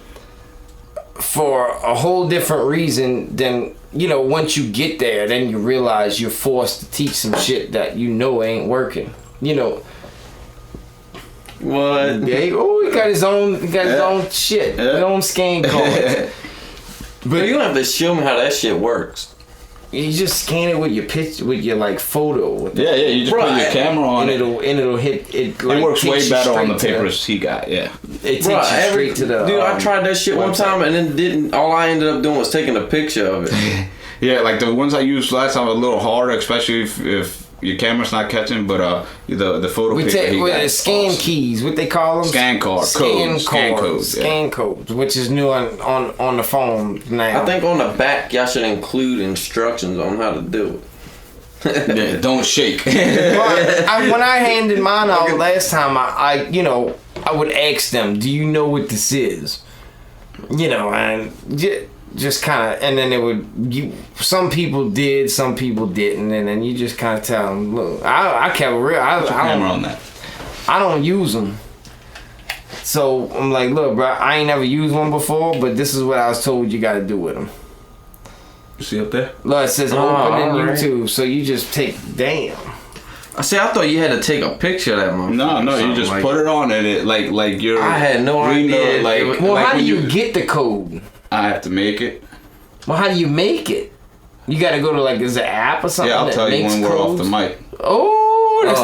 for a whole different reason than, once you get there, then you realize you're forced to teach some shit that ain't working. What? He got his own shit, his own scan card. But you don't have to show me how that shit works. You just scan it with your picture, with your photo. With You just put your camera on and it'll hit it. Like, it works way takes you better on the straight to papers he got. Yeah. It takes you straight to the. Dude, I tried that shit one website. time and then didn't. All I ended up doing was taking a picture of it. Yeah, like the ones I used last time were a little harder, especially if your camera's not catching. But the photo We picture he take got the is scan awesome. keys, what they call them? Scan card, Scan codes, Scan codes, which is new on the phone now. I think on the back y'all should include instructions on how to do it. Yeah, don't shake. When I handed mine out last time, I would ask them, "Do you know what this is?" And just kind of, and then it would. Some people did, some people didn't, and then you just kind of tell them, "Look, I kept it real. I don't use them." So I'm like, "Look, bro, I ain't never used one before, but this is what I was told you got to do with them." You see up there? Look, it says open in alright. YouTube, so you just take. Damn. I thought you had to take a picture of that motherfucker. No, you just put it on and it like you're. I had no idea. Well, how do you get the code? I have to make it. Well, how do you make it? You got to go to is an app or something? Yeah, I'll that tell you makes when we're off codes? the mic. Oh, that's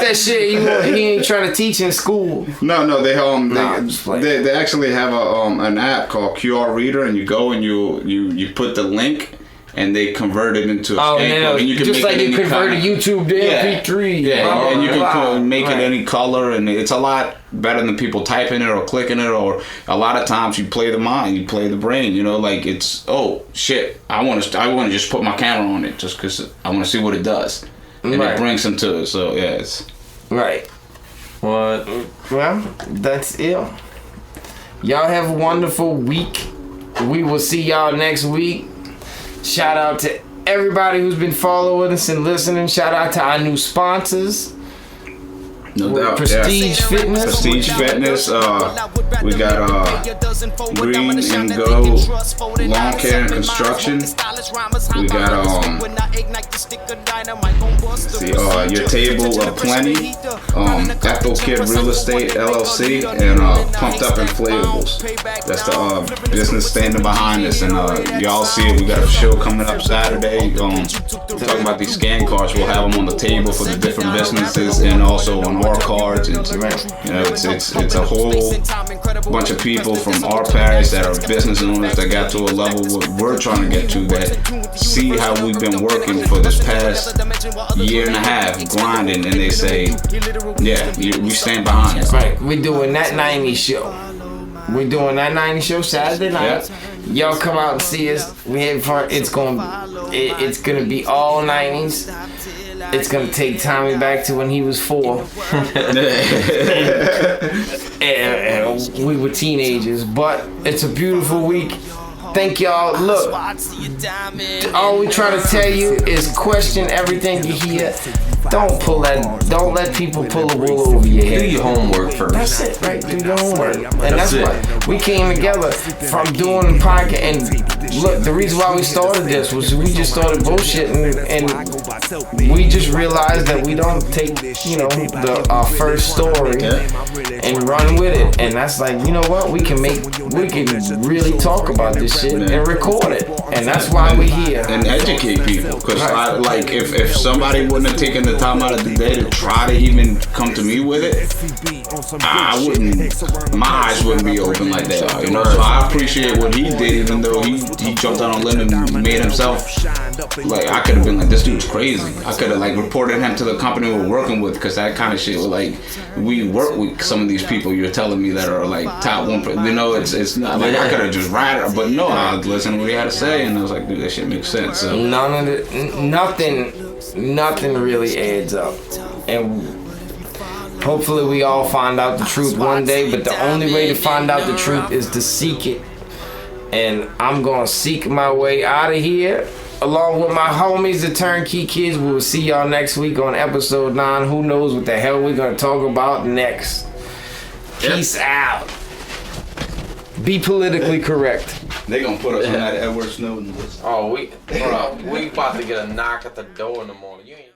that shit he ain't trying to teach in school. No, I'm just playing. they actually have an app called QR Reader, and you go and you put the link, and they convert it into a scan code, and you can just make like it you any converted kind. YouTube to MP3. Yeah, and you can make Right. it any color, and it's a lot better than people typing it or clicking it, or a lot of times you play the mind, you play the brain, like it's, oh shit, I want to just put my camera on it just because I want to see what it does, and Right. it brings them to it. So yeah, it's Right. What? Well, that's it. Y'all have a wonderful week. We will see y'all next week. Shout out to everybody who's been following us and listening. Shout out to our new sponsors. No doubt. Prestige Fitness. Prestige Fitness. We got Green and Go Lawn Care and Construction. We got Your Table of Plenty. Echo Kid Real Estate LLC and Pumped Up Inflatables. That's the business standing behind us. And y'all see it. We got a show coming up Saturday. Talking about these scan cards. We'll have them on the table for the different businesses and also on our cards. It's a whole bunch of people from our parish that are business owners that got to a level what we're trying to get to, that see how we've been working for this past year and a half grinding, and they say, yeah, we stand behind it. Right, we're doing that 90s show. We're doing that 90s show Saturday night. Yeah. Y'all come out and see us. We have fun. It's gonna be all 90s. It's gonna take Tommy back to when he was 4. and we were teenagers, but it's a beautiful week. Thank y'all. Look, all we try to tell you is question everything you hear. Don't let people pull the wool over your head. Do your homework first. That's it, right? Do your homework. And that's what we came together from doing the podcast. And look, the reason why we started this was we just started bullshitting, and we just realized that we don't take, our first story and run with it. And that's like, you know what? We can really talk about this shit and record it. And that's why we're here. And educate people. Because if somebody wouldn't have taken the time out of the day to try to even come to me with it, my eyes wouldn't be open like they are, So I appreciate what he did, even though he jumped out on a limb and made himself, like, I could have been like, this dude's crazy. I could have, like, reported him to the company we're working with, because that kind of shit, like, we work with some of these people you're telling me that are, like, top 1%, it's not, like, I could have just ran it, but no, I listened to what he had to say, and I was like, dude, that shit makes sense, so. Nothing really adds up, and hopefully we all find out the truth one day, but the only way to find out the truth is to seek it, and I'm gonna seek my way out of here along with my homies, the Turnkey Kids. We will see y'all next week on episode 9. Who knows what the hell we're gonna talk about next. Peace out. Be politically correct. They gonna put us on that Edward Snowden list. Oh, we about to get a knock at the door in the morning. You ain't